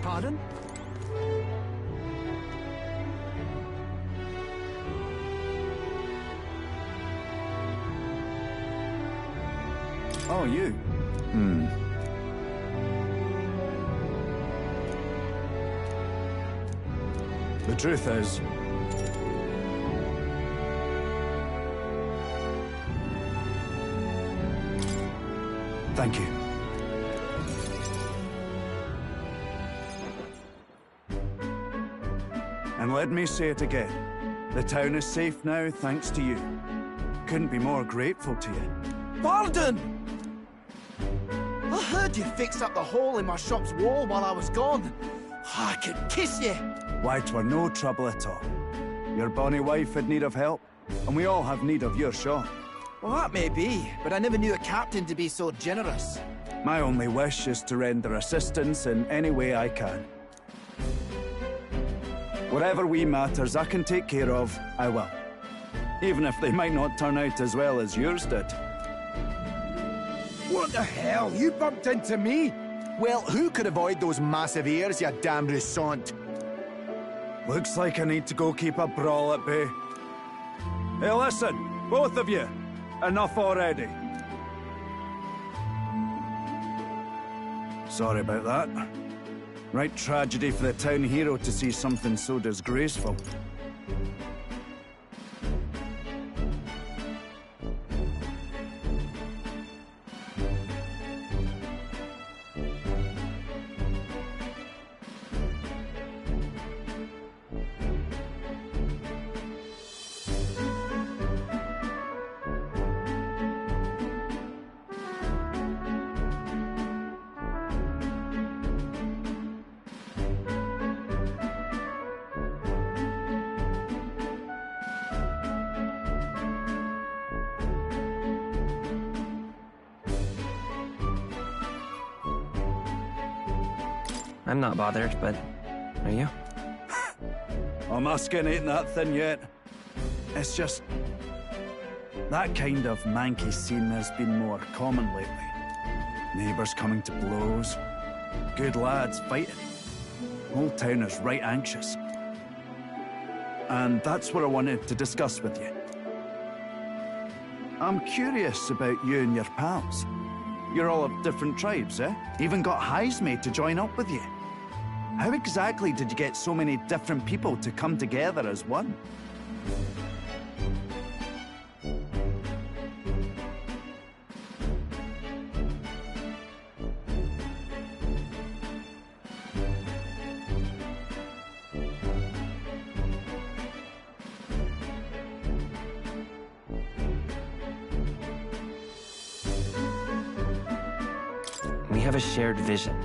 Pardon? Oh, you? The truth is... Thank you. And let me say it again. The town is safe now, thanks to you. Couldn't be more grateful to you. Pardon! I heard you fixed up the hole in my shop's wall while I was gone. I could kiss you. Why, 'twere no trouble at all. Your bonny wife had need of help, and we all have need of your shop. Well, that may be, but I never knew a captain to be so generous. My only wish is to render assistance in any way I can. Whatever wee matters I can take care of, I will. Even if they might not turn out as well as yours did. What the hell? You bumped into me? Well, who could avoid those massive ears, you damn Rousant? Looks like I need to go keep a brawl at bay. Hey, listen, both of you. Enough already. Sorry about that. Right tragedy for the town hero to see something so disgraceful. I'm not bothered, but are you? Oh, my skin ain't that thin yet. It's just... that kind of manky scene has been more common lately. Neighbours coming to blows. Good lads fighting. Whole town is right anxious. And that's what I wanted to discuss with you. I'm curious about you and your pals. You're all of different tribes, eh? Even got Highsmade to join up with you. How exactly did you get so many different people to come together as one? We have a shared vision,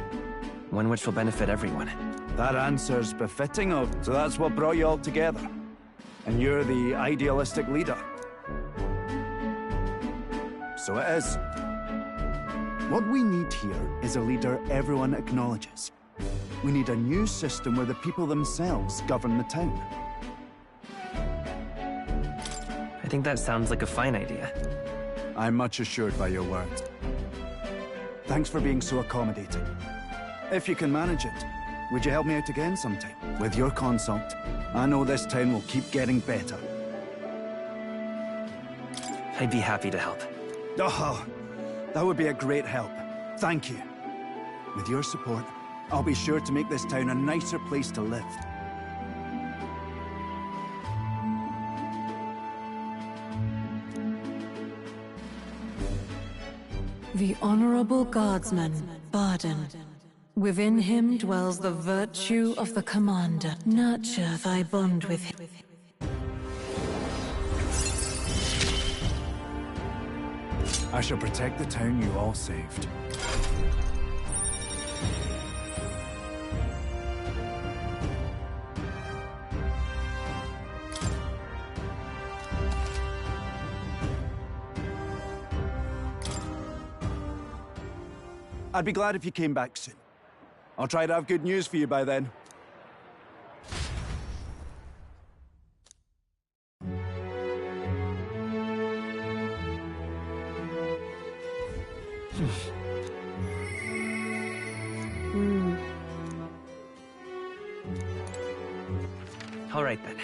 one which will benefit everyone. That answer's befitting of, so that's what brought you all together. And you're the idealistic leader. So it is. What we need here is a leader everyone acknowledges. We need a new system where the people themselves govern the town. I think that sounds like a fine idea. I'm much assured by your words. Thanks for being so accommodating. If you can manage it, would you help me out again sometime? With your consult, I know this town will keep getting better. I'd be happy to help. Oh, that would be a great help. Thank you. With your support, I'll be sure to make this town a nicer place to live. The Honorable Guardsman, Barden. Within him dwells the virtue of the Commander. Nurture thy bond with him. I shall protect the town you all saved. I'd be glad if you came back soon. I'll try to have good news for you by then. All right then.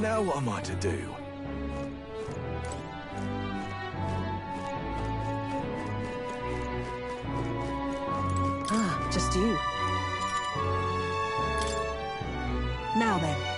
Now what am I to do? Ah, just you. Now then.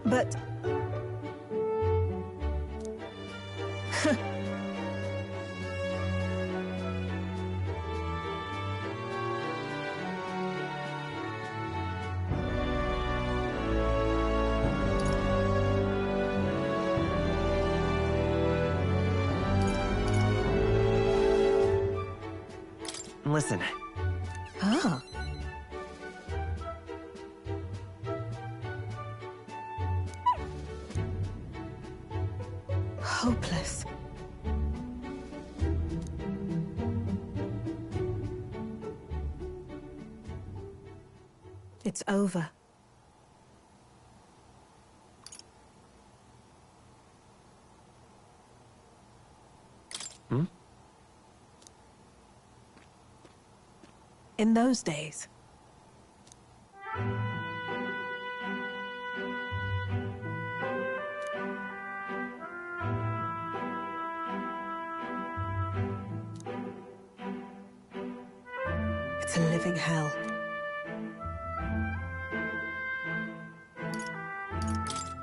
But... Listen, Ah. Hopeless. It's over. In those days, it's a living hell.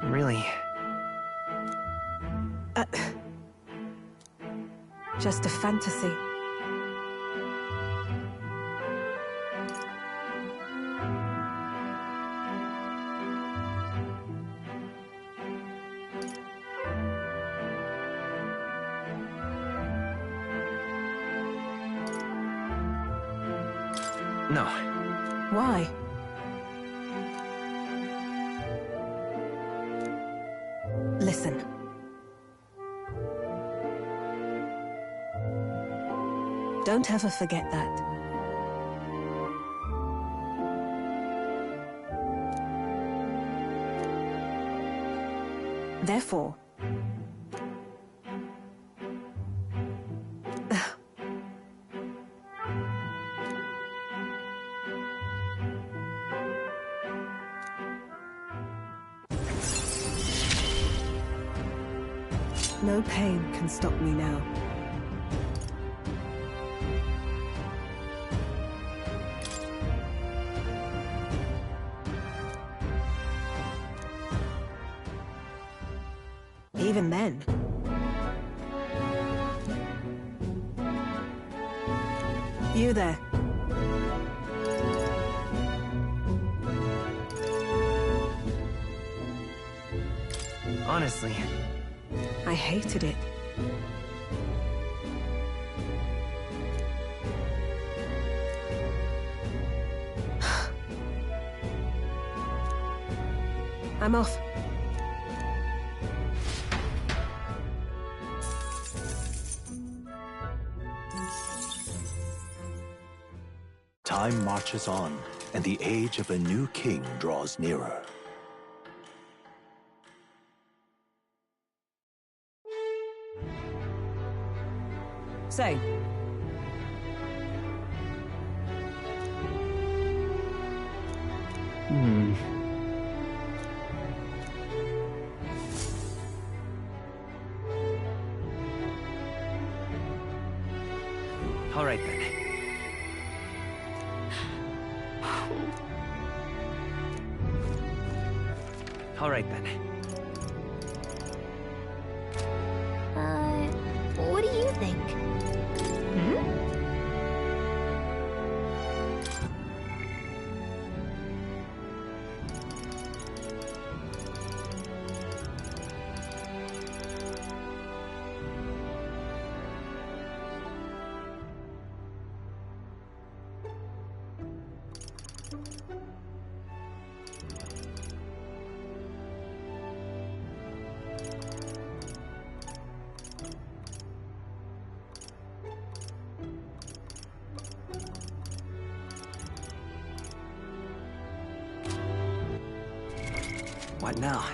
really. just a fantasy. No. Why? Listen. Don't ever forget that. Therefore, no pain can stop me now. Even then. You there. Honestly, I hated it. I'm off. Time marches on, and the age of a new king draws nearer. Say. all right then. All right then. What do you think? What now?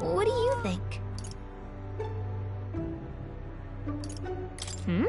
What do you think? Hmm?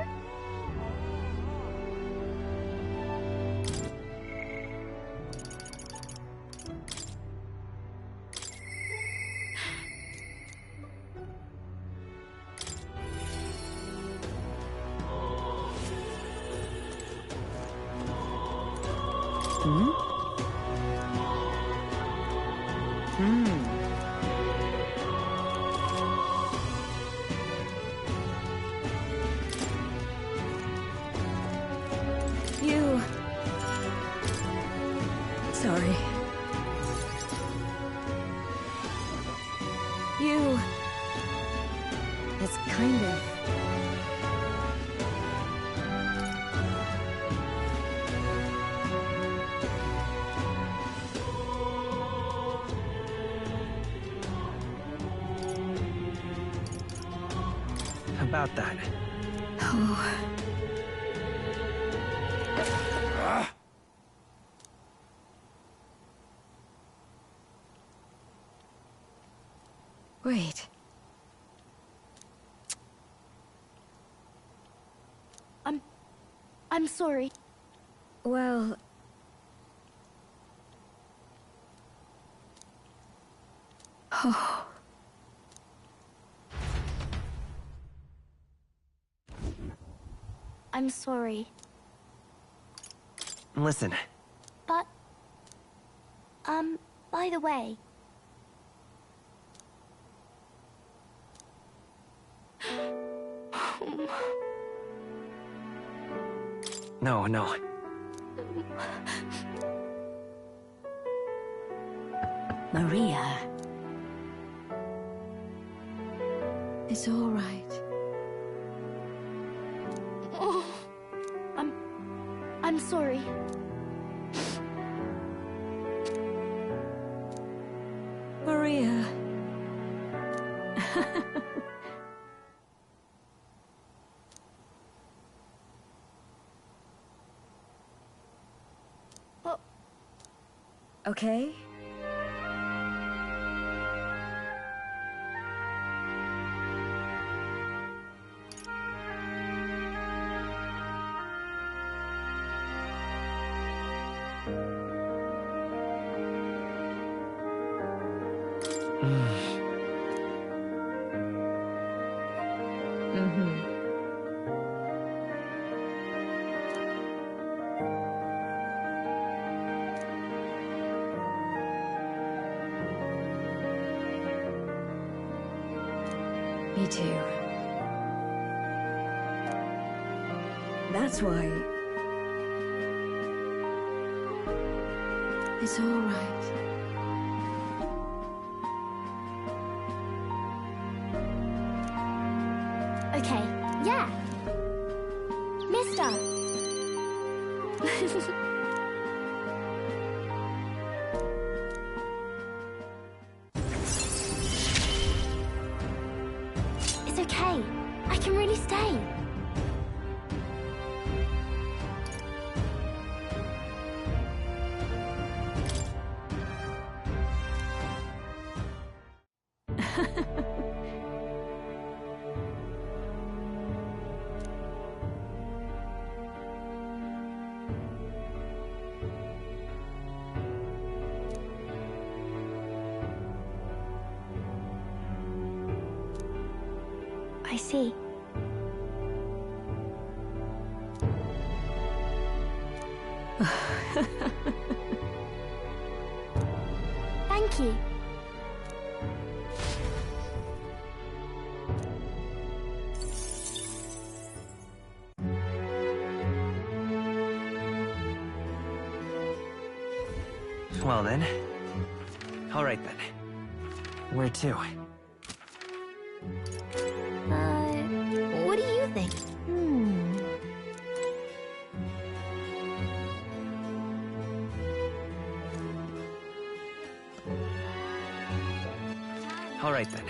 You... Sorry. You... It's kind of... About that. Oh... Wait. I'm sorry. Well... Oh... I'm sorry. Listen, But... by the way... no. Maria... It's all right. Oh, I'm sorry. Maria... Oh. Okay? Mm-hmm. Me too. That's why... It's all right. Okay, yeah. Mister. It's okay. I can really stay. I see. Thank you. Well then. Alright then. Where to? What do you think? Alright then.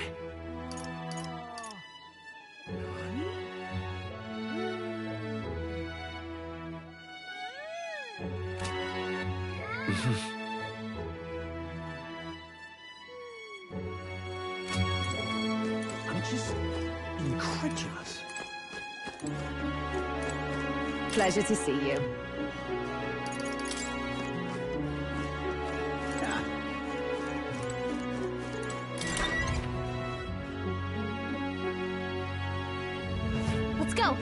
I'm just incredulous. Pleasure to see you. Let's go.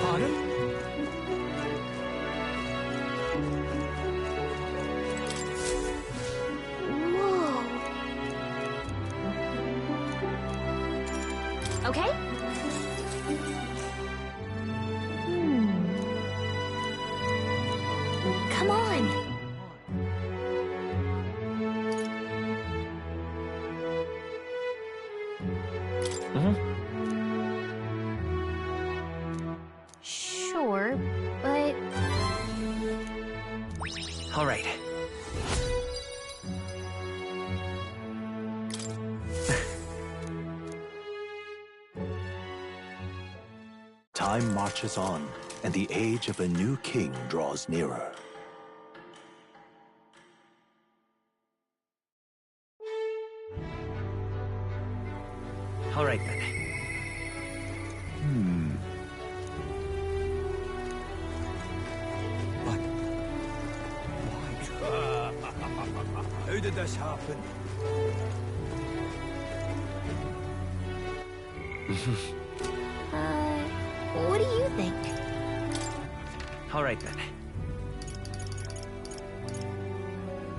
Pardon? Whoa. Okay? Come on. Sure, but Alright. Time marches on, and the age of a new king draws nearer. Alright then. But why? How did this happen? what do you think? Alright then.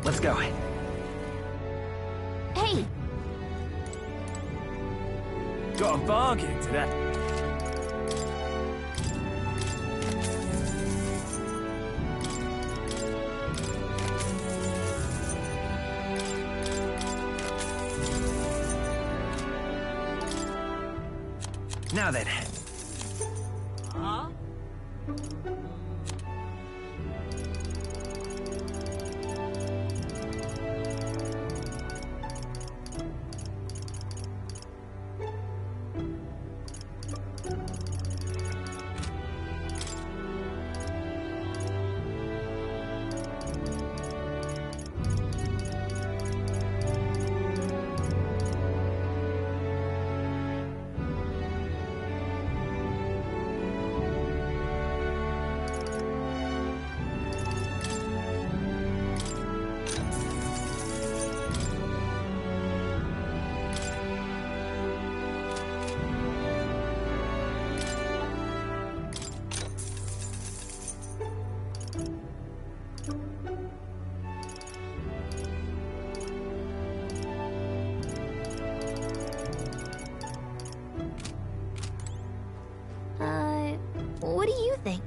Let's go. Hey, Got a bargain today. Now then. what do you think?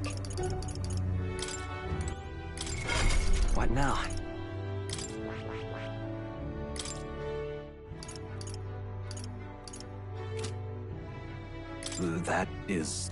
What now? That is...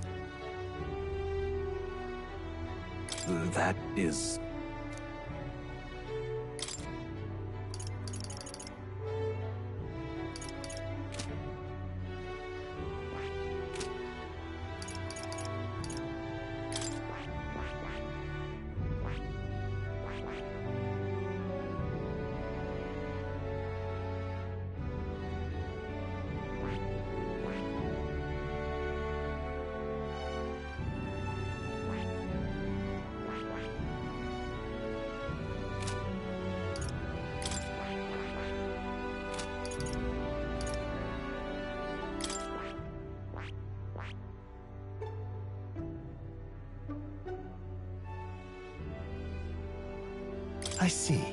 I see.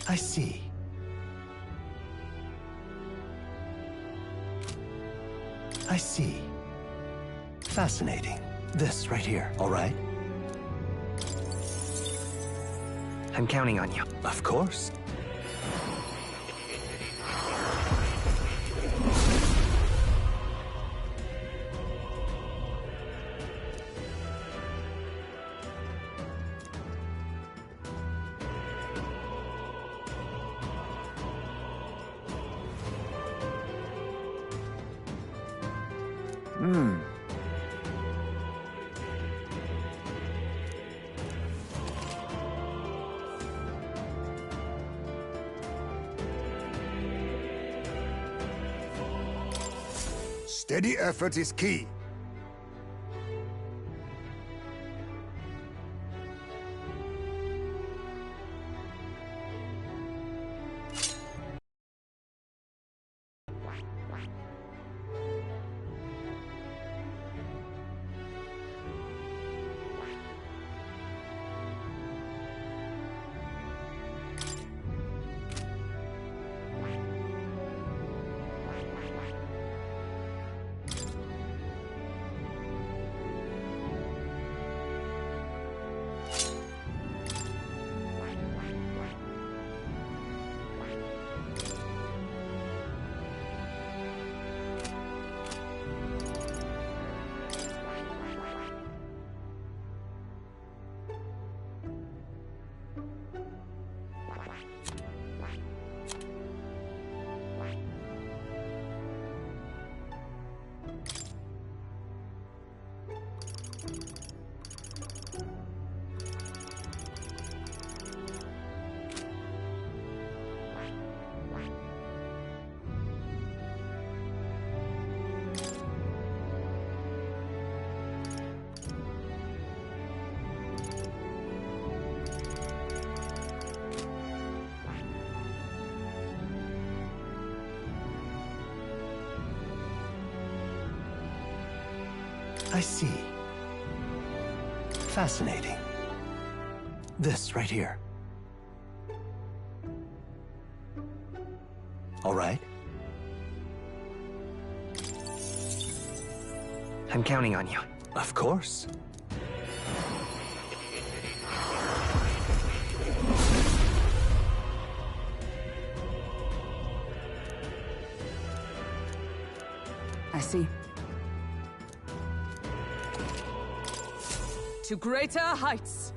I see. I see. Fascinating. This right here, all right? I'm counting on you. Of course. Steady effort is key. I see. Fascinating. This right here. All right? I'm counting on you. Of course. I see. To greater heights!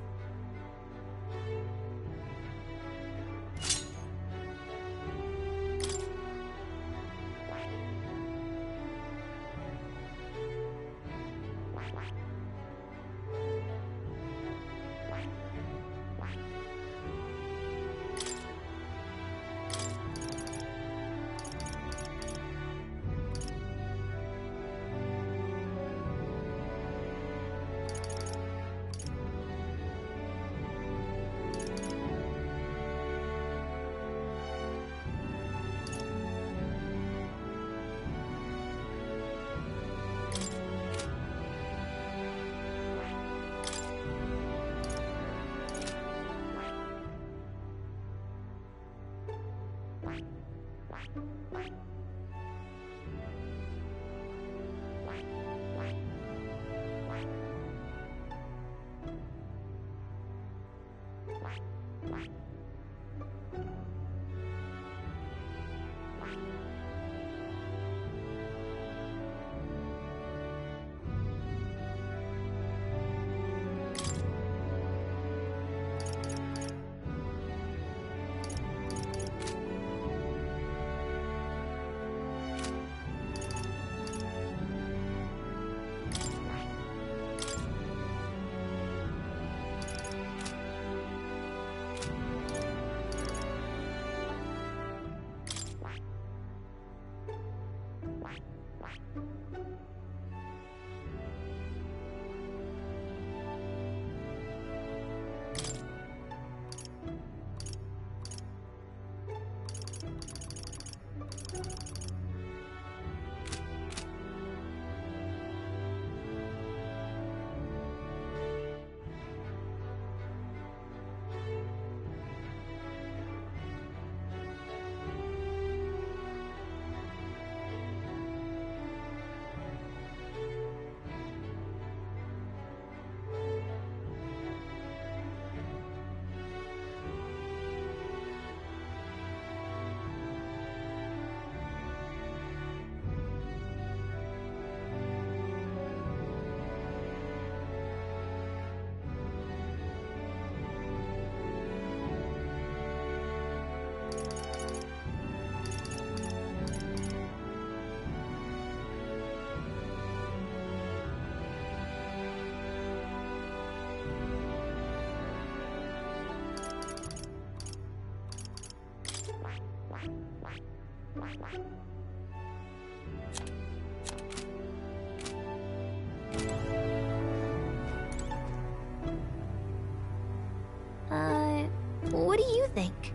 What do you think?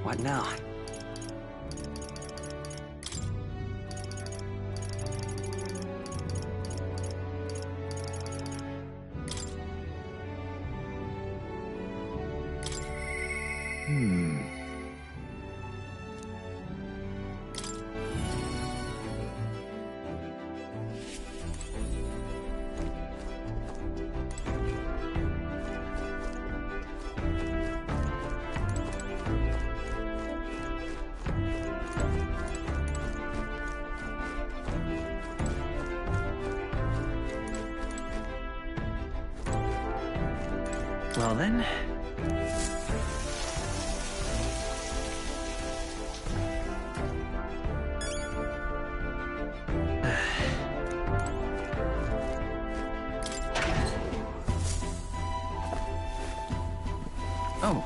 What now? Well then. Oh.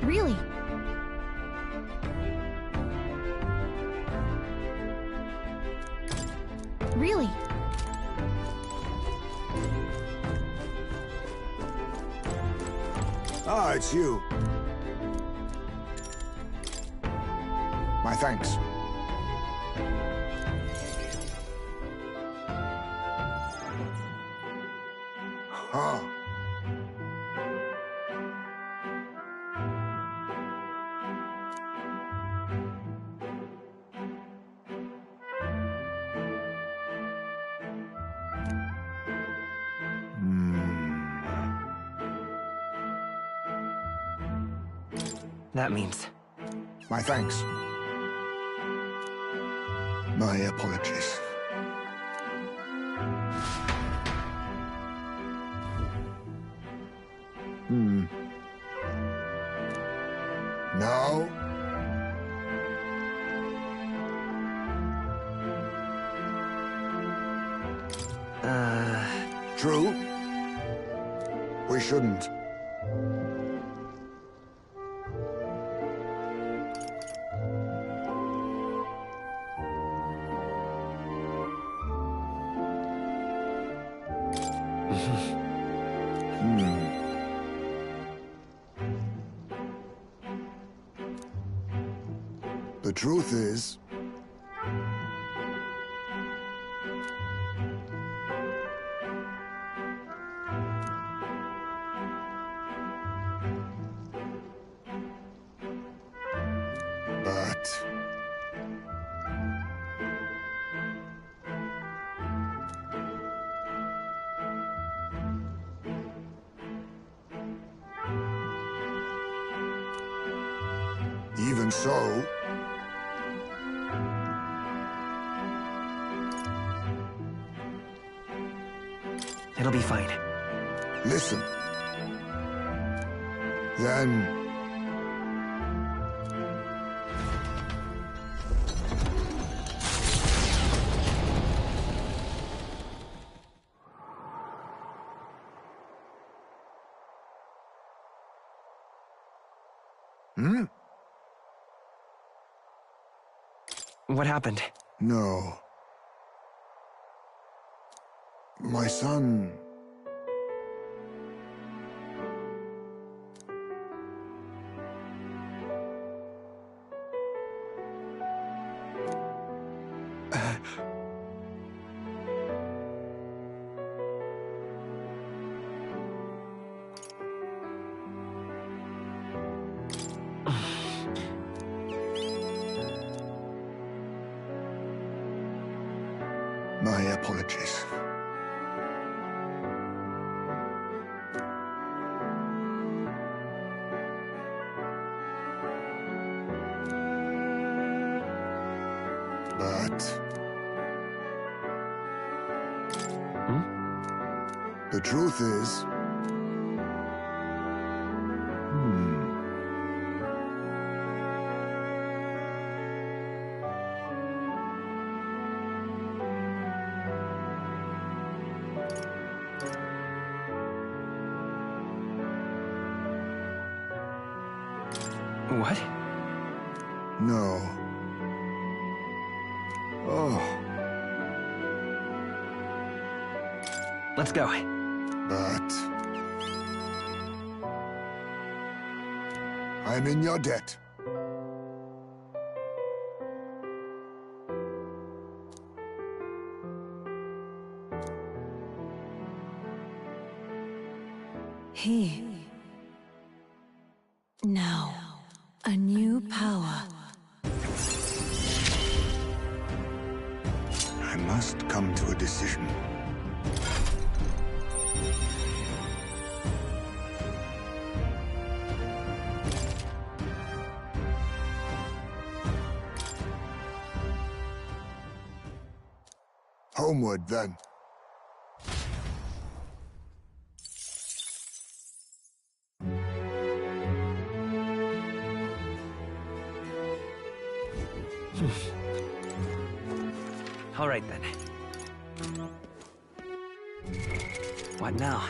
Really? Really? Ah, it's you. My thanks. Huh. That means. My thanks. My apologies. Now? True. We shouldn't. The truth is... But... Even so... It'll be fine. Listen. Then... What happened? No. My son... My apologies. But... The truth is... What? No. Oh. Let's go. But... I'm in your debt. He. Now, a new power. I must come to a decision. Homeward, then. All right, then. What now?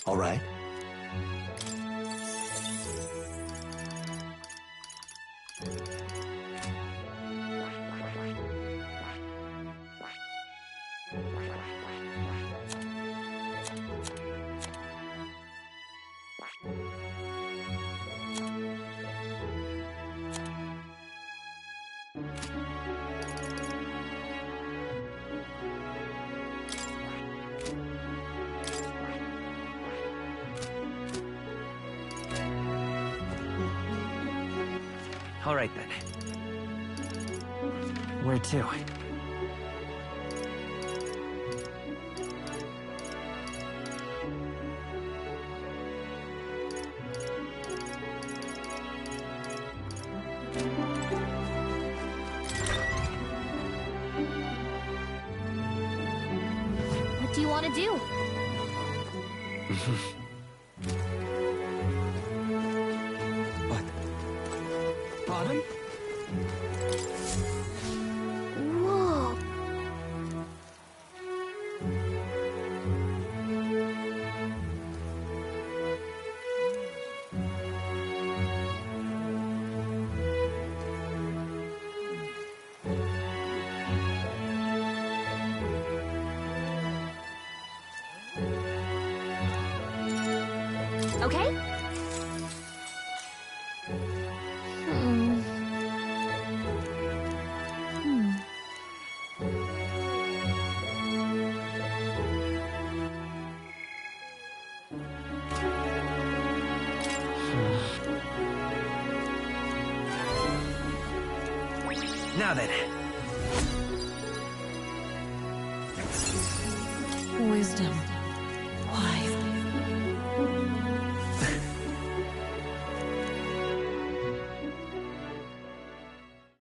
All right. All right then. Where to? What do you want to do? What? Pardon? Whoa. Okay? Hmm. Now then. Wisdom. Wise.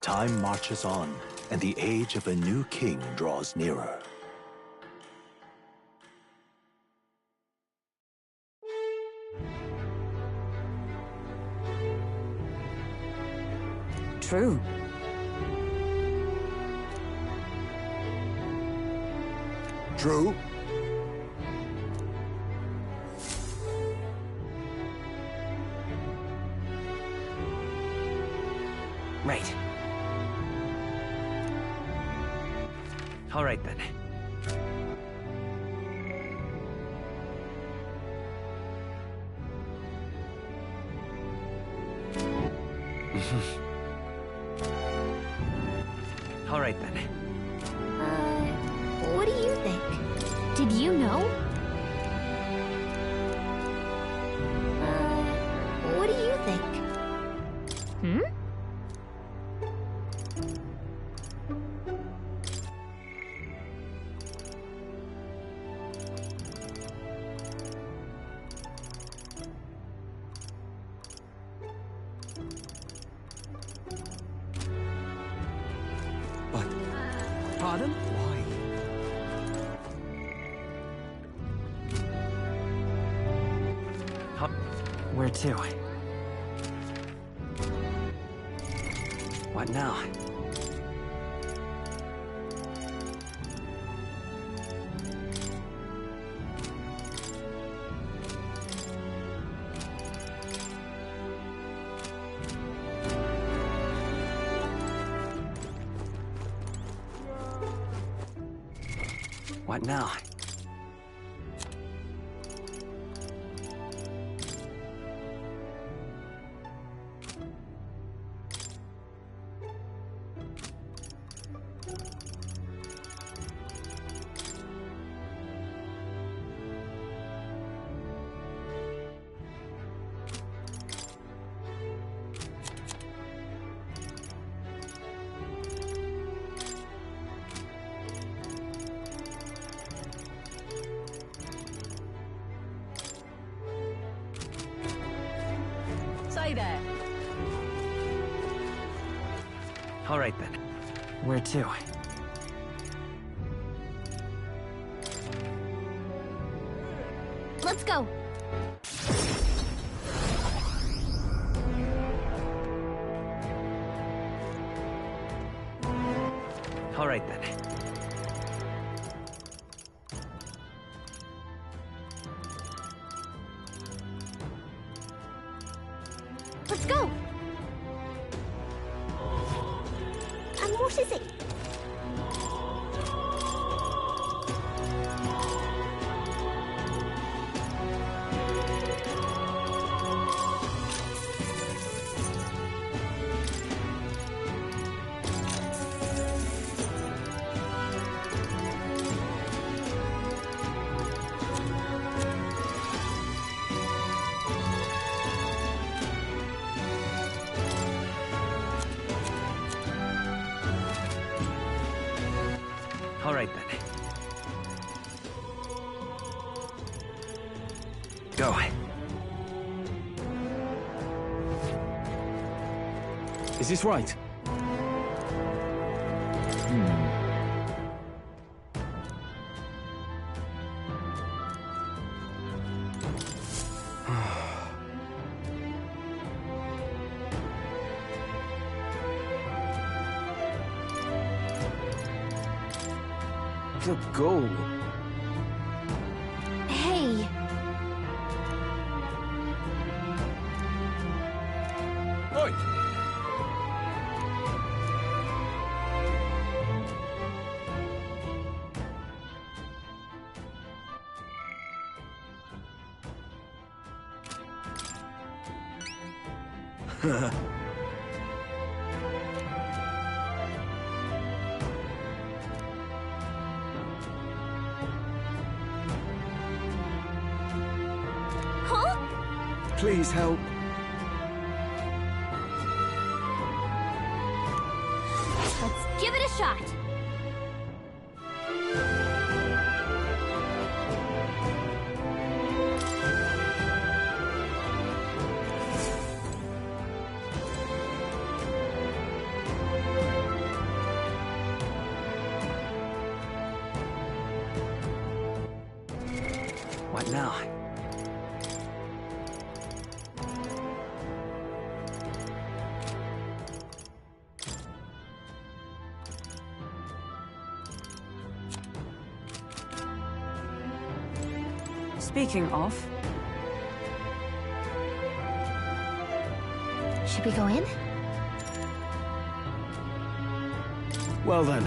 Time marches on, and the age of a new king draws nearer. True. True? Right. All right then. All right then. What do you think? Did you know? What do you think? Hmm? What? Pardon? Why? Where to? What now? What now? Say there. All right then. Where to? Let's go. All right then. Let's go. And what is it? All right then. Go. Is this right? The goal. Hey. Oi! Huh? Please help. Let's give it a shot. What now? Speaking of, Should we go in? Well then.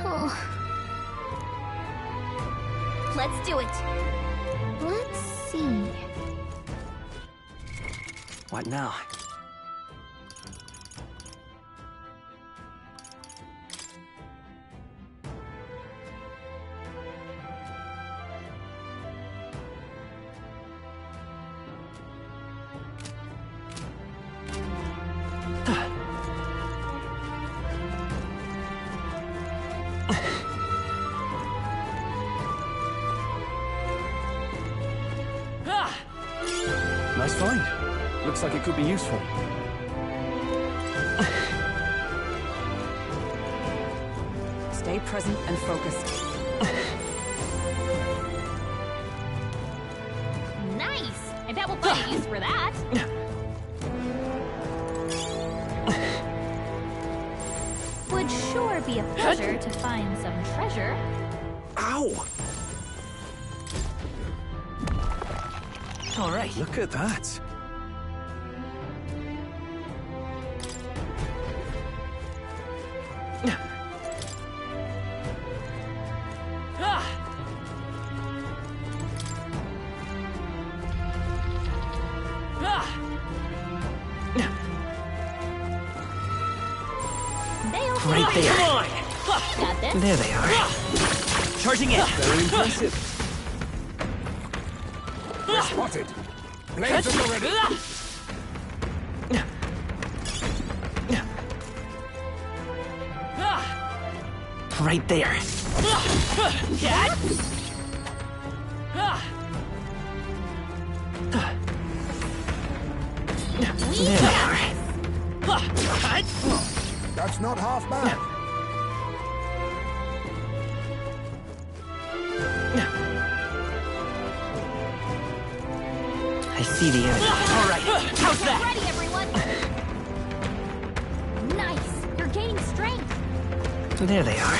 Oh. Let's do it. Let's see. What now? Nice find. Looks like it could be useful. stay present and focused. Nice! I bet we'll find a use for that. Would sure be a pleasure to find some treasure. Ow! All right. Look at that. Right there. Got this? There they are. Charging in. Very impressive. Spotted. Blades at the ready. Right there. There they are. That's not half bad. I see the enemy. All right. How's Get that? ready, everyone! Nice! You're gaining strength! There they are.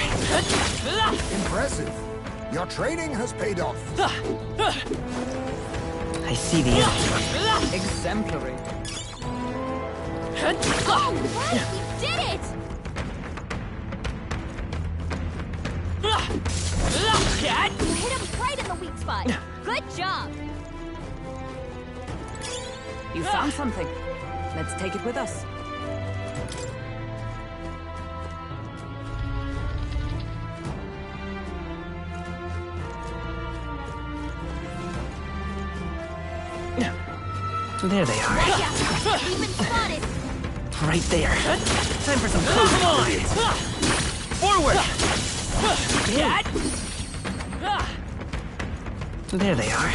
Impressive. Your training has paid off. I see the enemy. Exemplary. Oh, right! We did it! You hit him right in the weak spot. Good job! You found something. Let's take it with us. There they are. Yeah, we've been spotted. Right there. Time for some close combat. Forward! There they are.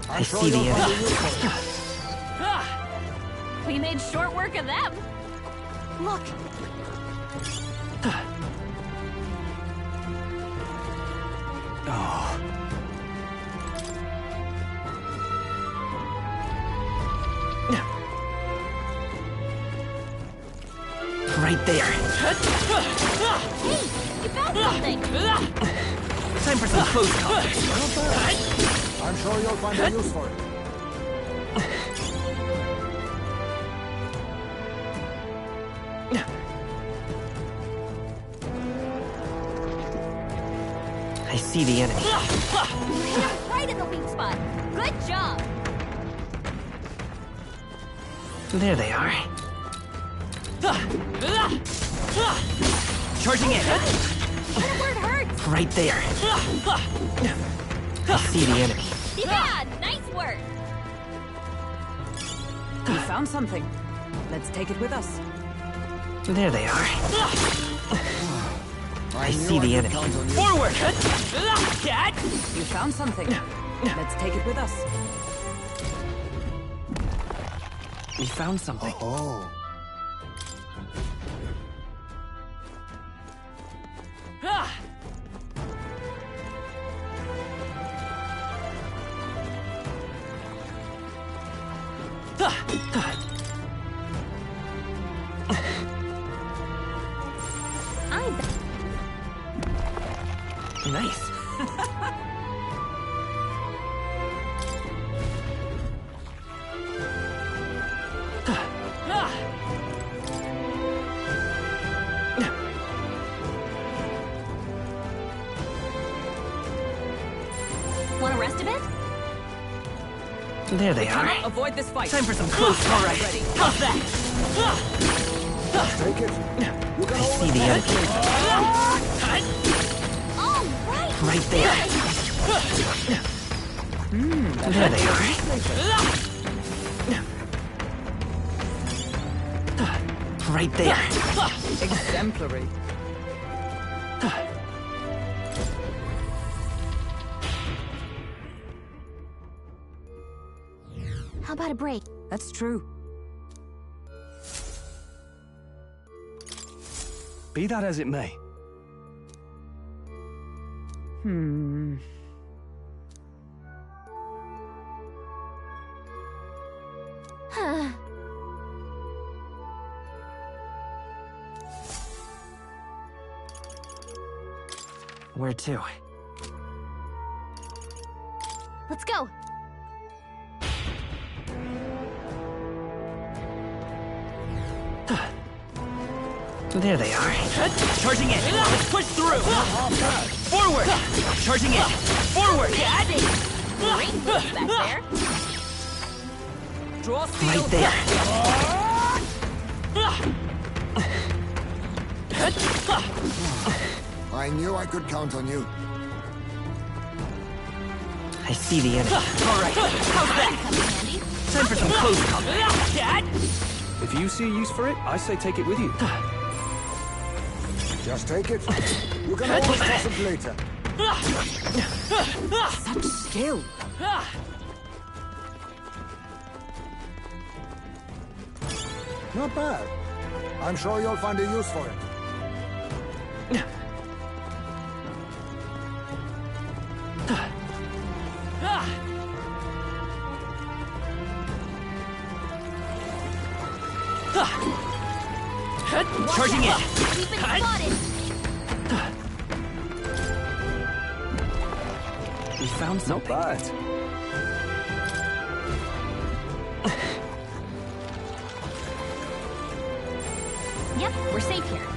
I see the enemy. We made short work of them. Look. Oh. Right there. Hey, you found something. Time for some close combat. I'm sure you'll find a use for it. I see the enemy. You hit him right in the weak spot. Good job. There they are. Charging in. Hit him where it hurts. Right there. I see the enemy. Yeah, nice work. We found something. Let's take it with us. There they are. I see the enemy. Forward! You found something. Let's take it with us. We found something. Oh. Nice. Want to rest a bit? There they are. Cannot avoid this fight. Time for some close combat. Ready. How's that? Take it. You can I see the enemy. All right. Right there. There they are. Right there. Exemplary. How about a break? That's true. Be that as it may. Where to? Let's go. There they are. Charging in. Let's push through. Forward. Charging in. Forward. Great move back there. Draw steel. Right there. I knew I could count on you. I see the enemy. All right. How's that? Time for some close combat. If you see a use for it, I say take it with you. Just take it. You can always toss it later. Such skill. Not bad. I'm sure you'll find a use for it. Charging in. We've been spotted. We found Not something. bad. Yep, we're safe here.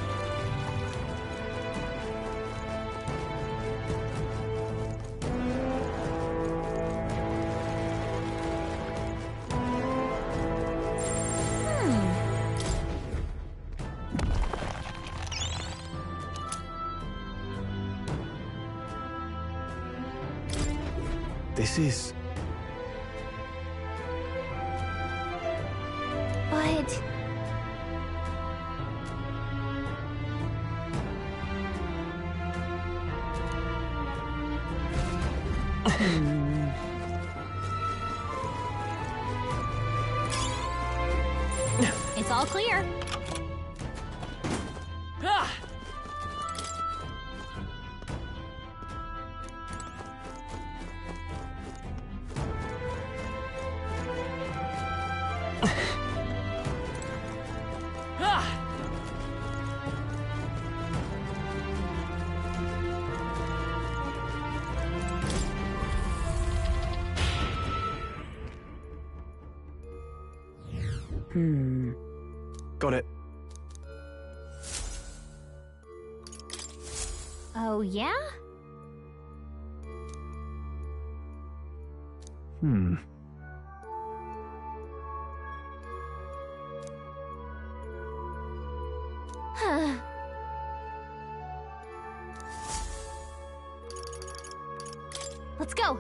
This is... It's all clear. Got it. Oh, yeah? Let's go.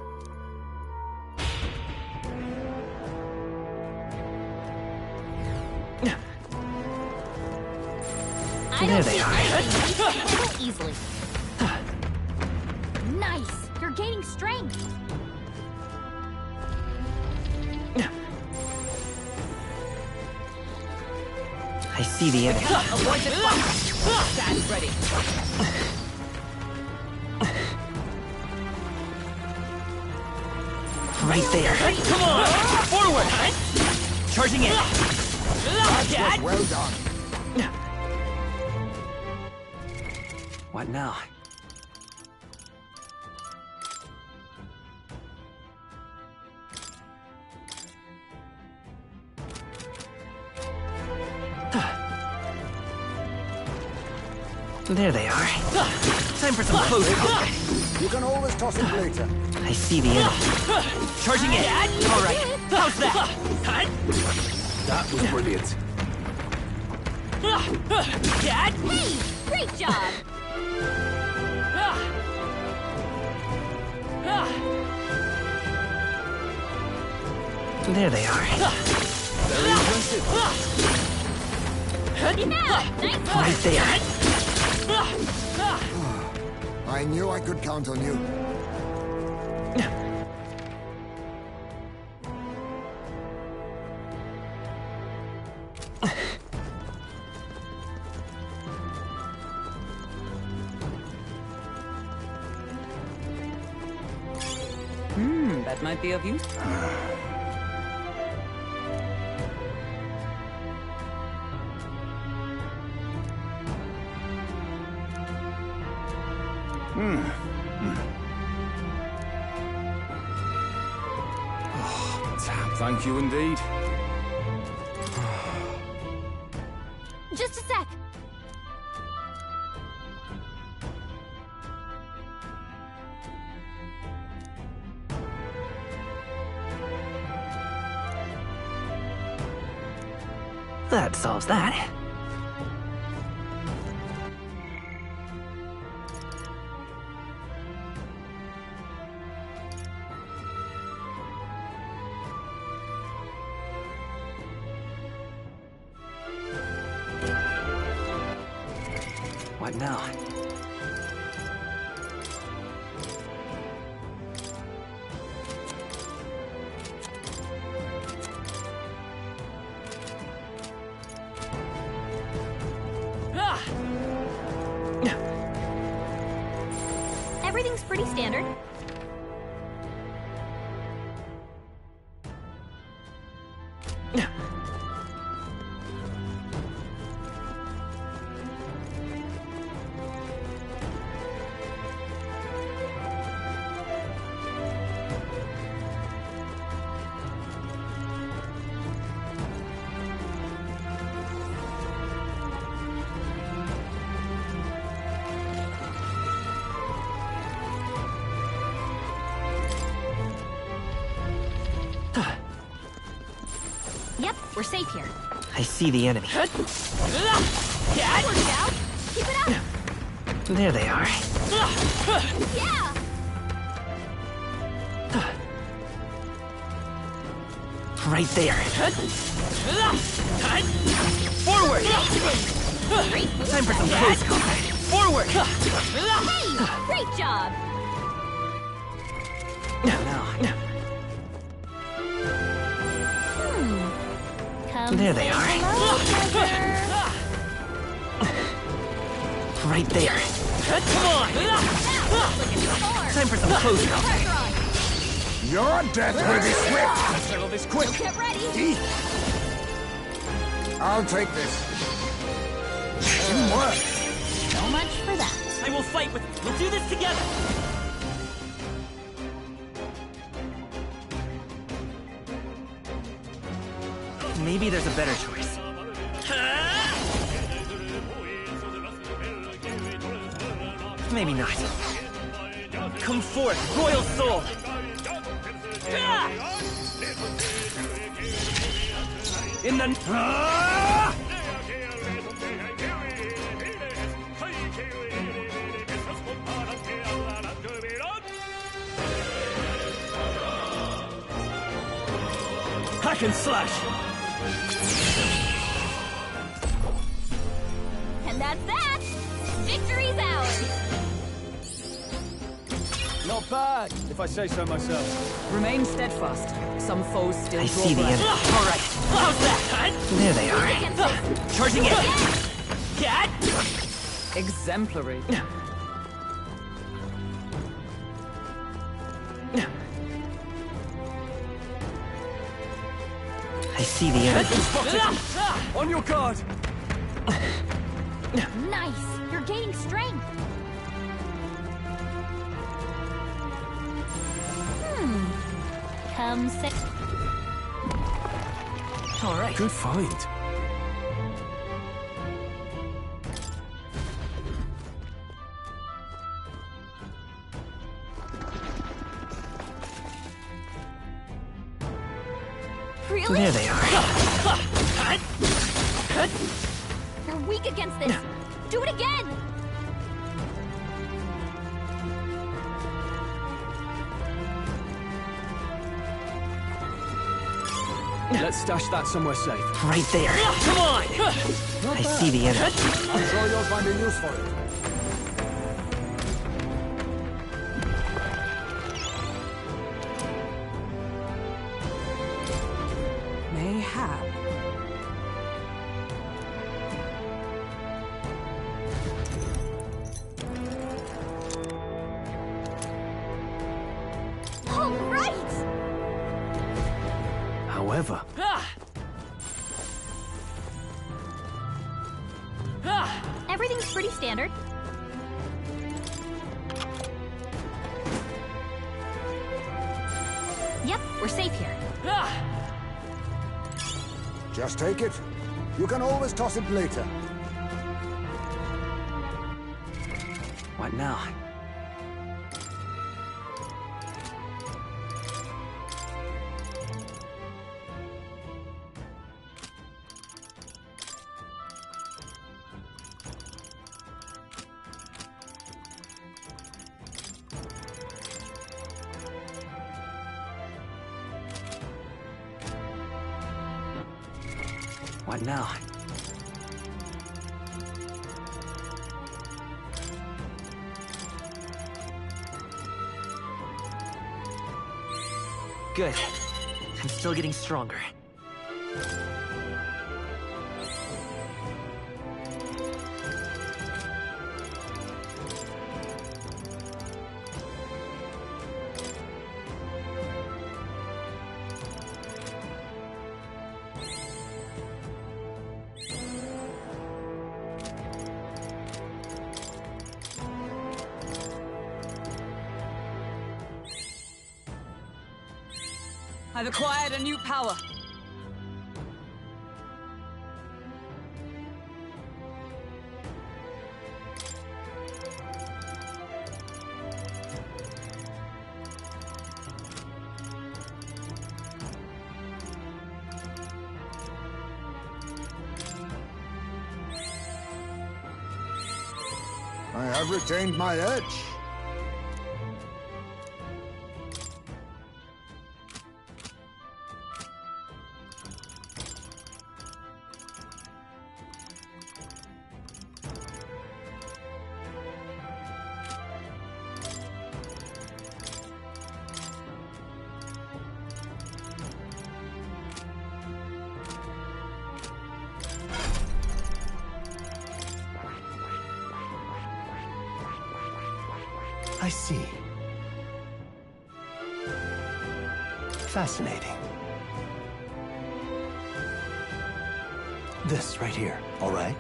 There they are. Easily. Nice. You're gaining strength. I see the enemy. Avoid the fire. Stand ready. Right there. Come on! Forward! Charging in. Well done. What now? There they are. Time for some close combat. You can always toss it later. I see the enemy. Charging in. All right. How's that? That was brilliant. Hey, great job. There they are. Very impressive. Nice. Right there. I knew I could count on you. That might be of use. Thank you indeed. Just a sec. That solves that. What now? Everything's pretty standard. Yep, we're safe here. I see the enemy. Work it out. Keep it up. There they are. Yeah. Right there. Forward! Time for some close combat. Forward! Hey, great job. Come There they say are. hello, treasure. Right there. Come on! Time for some close combat. Your death will be swift! Settle this quick! Get ready. I'll take this. Teamwork! So much for that. I will fight with... We'll do this together! Maybe there's a better choice. Maybe not. Come forth, royal soul! In the... Hack and slash! And that's that. Victory's ours. Not bad, if I say so myself. Remain steadfast. Some foes still I draw see the blood. enemy. All right, how's that? There they are. Charging in. Get! Exemplary. I see the enemy. On your guard! Nice. You're gaining strength. Come sit. All right. Good find. Really? There they are. You're weak against this. Do it again. Let's stash that somewhere safe. Right there. Come on! I see the enemy. I'm sure you'll find a use for it. Mayhap. All right. However, Everything's pretty standard. Yep, we're safe here. Just take it. You can always toss it later. What now? What now? Good. I'm still getting stronger. I've acquired a new power. I have retained my edge. I see. Fascinating. This right here, all right?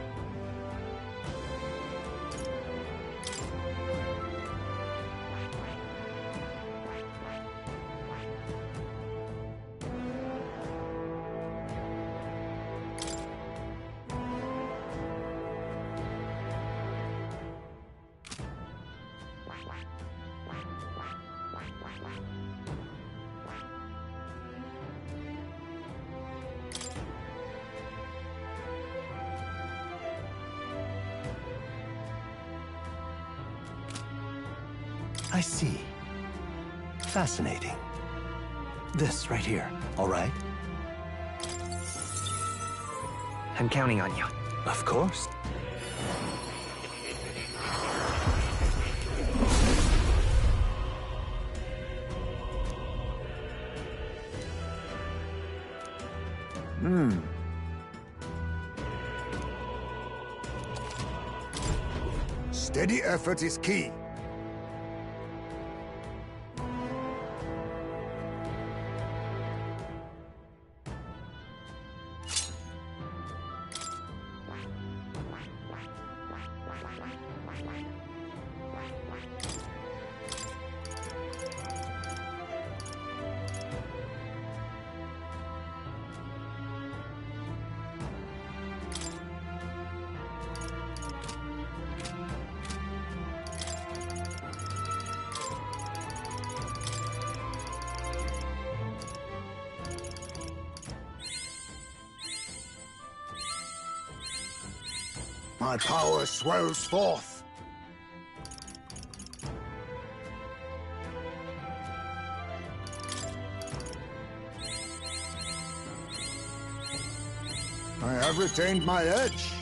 I see. Fascinating. This right here, all right? I'm counting on you. Of course. Steady effort is key. My power swells forth. I have retained my edge.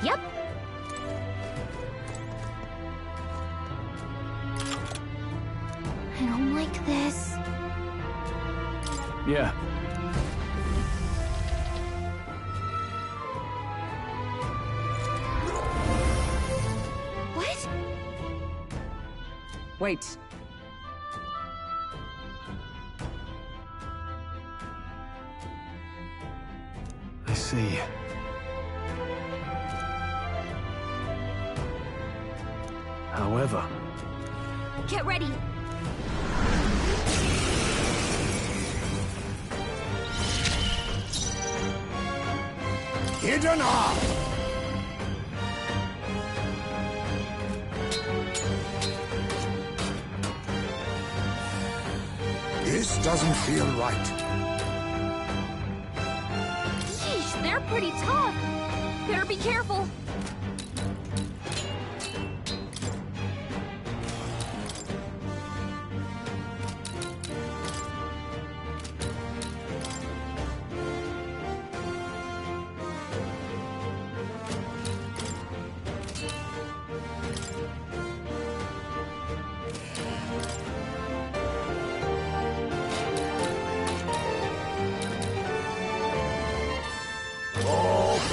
Yep. I don't like this. Yeah. What? Wait. I see. However, Get ready. Hidden art! This doesn't feel right. Yeesh, they're pretty tough. Better be careful.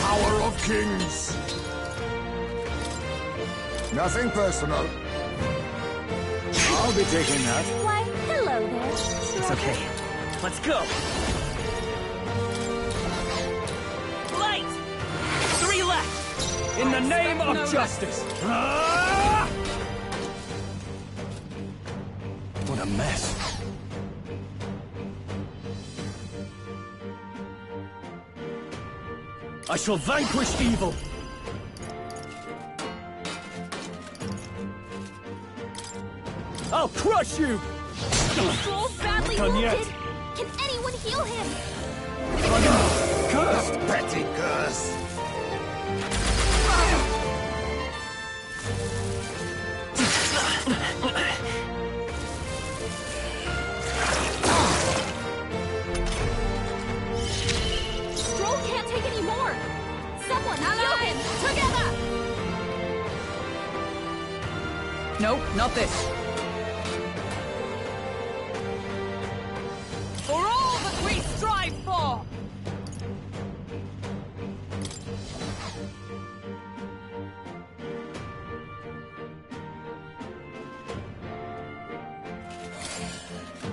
Power of kings! Nothing personal. I'll be taking that. Why, hello there. It's okay. Let's go! Light! 3 left! In the name of justice! Ah! What a mess. I shall vanquish evil! I'll crush you! Stroll's badly Done wounded. yet. Can anyone heal him? Curse! Petty curse! Stroll can't take any more. Someone heal him together. Nope, not this. For all that we strive for!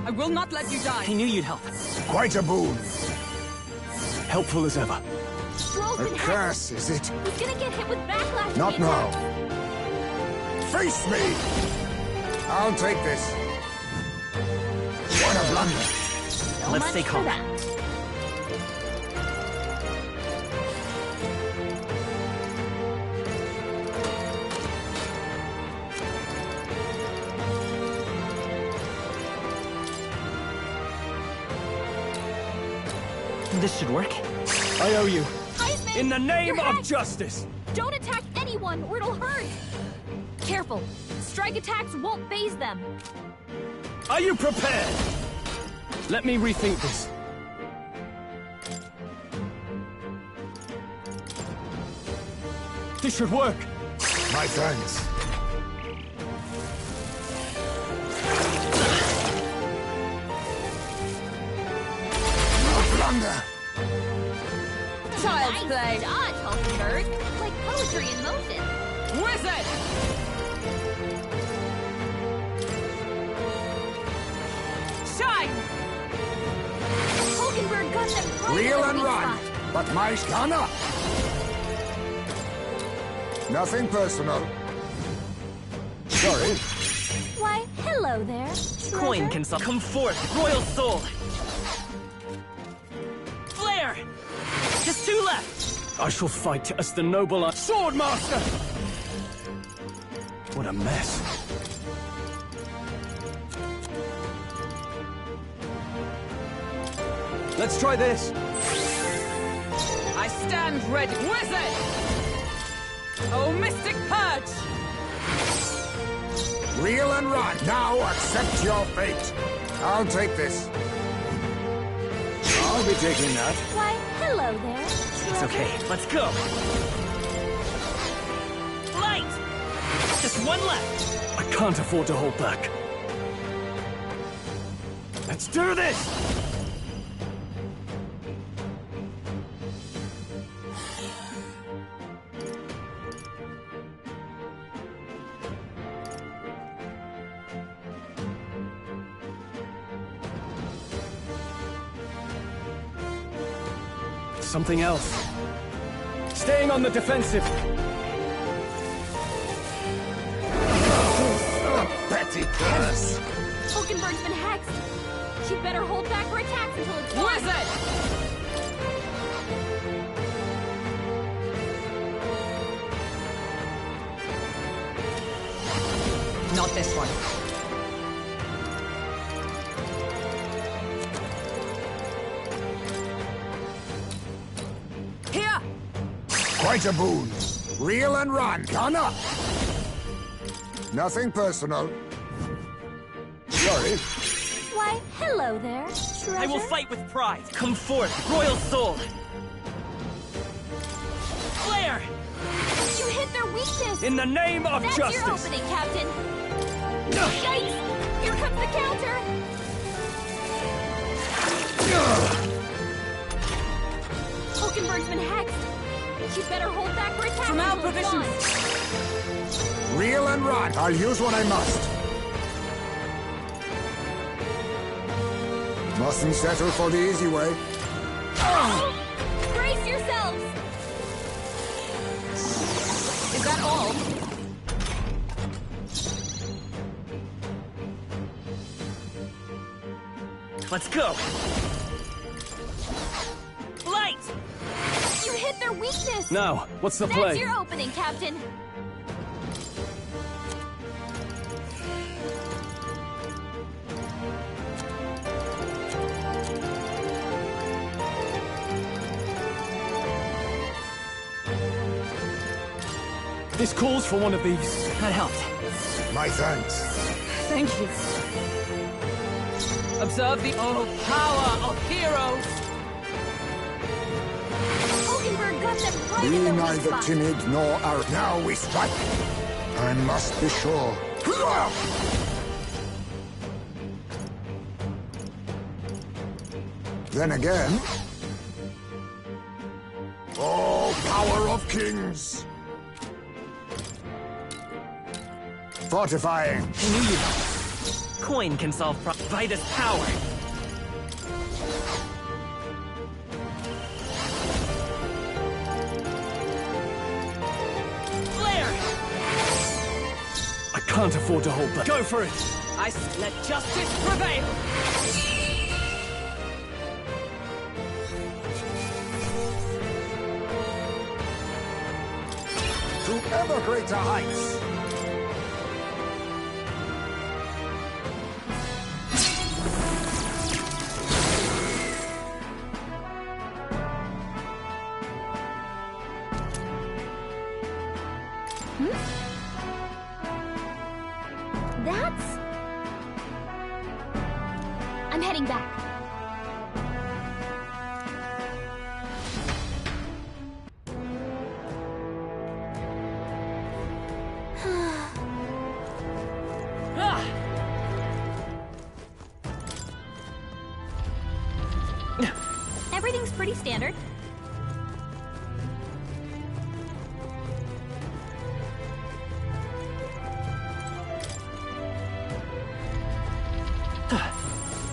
I will not let you die. I knew you'd help. Quite a boon. Helpful as ever. Stroll's A been hacked. curse, is it? He's gonna get hit with backlash. Not if he now. attacks. Face me! I'll take this. What a blunder. So Let's much stay for calm. that. This should work. I owe you. Heisman, In the name you're of hacked. justice! Don't attack anyone or it'll hurt. Careful. Strike attacks won't phase them. Are you prepared? Let me rethink this. This should work. My thanks. No blunder. Child's play. Nice dodge, Hulkenberg. Like poetry in motion. Wizard! Shine! Hulkenberg got them right Reel in the and weak run. spot. But my stunner. Nothing personal. Sorry. Why, hello there. Coin treasure. can come forth, royal soul! Flare! Just two left! I shall fight as the noble Swordmaster! What a mess. Let's try this. I stand ready. Wizard! Oh, Mystic Purge! Reel and run. Now accept your fate. I'll take this. I'll be taking that. Why, hello there. It's okay, let's go! Light! Just one left! I can't afford to hold back. Let's do this! Something else. Staying on the defensive. Petty curse. Hulkenberg's been hexed. She'd better hold back her attacks until it's gone. Wizard! Not this one. Here! Quite a boon. Reel and run. Gunner. Nothing personal. Sorry. Why, hello there. Treasure. I will fight with pride. Come forth, royal soul. Flare! You hit their weakness. In the name of That's justice. your opening, Captain. Yikes! Here comes the counter. Hulkenberg's been hexed. She'd better hold back her attacks From our until it's provisions. gone. Reel and run. I'll use what I must. Mustn't settle for the easy way. Brace yourselves. Is that all? Let's go. Light! You hit their weakness. Now, what's the That's play? your opening, Captain. This calls for one of these. That helped. My thanks. Thank you. Observe the power of heroes. Hulkenberg got them right Be in the weak neither spot. timid nor arrogant. Now we strike. I must be sure. Then again... Oh, power of kings! Fortifying. I knew you'd help. Coin can solve problems by this power. Flare! I can't afford to hold back. Go for it! Let justice prevail. To ever greater heights! That's... I'm heading back. Everything's pretty standard.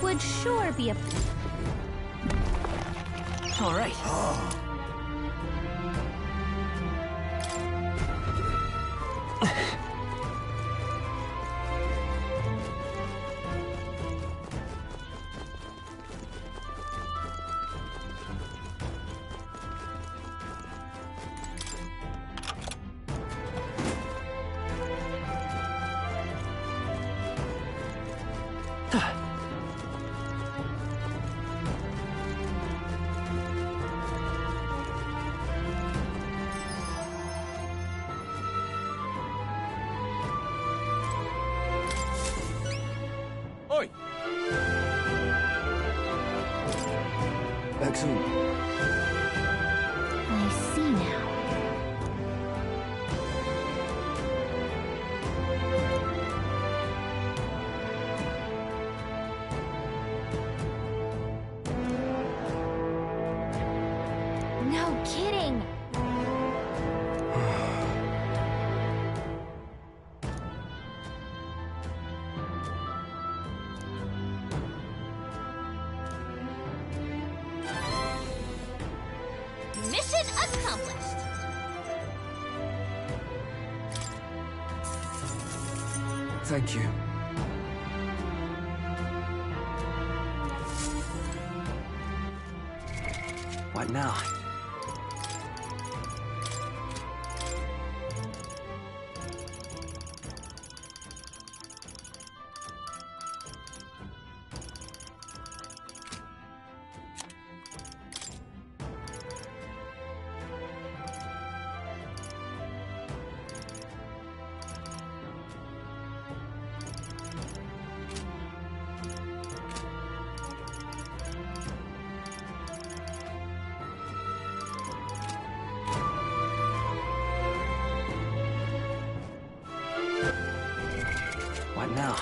Would sure be a... All right. Oi! Excellent. I see now. No kidding! Mission accomplished! Thank you. What now? What now?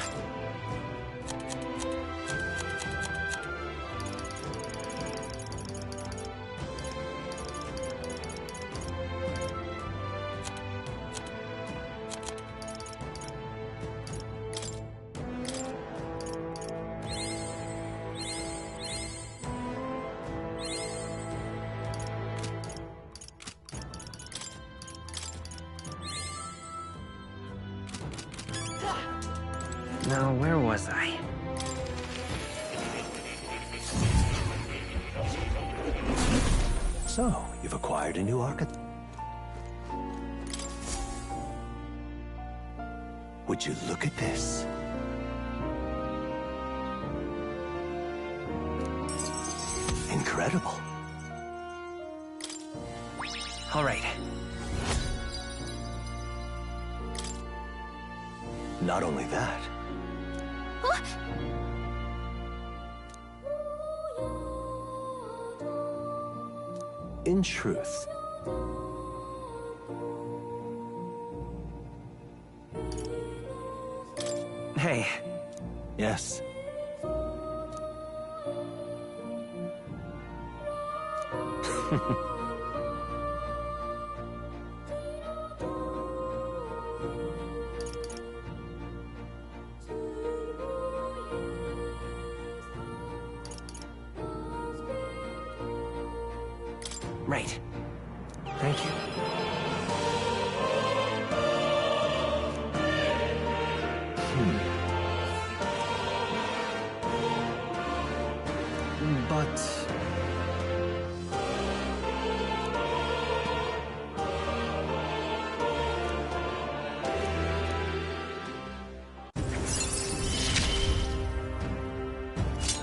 Now, where was I? So, you've acquired a new archetype. Would you look at this? Incredible. All right. Not only that, Huh? in truth, Hey, yes, right. Thank you. but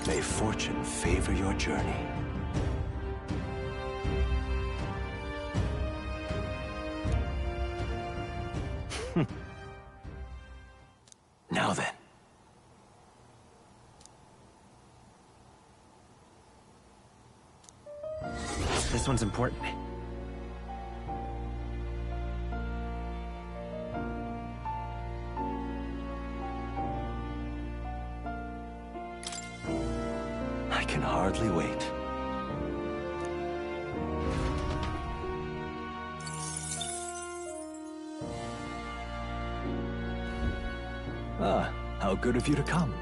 may fortune favor your journey. Now then. This one's important. I can hardly wait. Ah, how good of you to come.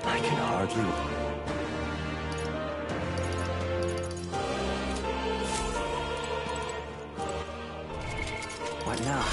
I can hardly wait. What now?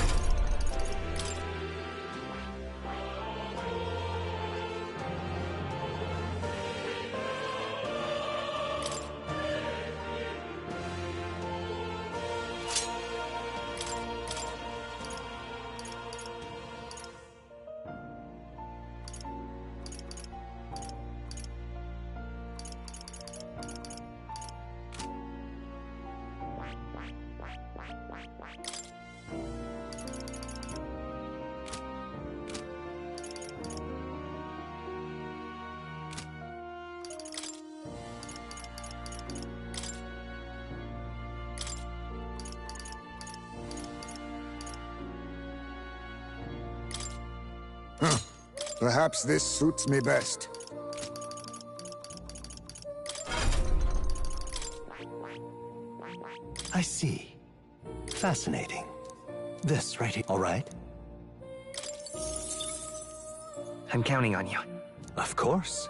Perhaps this suits me best. I see. Fascinating. This right here, all right? I'm counting on you. Of course.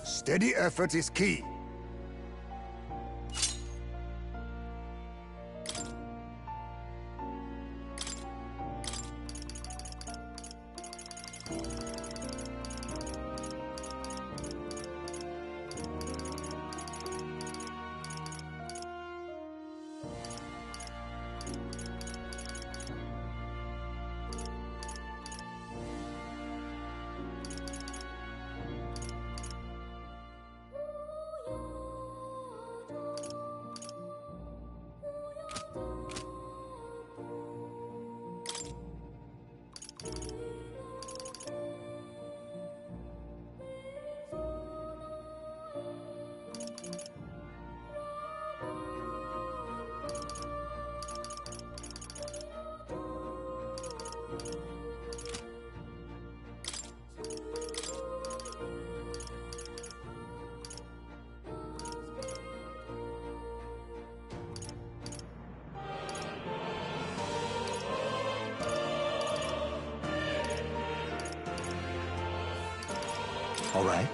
Steady effort is key. All right.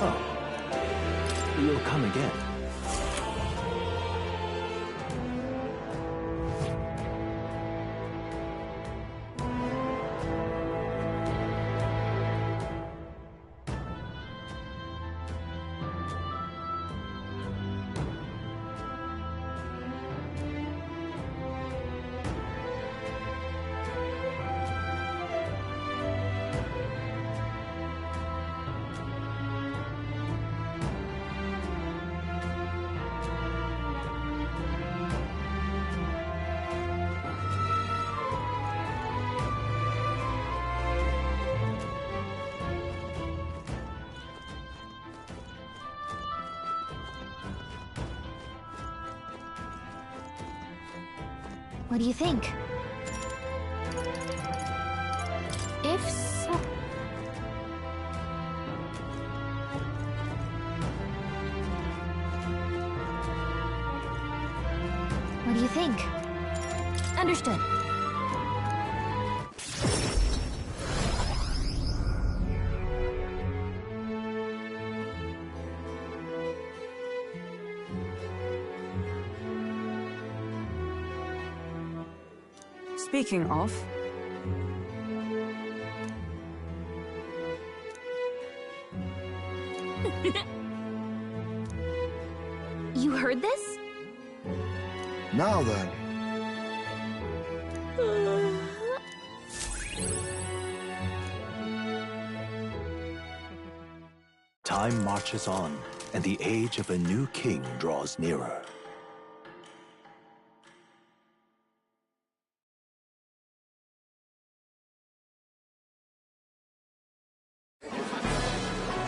Oh. You'll come again. What do you think? If so... What do you think? Understood. Speaking of... You heard this? Now then. Time marches on, and the age of a new king draws nearer.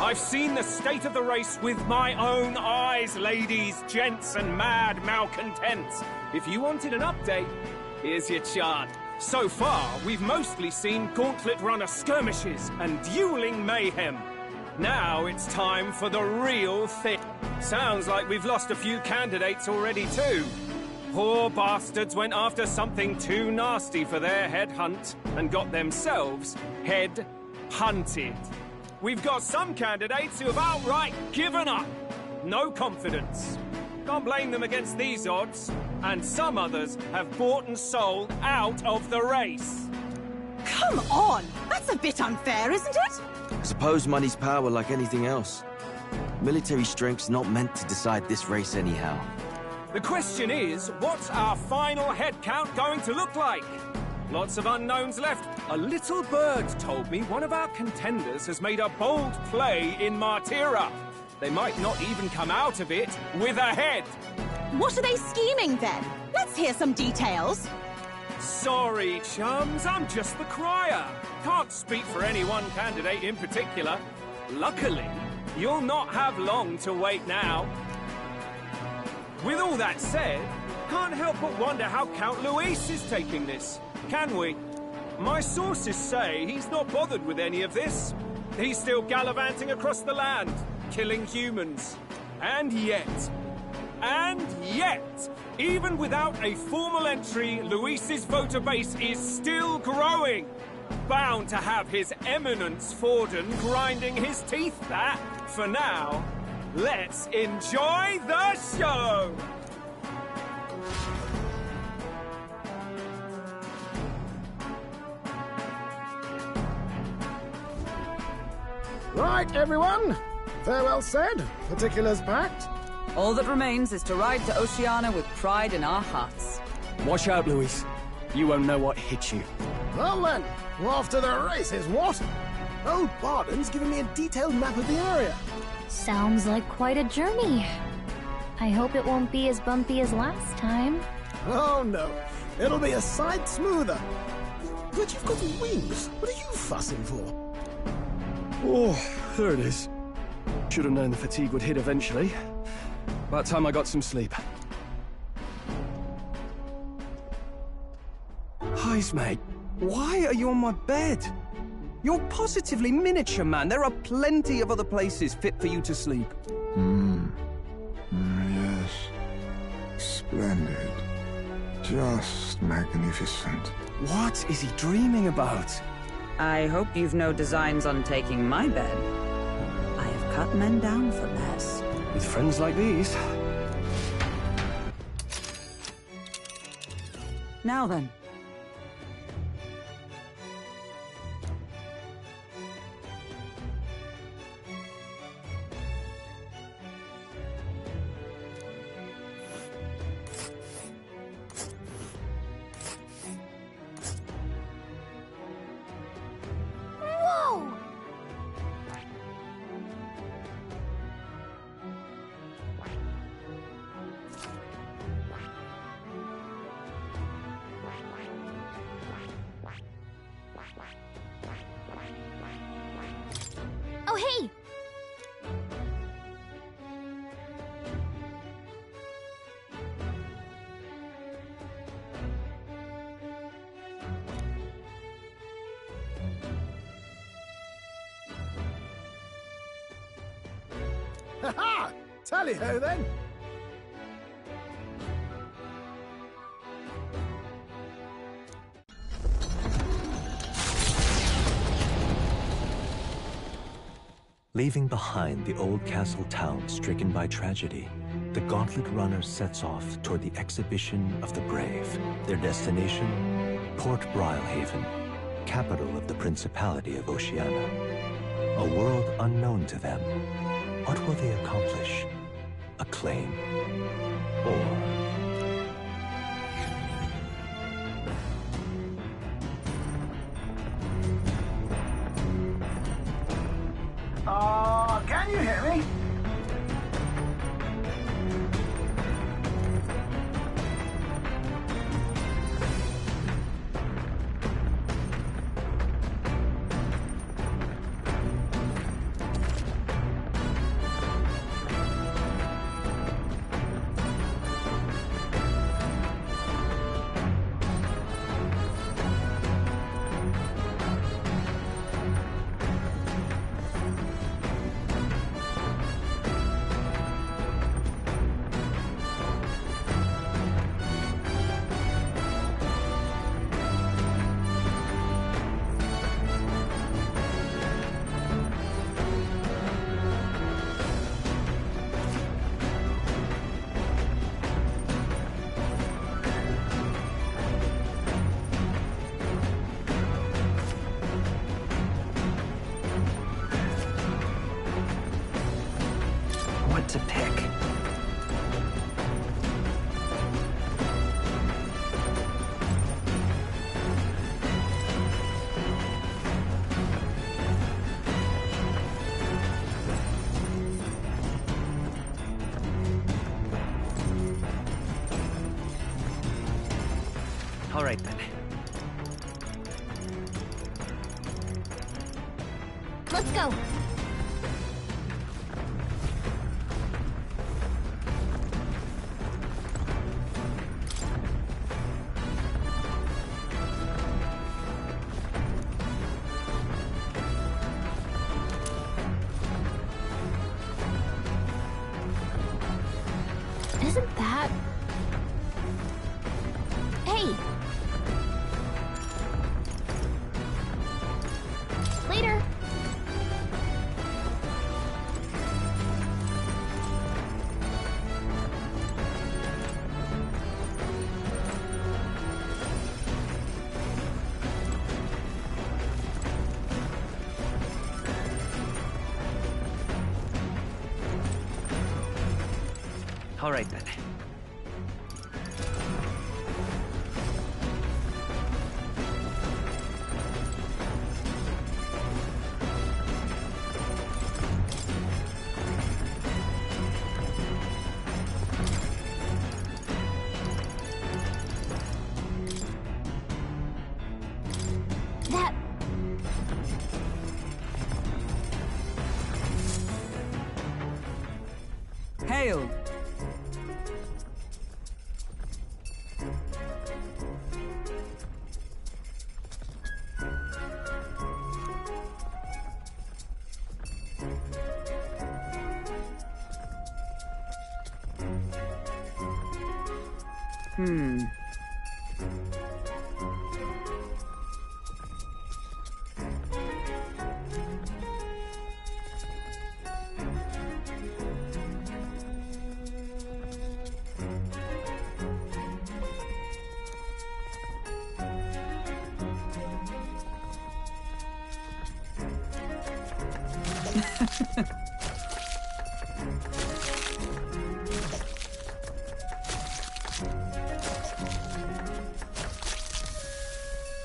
I've seen the state of the race with my own eyes, ladies, gents, and mad malcontents. If you wanted an update, here's your chart. So far, we've mostly seen gauntlet runner skirmishes and dueling mayhem. Now it's time for the real thing. Sounds like we've lost a few candidates already too. Poor bastards went after something too nasty for their head hunt and got themselves head hunted. We've got some candidates who have outright given up. No confidence. Can't blame them against these odds. And some others have bought and sold out of the race. Come on! That's a bit unfair, isn't it? I suppose money's power like anything else. Military strength's not meant to decide this race anyhow. The question is, what's our final head count going to look like? Lots of unknowns left. A little bird told me one of our contenders has made a bold play in Martira. They might not even come out of it with a head. What are they scheming then? Let's hear some details. Sorry, chums, I'm just the crier. Can't speak for any one candidate in particular. Luckily, you'll not have long to wait now. With all that said, can't help but wonder how Count Luis is taking this. Can we? My sources say he's not bothered with any of this. He's still gallivanting across the land, killing humans. And yet, even without a formal entry, Luis's voter base is still growing. Bound to have His Eminence Forden grinding his teeth that, for now, let's enjoy the show! Right, everyone. Farewell said, particulars packed. All that remains is to ride to Oceania with pride in our hearts. Watch out, Luis. You won't know what hit you. Well then, we're off to the races, what? Old Barden's giving me a detailed map of the area. Sounds like quite a journey. I hope it won't be as bumpy as last time. Oh no, it'll be a sight smoother. But you've got wings. What are you fussing for? Oh, there it is. Should have known the fatigue would hit eventually. About time I got some sleep. Heis, mate. Why are you on my bed? You're positively miniature, man. There are plenty of other places fit for you to sleep. Yes. Splendid. Just magnificent. What is he dreaming about? I hope you've no designs on taking my bed. I have cut men down for less. With friends like these. Now then. Whoa! Oh, hey! Ha-ha! Tally-ho, then! Leaving behind the old castle town stricken by tragedy, the Gauntlet Runner sets off toward the Exhibition of the Brave. Their destination, Port Brilehaven, capital of the Principality of Oceania. A world unknown to them. What will they accomplish? Acclaim? Or... Can you hear me? What to pick? All right, then. Let's go! Isn't that... Hey! Later! All right, then. That... Hail!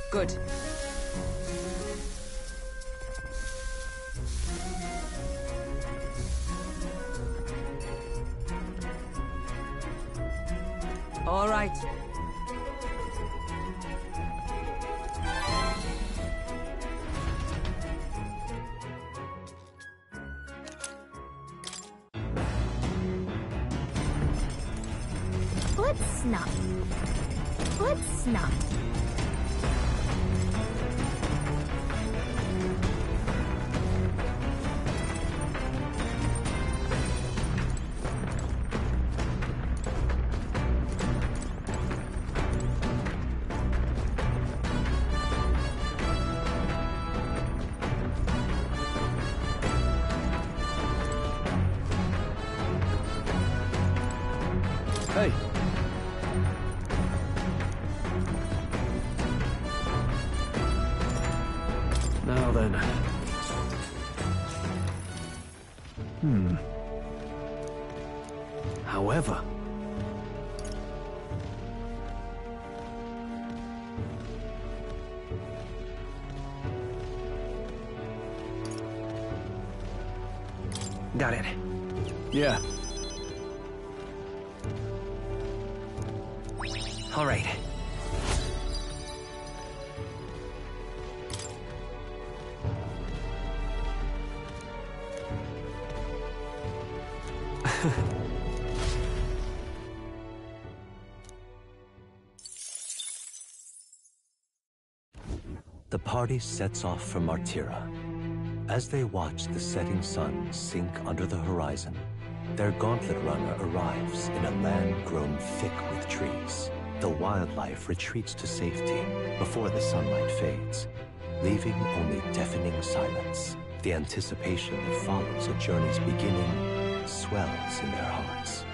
Good. All right. Let's not. Let's not. Hey. Now then. However... Got it. Yeah. All right. The party sets off for Martira. As they watch the setting sun sink under the horizon, their gauntlet runner arrives in a land grown thick with trees. The wildlife retreats to safety before the sunlight fades, leaving only deafening silence. The anticipation that follows a journey's beginning swells in their hearts.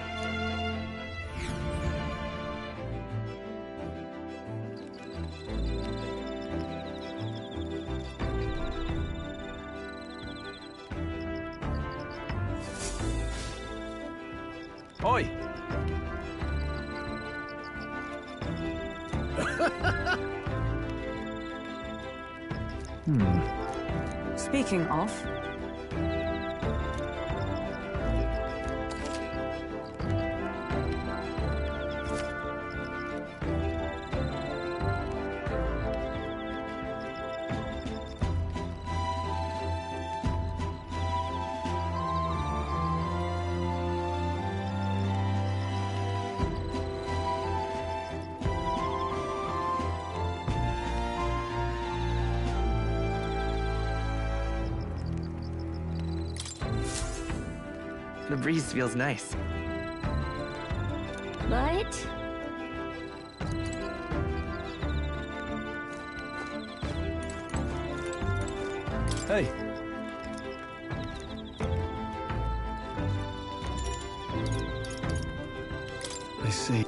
Oi! Speaking of... The breeze feels nice. But... Hey. I see.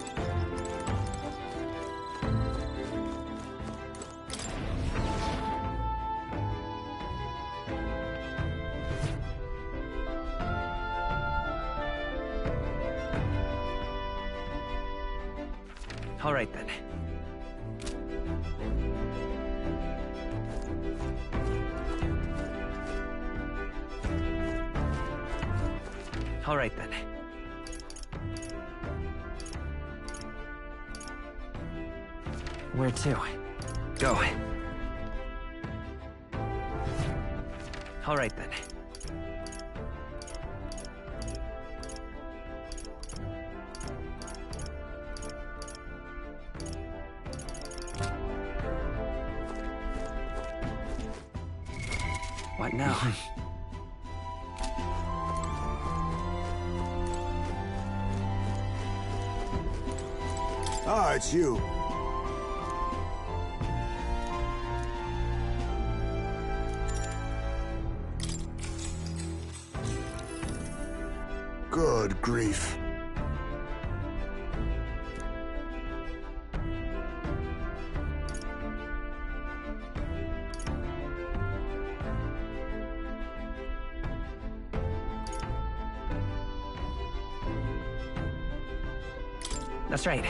All right, then. All right, then. Where to? Go. All right, then. What now? Ah, it's you. Good grief. That's right.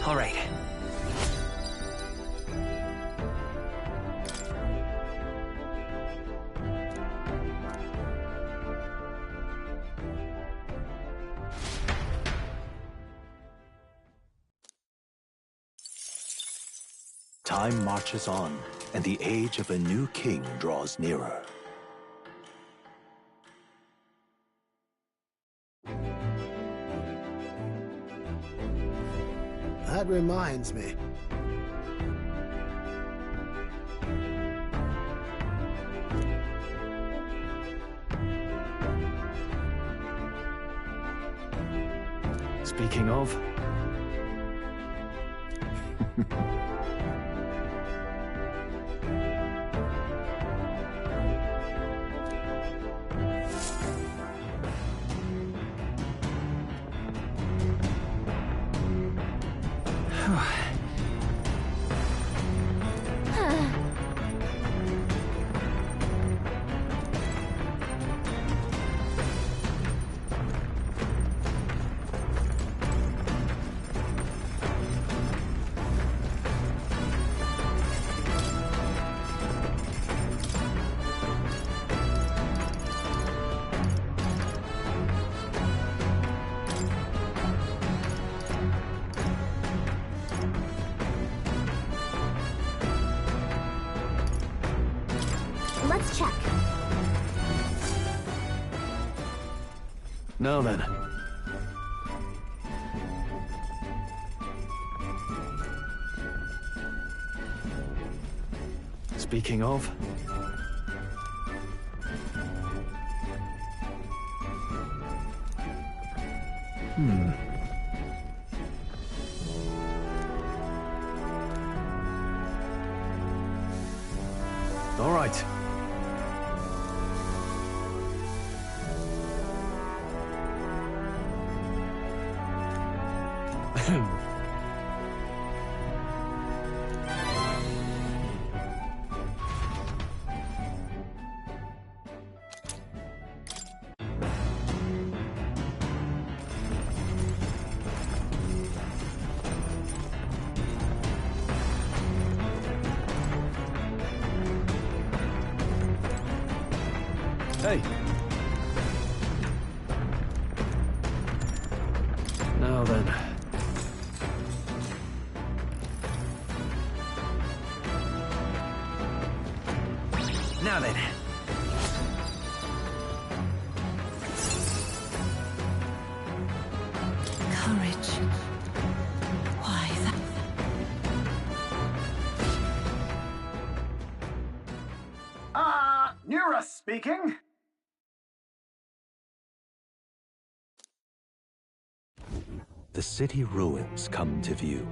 All right. Time marches on, and the age of a new king draws nearer. That reminds me. Speaking of... Let's check. Now then. Speaking of... All right. Hey! Now then. Now then. Courage. Why that? Nura speaking. The city ruins come to view.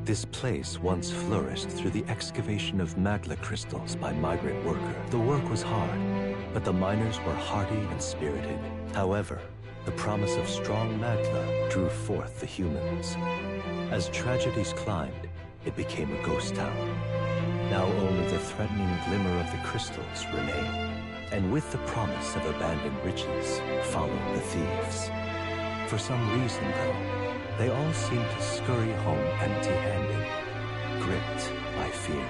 This place once flourished through the excavation of magla crystals by migrant worker. The work was hard, but the miners were hardy and spirited. However, the promise of strong magla drew forth the humans. As tragedies climbed, it became a ghost town. Now only the threatening glimmer of the crystals remain. And with the promise of abandoned riches, followed the thieves. For some reason, though, they all seem to scurry home empty-handed, gripped by fear.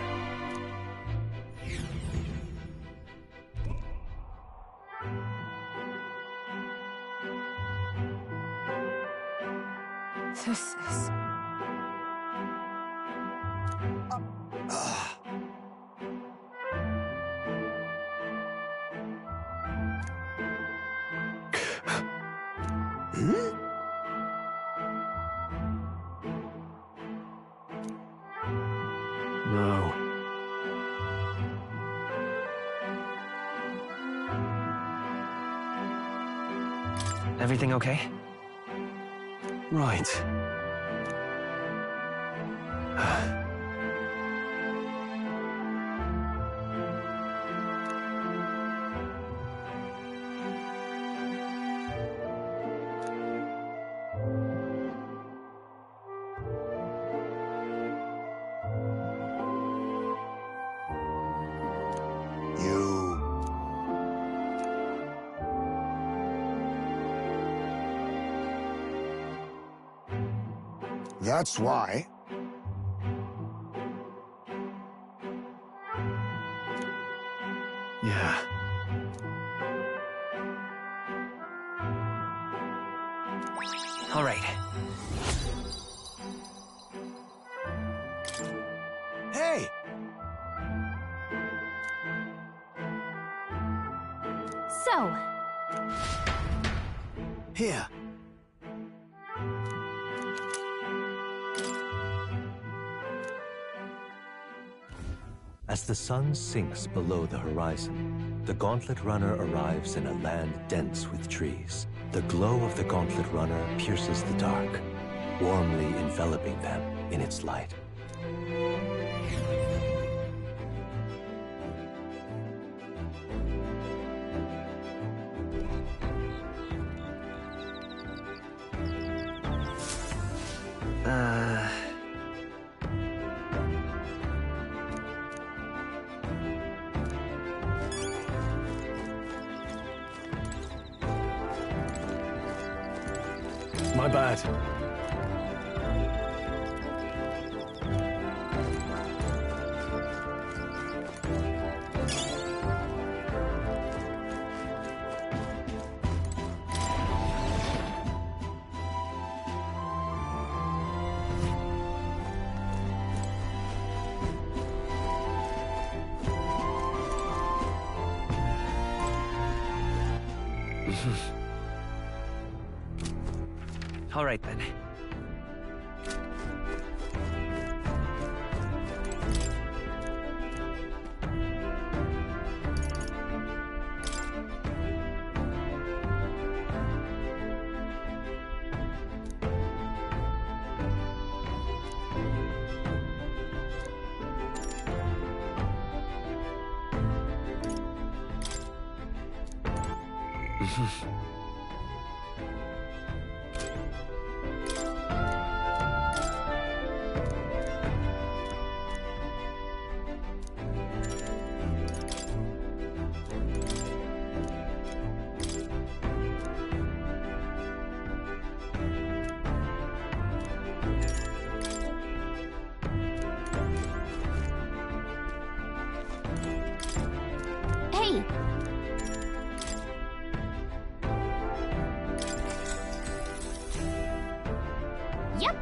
This. No. Everything okay? Right. That's why. Yeah. All right. Hey! So, Here. As the sun sinks below the horizon, the Gauntlet Runner arrives in a land dense with trees. The glow of the Gauntlet Runner pierces the dark, warmly enveloping them in its light. My bad. All right, then. hey! Yep.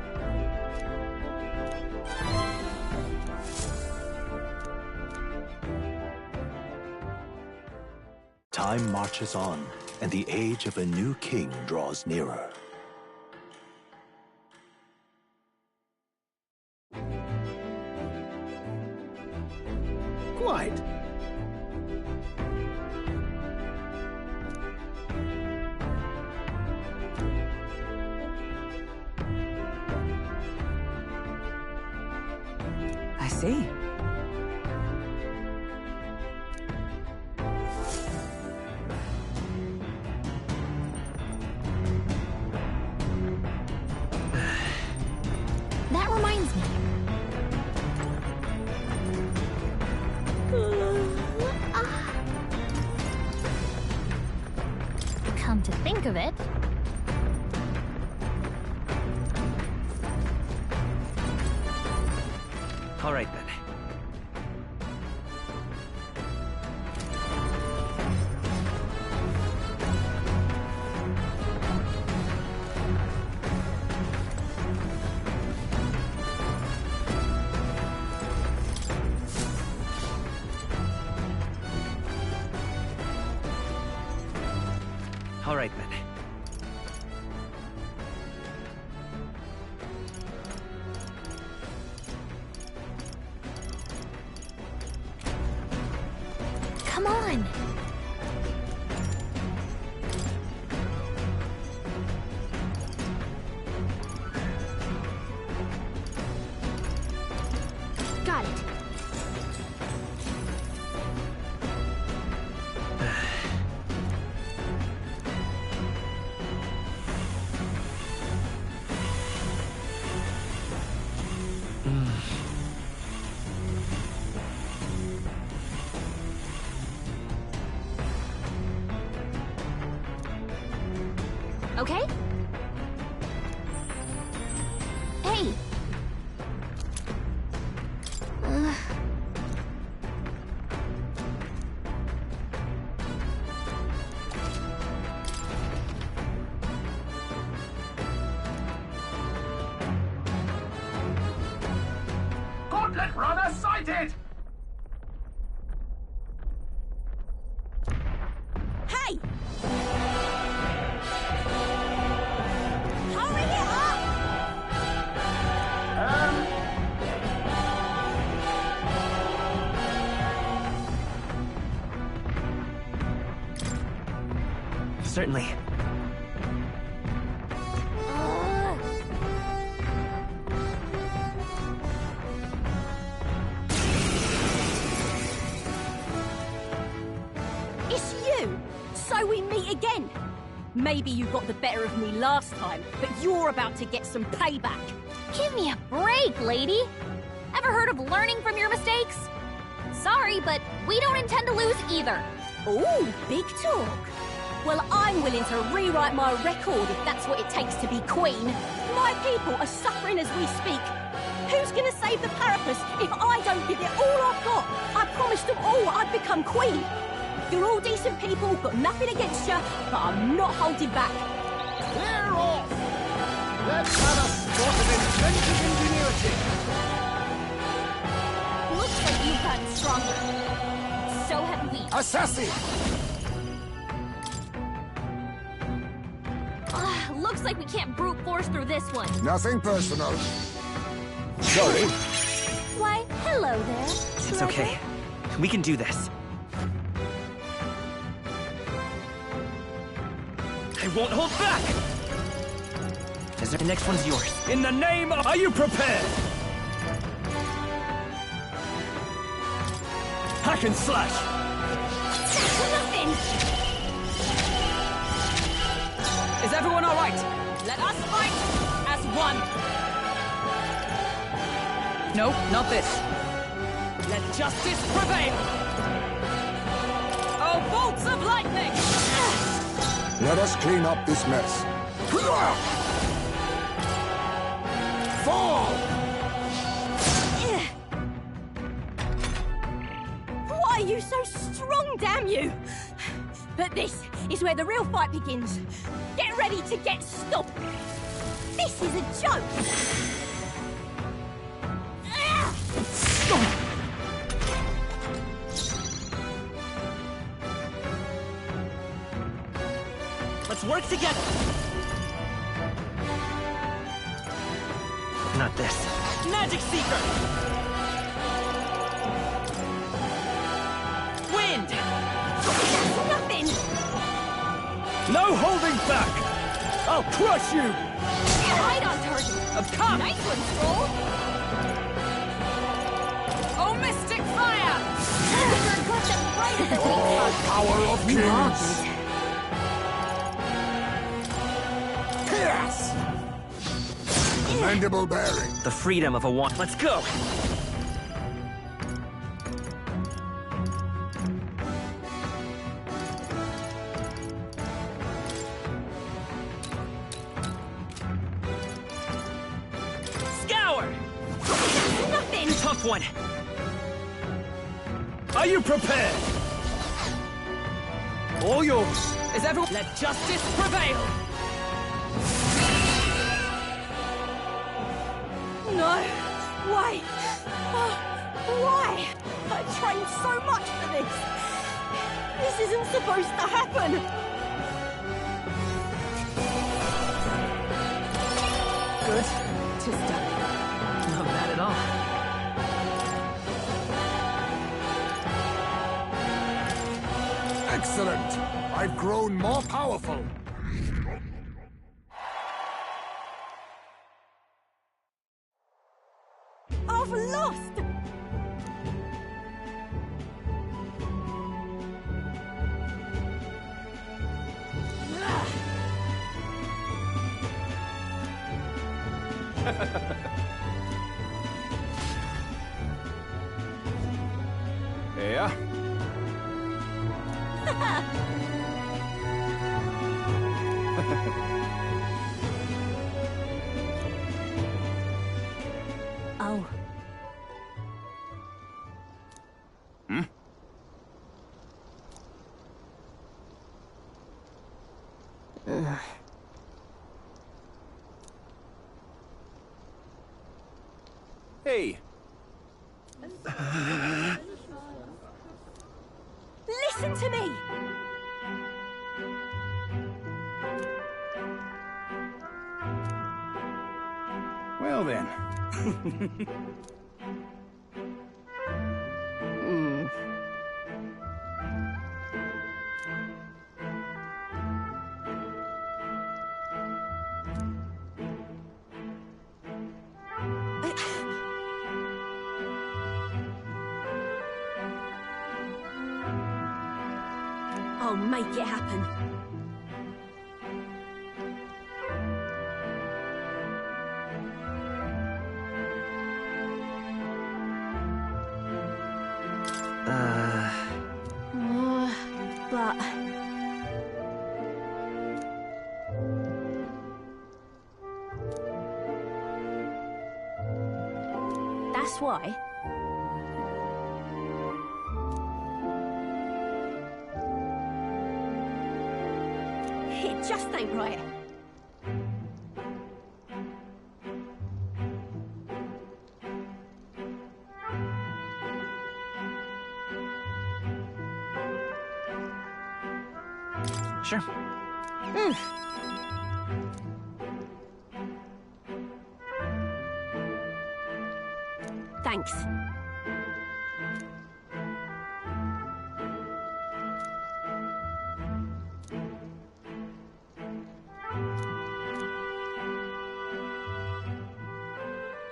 Time marches on, and the age of a new king draws nearer. Quite. I see. That reminds me. Come to think of it, All right, then. All right, then. Come on! Got it. Okay? Hey! Gauntlet runner sighted! Hey! Hurry it up! Certainly. It's you! So we meet again! Maybe you got the better of me last time, but you're about to get some payback. Give me a break, lady! Ever heard of learning from your mistakes? Sorry, but we don't intend to lose either. Ooh, big talk. Well, I'm willing to rewrite my record if that's what it takes to be queen. My people are suffering as we speak. Who's gonna save the Parapus if I don't give it all I've got? I promised them all I'd become queen. You're all decent people, got nothing against you, but I'm not holding back. Clear off! Let's have a spot of inventive ingenuity! Looks like you've gotten stronger. So have we. Assassin! Looks like we can't brute force through this one. Nothing personal. Sorry. Why, hello there. It's okay. We can do this. I won't hold back! The next one's yours. In the name of... Are you prepared? Hack and slash! Nothing! Is everyone all right? Let us fight as one! No, not this. Let justice prevail! Oh, bolts of lightning! Let us clean up this mess. Fall! Why are you so strong, damn you? But this is where the real fight begins. Get ready to get stomped. This is a joke. Let's work together. Not this. Magic Seeker! Wind! Nothing! No holding back! I'll crush you! Right on target. Of course! Nice one, Stroll. Oh, Mystic Fire! You're got them right at the weak spot. Power of kings! Chaos! Commendable bearing. The freedom of a wand. Let's go! Scour! Nothing! Tough one! Are you prepared? All yours! Is everyone... Let justice prevail! No! Why? Why? I trained so much for this! This isn't supposed to happen! has done. Not bad at all. Excellent! I've grown more powerful. I've lost! Yeah? Oh. Hmm? Hey! Listen to me! Well then. I'll make it happen. But... That's why... It just ain't right. Sure. Thanks.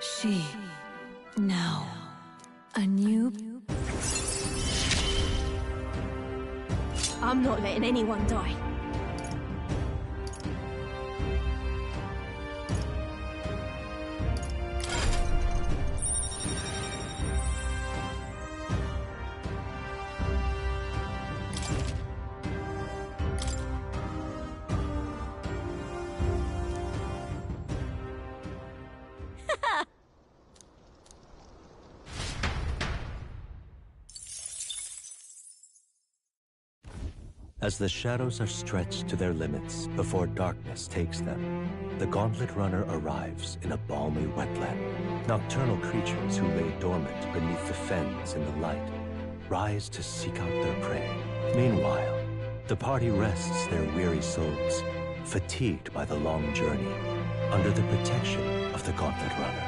She... now... a new... I'm not letting anyone die. As the shadows are stretched to their limits before darkness takes them, the Gauntlet Runner arrives in a balmy wetland. Nocturnal creatures who lay dormant beneath the fens in the light rise to seek out their prey. Meanwhile, the party rests their weary souls, fatigued by the long journey, under the protection of the Gauntlet Runner.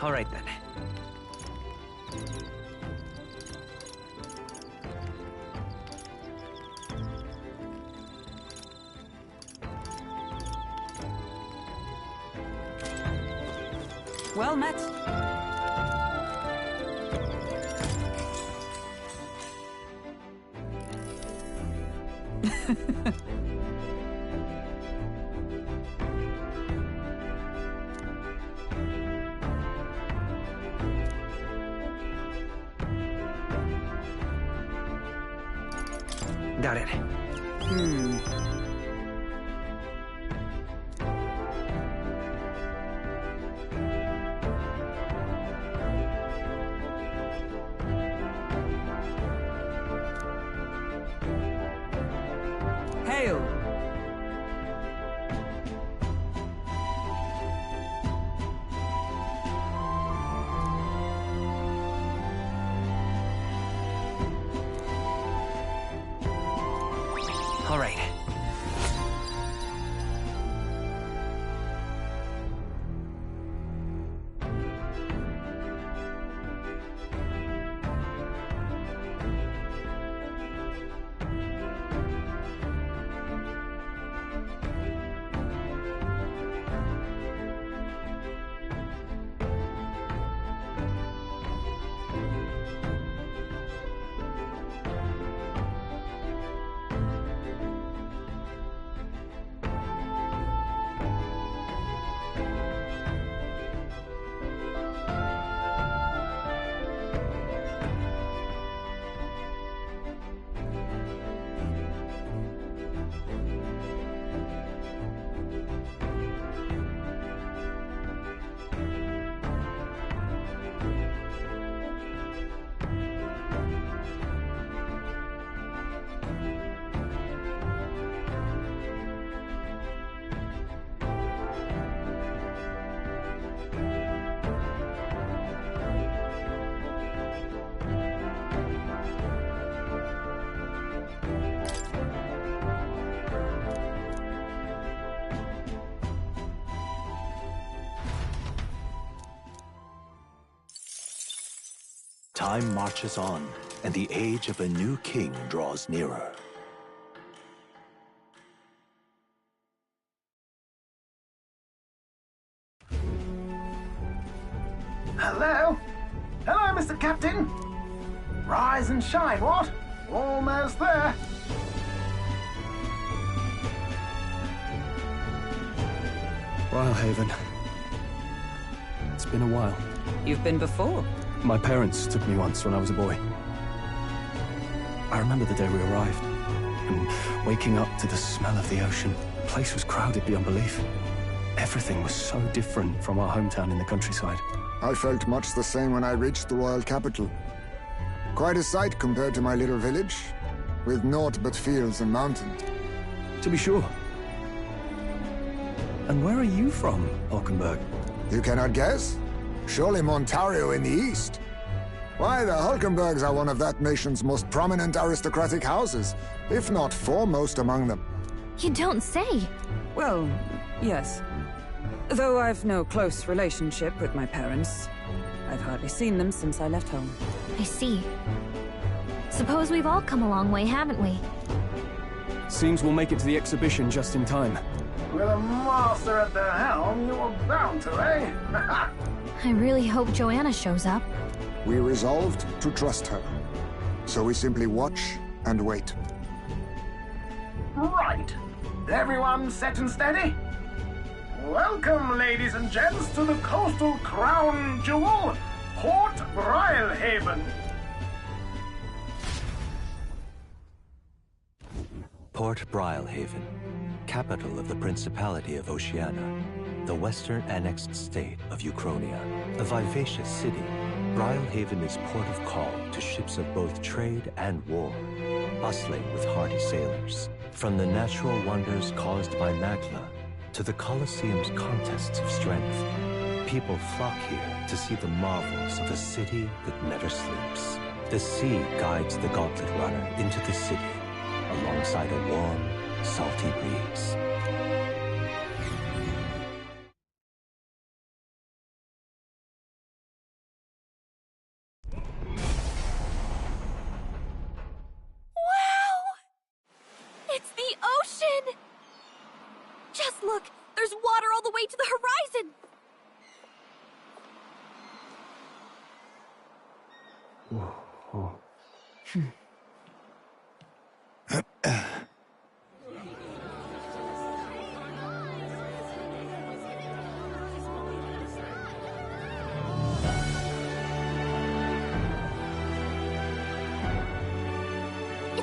All right, then. Well met. Got it. Hail! All right. Time marches on, and the age of a new king draws nearer. Hello? Hello, Mr. Captain. Rise and shine, what? Almost there. Brilehaven. It's been a while. You've been before. My parents took me once when I was a boy. I remember the day we arrived, and waking up to the smell of the ocean. The place was crowded beyond belief. Everything was so different from our hometown in the countryside. I felt much the same when I reached the royal capital. Quite a sight compared to my little village, with naught but fields and mountains. To be sure. And where are you from, Hulkenberg? You cannot guess? Surely Montario in the east. Why, the Hulkenbergs are one of that nation's most prominent aristocratic houses, if not foremost among them. You don't say. Well, yes. Though I've no close relationship with my parents. I've hardly seen them since I left home. I see. Suppose we've all come a long way, haven't we? Seems we'll make it to the exhibition just in time. With a master at the helm, you were bound to, eh? I really hope Joanna shows up. We resolved to trust her. So we simply watch and wait. Right. Everyone set and steady? Welcome, ladies and gents, to the coastal crown jewel, Port Brilehaven. Port Brilehaven, capital of the Principality of Oceania, the western annexed state of Uchronia. A vivacious city, Brilehaven is port of call to ships of both trade and war, bustling with hardy sailors. From the natural wonders caused by Magla to the Colosseum's contests of strength, people flock here to see the marvels of a city that never sleeps. The sea guides the Gauntlet Runner into the city, alongside a warm, salty breeze. It's the ocean! Just look! There's water all the way to the horizon! It's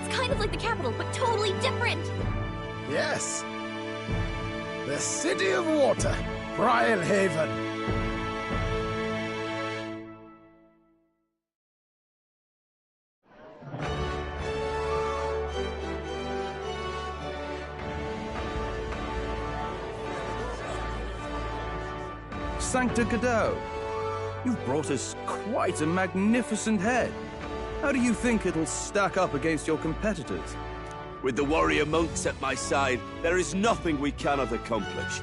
kind of like the capital, but totally different. Yes. The City of Water, Brylehaven. Sancta Cadeau, you've brought us quite a magnificent head. How do you think it'll stack up against your competitors? With the warrior monks at my side, there is nothing we cannot accomplish.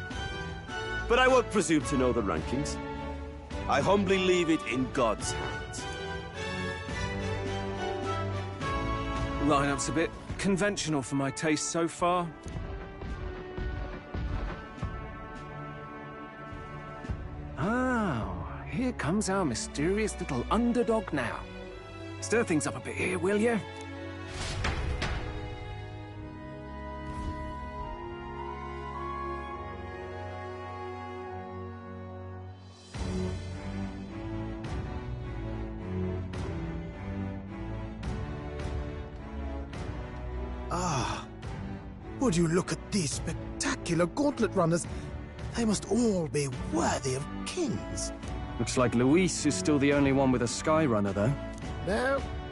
But I won't presume to know the rankings. I humbly leave it in God's hands. Lineup's a bit conventional for my taste so far. Oh, here comes our mysterious little underdog now. Stir things up a bit here, will you? Ah, would you look at these spectacular gauntlet runners? They must all be worthy of kings. Looks like Luis is still the only one with a Skyrunner, though.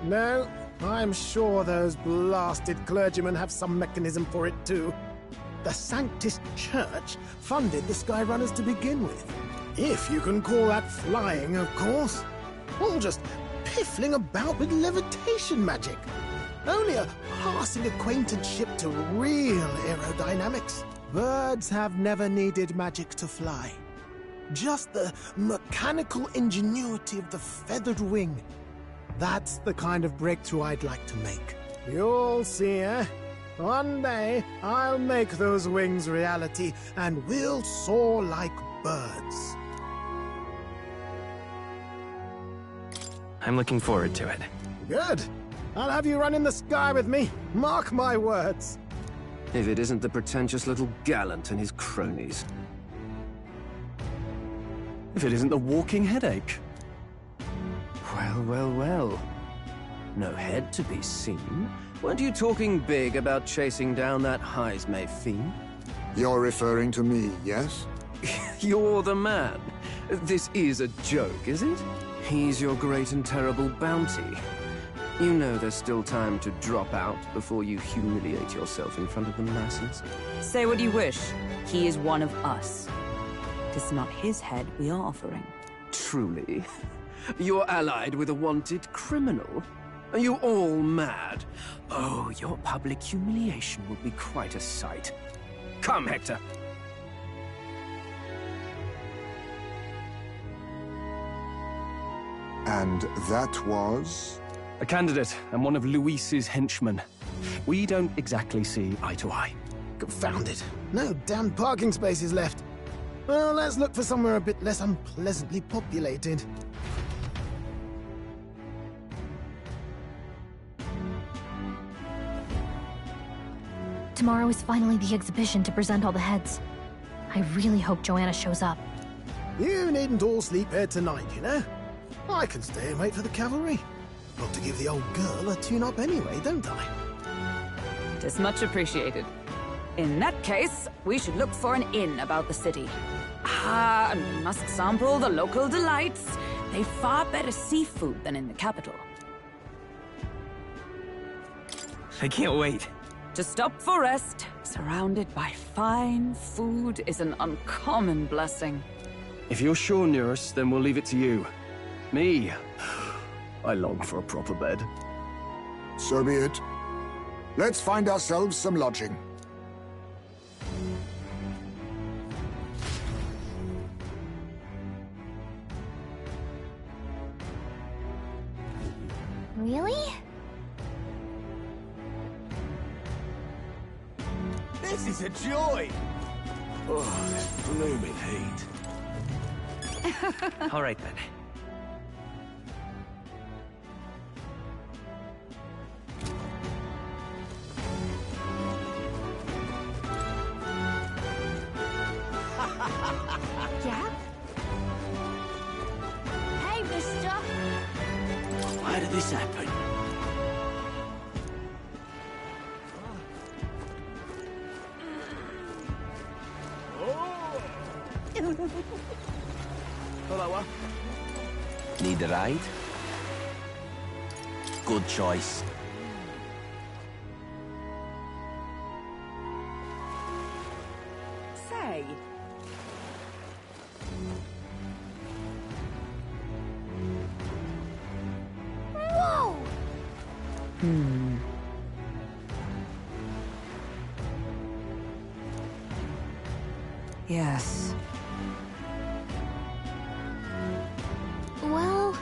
No, I'm sure those blasted clergymen have some mechanism for it too. The Sanctus Church funded the Skyrunners to begin with. If you can call that flying, of course. All just piffling about with levitation magic. Only a passing acquaintanceship to real aerodynamics. Birds have never needed magic to fly. Just the mechanical ingenuity of the feathered wing. That's the kind of breakthrough I'd like to make. You'll see, eh? One day, I'll make those wings reality, and we'll soar like birds. I'm looking forward to it. Good. I'll have you run in the sky with me. Mark my words. If it isn't the pretentious little gallant and his cronies. If it isn't the walking headache. Well. No head to be seen. Weren't you talking big about chasing down that Heismay fiend? You're referring to me, yes? You're the man. This is a joke, is it? He's your great and terrible bounty. You know there's still time to drop out before you humiliate yourself in front of the masses. Say what you wish. He is one of us. It is not his head we are offering. Truly? You're allied with a wanted criminal? Are you all mad? Oh, your public humiliation will be quite a sight. Come, Hector. And that was? A candidate and one of Luis's henchmen. We don't exactly see eye to eye. Confound it. No damn parking spaces left. Well, let's look for somewhere a bit less unpleasantly populated. Tomorrow is finally the exhibition to present all the heads. I really hope Joanna shows up. You needn't all sleep here tonight, you know? I can stay and wait for the cavalry. Got to give the old girl a tune-up anyway, don't I? It is much appreciated. In that case, we should look for an inn about the city. And we must sample the local delights. They've far better seafood than in the capital. I can't wait. To stop for rest, surrounded by fine food, is an uncommon blessing. If you're sure, Nearest, then we'll leave it to you. Me, I long for a proper bed. So be it. Let's find ourselves some lodging. Really? This is a joy! Oh, this blooming heat. All right, then. Yeah? Hey, mister! Why did this happen? Hello, Need a ride? Good choice. Say. Whoa! Yes. Well...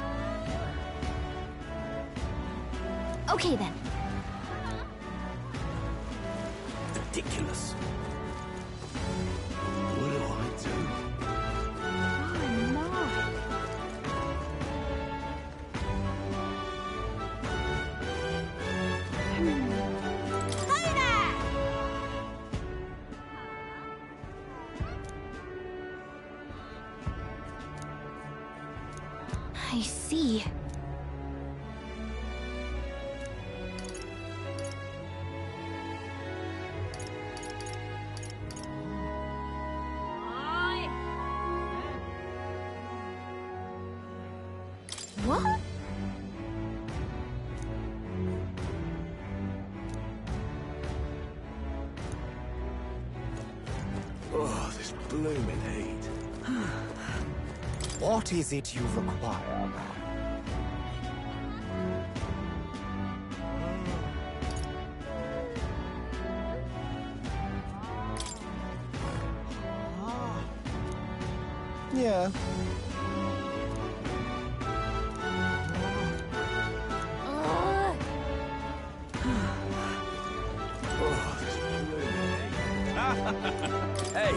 Okay then. Ridiculous. What do I do? Oh, my. Hey there! I see. What? Oh, this blooming heat. What is it you require? Yeah. Hey!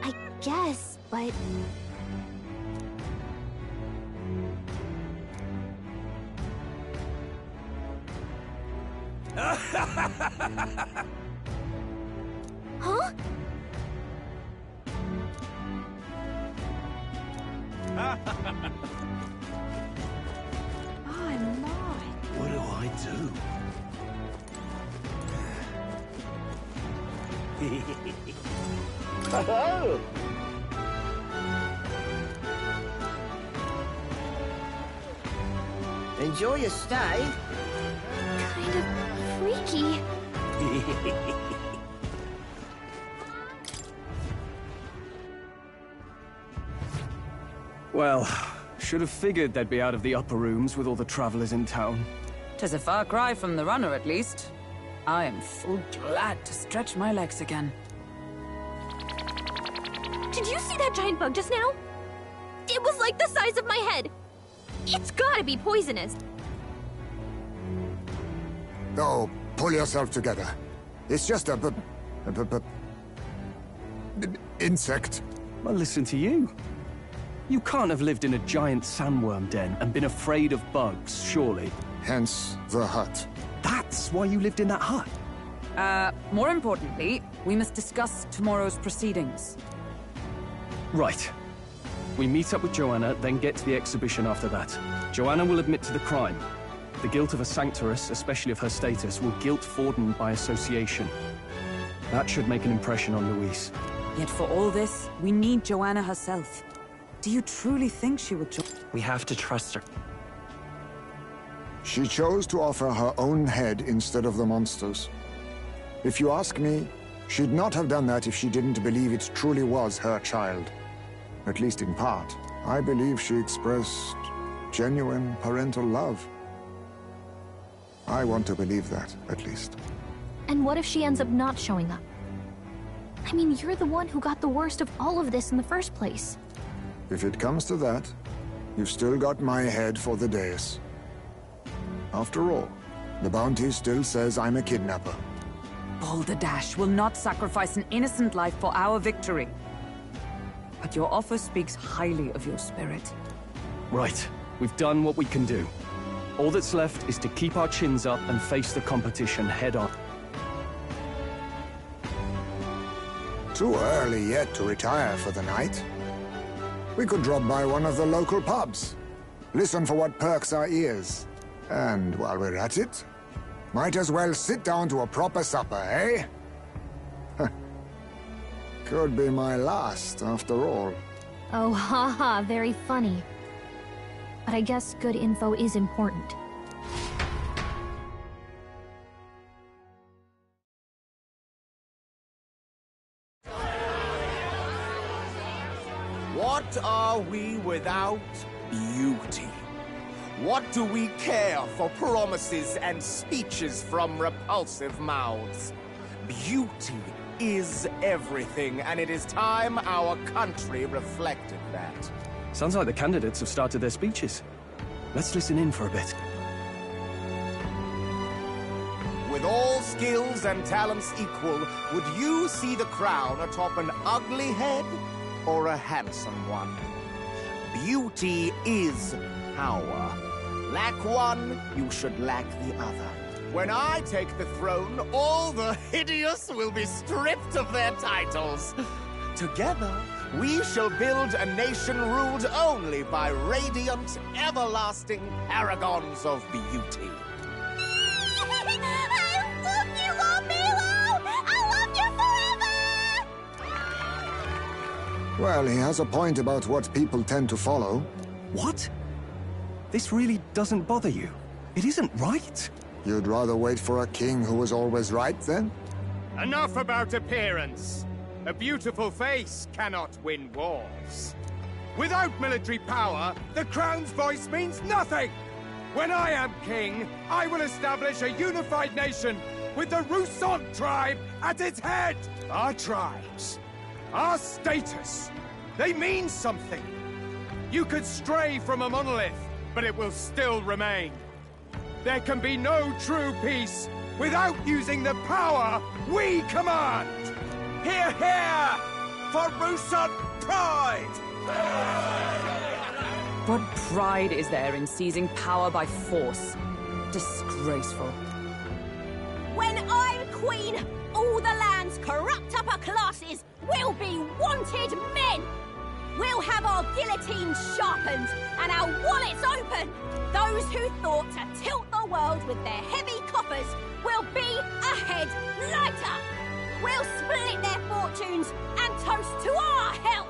I guess, but... Huh? Oh, my. What do I do? Oh! Enjoy your stay. Kind of freaky. Well, should have figured they'd be out of the upper rooms with all the travelers in town. 'Tis a far cry from the runner, at least. I am full glad to stretch my legs again. Did you see that giant bug just now? It was like the size of my head. It's gotta be poisonous. Oh, pull yourself together. It's just a insect. Well, listen to you. You can't have lived in a giant sandworm den and been afraid of bugs, surely. Hence the hut. That's why you lived in that hut? More importantly, we must discuss tomorrow's proceedings. Right. We meet up with Joanna, then get to the exhibition after that. Joanna will admit to the crime. The guilt of a Sanctoress, especially of her status, will guilt Forden by association. That should make an impression on Luis. Yet for all this, we need Joanna herself. Do you truly think she would join? We have to trust her. She chose to offer her own head instead of the monster's. If you ask me, she'd not have done that if she didn't believe it truly was her child. At least in part. I believe she expressed genuine parental love. I want to believe that, at least. And what if she ends up not showing up? I mean, you're the one who got the worst of all of this in the first place. If it comes to that, you've still got my head for the dais. After all, The bounty still says I'm a kidnapper. Balderdash will not sacrifice an innocent life for our victory. But your offer speaks highly of your spirit. Right. We've done what we can do. All that's left is to keep our chins up and face the competition head-on. Too early yet to retire for the night. We could drop by one of the local pubs. Listen for what perks our ears. And while we're at it, might as well sit down to a proper supper, eh? Could be my last, after all. Oh, haha, very funny. But I guess good info is important. What are we without beauty? What do we care for promises and speeches from repulsive mouths? Beauty is everything, and it is time our country reflected that. Sounds like the candidates have started their speeches. Let's listen in for a bit. With all skills and talents equal, would you see the crown atop an ugly head or a handsome one? Beauty is power. Lack one, you should lack the other. When I take the throne, all the hideous will be stripped of their titles. Together, we shall build a nation ruled only by radiant, everlasting paragons of beauty. I love you, Lord Milo! I love you forever! Well, he has a point about what people tend to follow. What? This really doesn't bother you? It isn't right? You'd rather wait for a king who was always right, then? Enough about appearance. A beautiful face cannot win wars. Without military power, the crown's voice means nothing! When I am king, I will establish a unified nation with the Rousant tribe at its head! Our tribes, our status, they mean something. You could stray from a monolith, but it will still remain. There can be no true peace without using the power we command! Hear, hear! For Rousant pride! What pride is there in seizing power by force? Disgraceful. When I'm queen, all the land's corrupt upper classes will be wanted men! We'll have our guillotines sharpened and our wallets open! Those who thought to tilt the world with their heavy coffers will be a head lighter! We'll split their fortunes and toast to our help!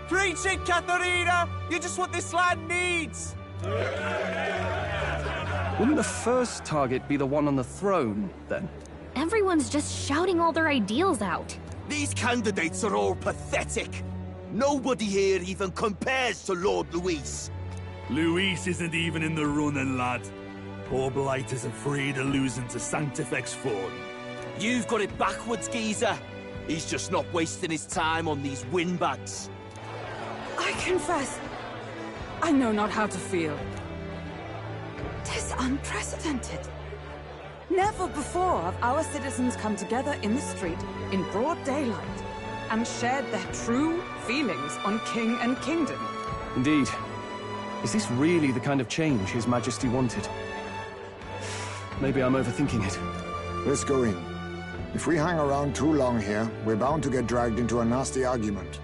Preach it, Katharina! You're just what this land needs! Wouldn't the first target be the one on the throne, then? Everyone's just shouting all their ideals out. These candidates are all pathetic. Nobody here even compares to Lord Luis. Luis isn't even in the running, lad. Poor Blight is afraid of losing to Sanctifex Ford. You've got it backwards, geezer. He's just not wasting his time on these windbags. I confess, I know not how to feel. 'Tis unprecedented. Never before have our citizens come together in the street in broad daylight and shared their true feelings on king and kingdom. Indeed. Is this really the kind of change His Majesty wanted? Maybe I'm overthinking it. Let's go in. If we hang around too long here, we're bound to get dragged into a nasty argument.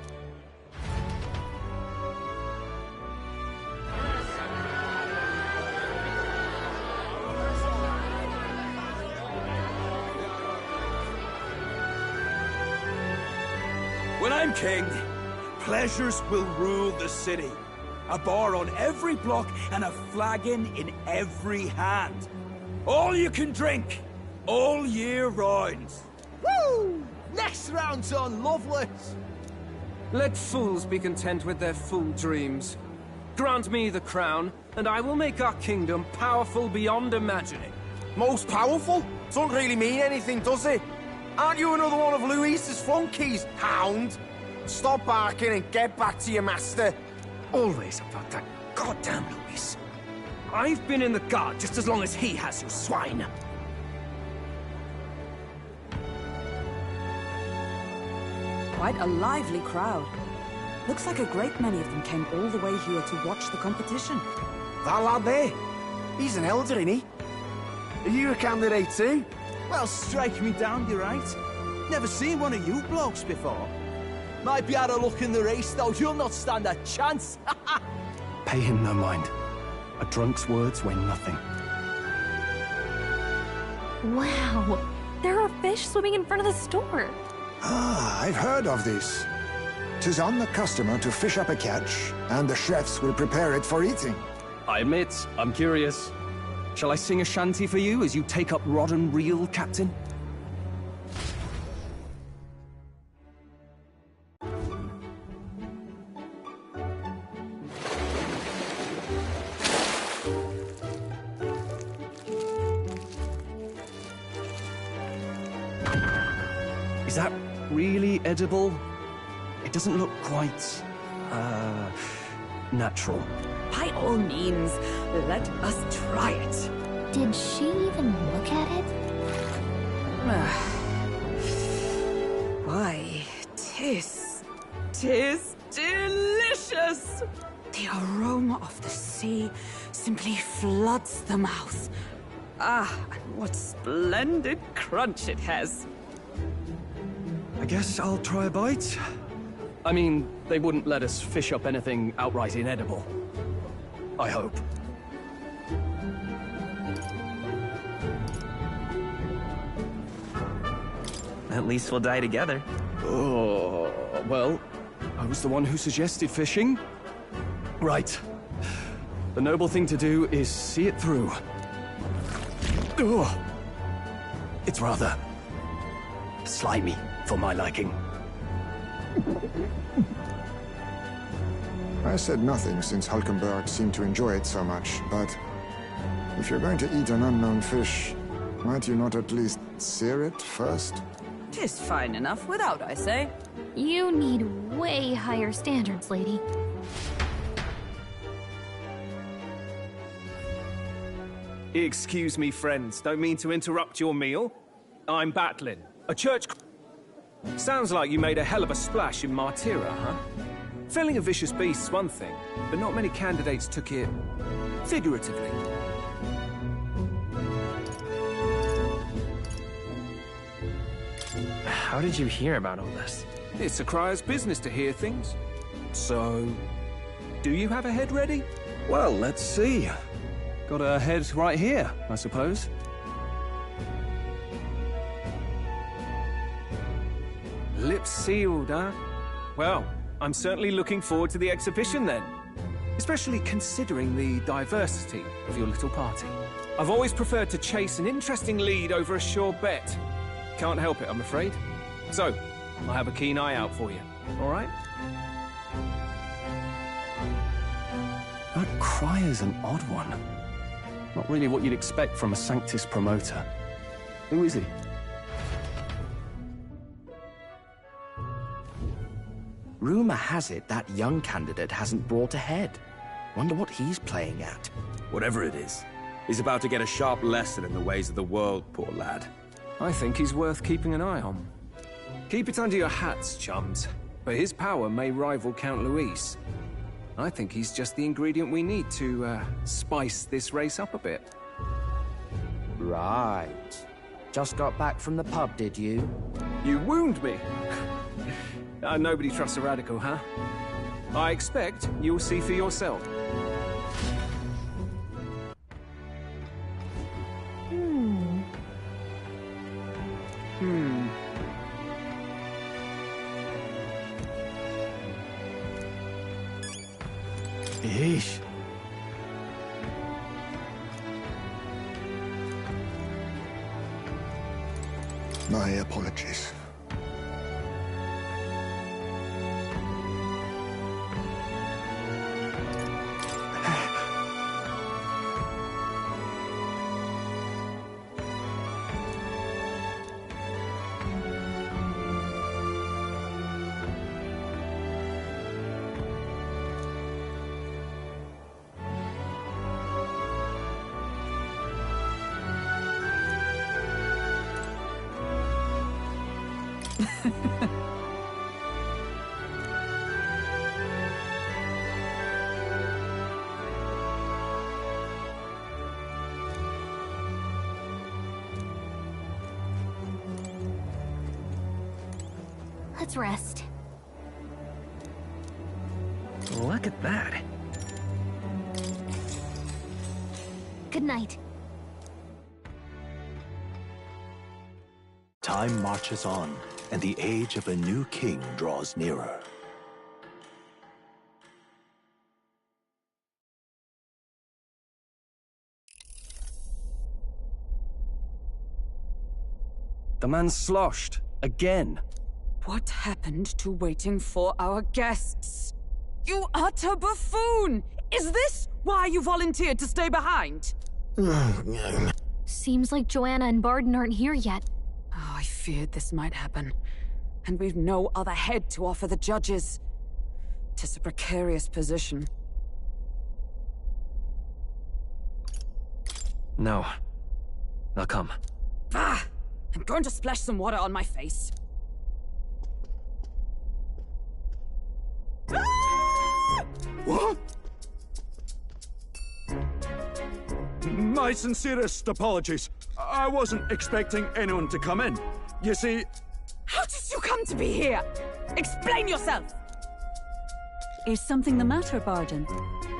When I'm king, pleasures will rule the city. A bar on every block and a flagon in every hand. All you can drink, all year round. Woo! Next round's on, Lovelace! Let fools be content with their fool dreams. Grant me the crown, and I will make our kingdom powerful beyond imagining. Most powerful? Doesn't really mean anything, does it? Aren't you another one of Luis's flunkies, hound? Stop barking and get back to your master. Always about that goddamn Luis. I've been in the guard just as long as he has, you swine. Quite a lively crowd. Looks like a great many of them came all the way here to watch the competition. That lad there, he's an elder, isn't he? Are you a candidate too? Well, strike me down, you're right. Never seen one of you blokes before. Might be out of luck in the race, though. You'll not stand a chance. Pay him no mind. A drunk's words weigh nothing. Wow, there are fish swimming in front of the store. Ah, I've heard of this. 'Tis on the customer to fish up a catch, and the chefs will prepare it for eating. I admit, I'm curious. Shall I sing a shanty for you as you take up rod and reel, Captain? Is that really edible? It doesn't look quite, natural. By all means, let us try it. Did she even look at it? Why, tis delicious! The aroma of the sea simply floods the mouth. Ah, and what splendid crunch it has. I guess I'll try a bite. I mean, they wouldn't let us fish up anything outright inedible. I hope. At least we'll die together. Oh, well, I was the one who suggested fishing. Right. The noble thing to do is see it through. Oh, it's rather slimy for my liking. I said nothing since Hulkenberg seemed to enjoy it so much, but if you're going to eat an unknown fish, might you not at least sear it first? 'Tis fine enough without, I say. You need way higher standards, lady. Excuse me, friends. Don't mean to interrupt your meal. I'm Batlin, a church... Sounds like you made a hell of a splash in Martira, huh? Felling a vicious beast's one thing, but not many candidates took it... figuratively. How did you hear about all this? It's a crier's business to hear things. So... do you have a head ready? Well, let's see. Got a head right here, I suppose. Lips sealed, huh? Well, I'm certainly looking forward to the exhibition then. Especially considering the diversity of your little party. I've always preferred to chase an interesting lead over a sure bet. Can't help it, I'm afraid. So, I'll have a keen eye out for you, all right? That crier's an odd one. Not really what you'd expect from a Sanctus promoter. Who is he? Rumor has it that young candidate hasn't brought a head. Wonder what he's playing at. Whatever it is, he's about to get a sharp lesson in the ways of the world, poor lad. I think he's worth keeping an eye on. Keep it under your hats, chums. But his power may rival Count Luis. I think he's just the ingredient we need to, spice this race up a bit. Right. Just got back from the pub, did you? You wound me! Nobody trusts a radical, huh? I expect you'll see for yourself. Yeesh. My apologies. Let's rest. Look at that. Good night. Time marches on, and the age of a new king draws nearer. The man's sloshed. Again. What happened to waiting for our guests? You utter buffoon! Is this why you volunteered to stay behind? Seems like Joanna and Barden aren't here yet. Oh, I feared this might happen. And we've no other head to offer the judges. 'Tis a precarious position. No. Now come. Ah! I'm going to splash some water on my face. What? My sincerest apologies. I wasn't expecting anyone to come in. You see... How did you come to be here? Explain yourself! Is something the matter, Barden?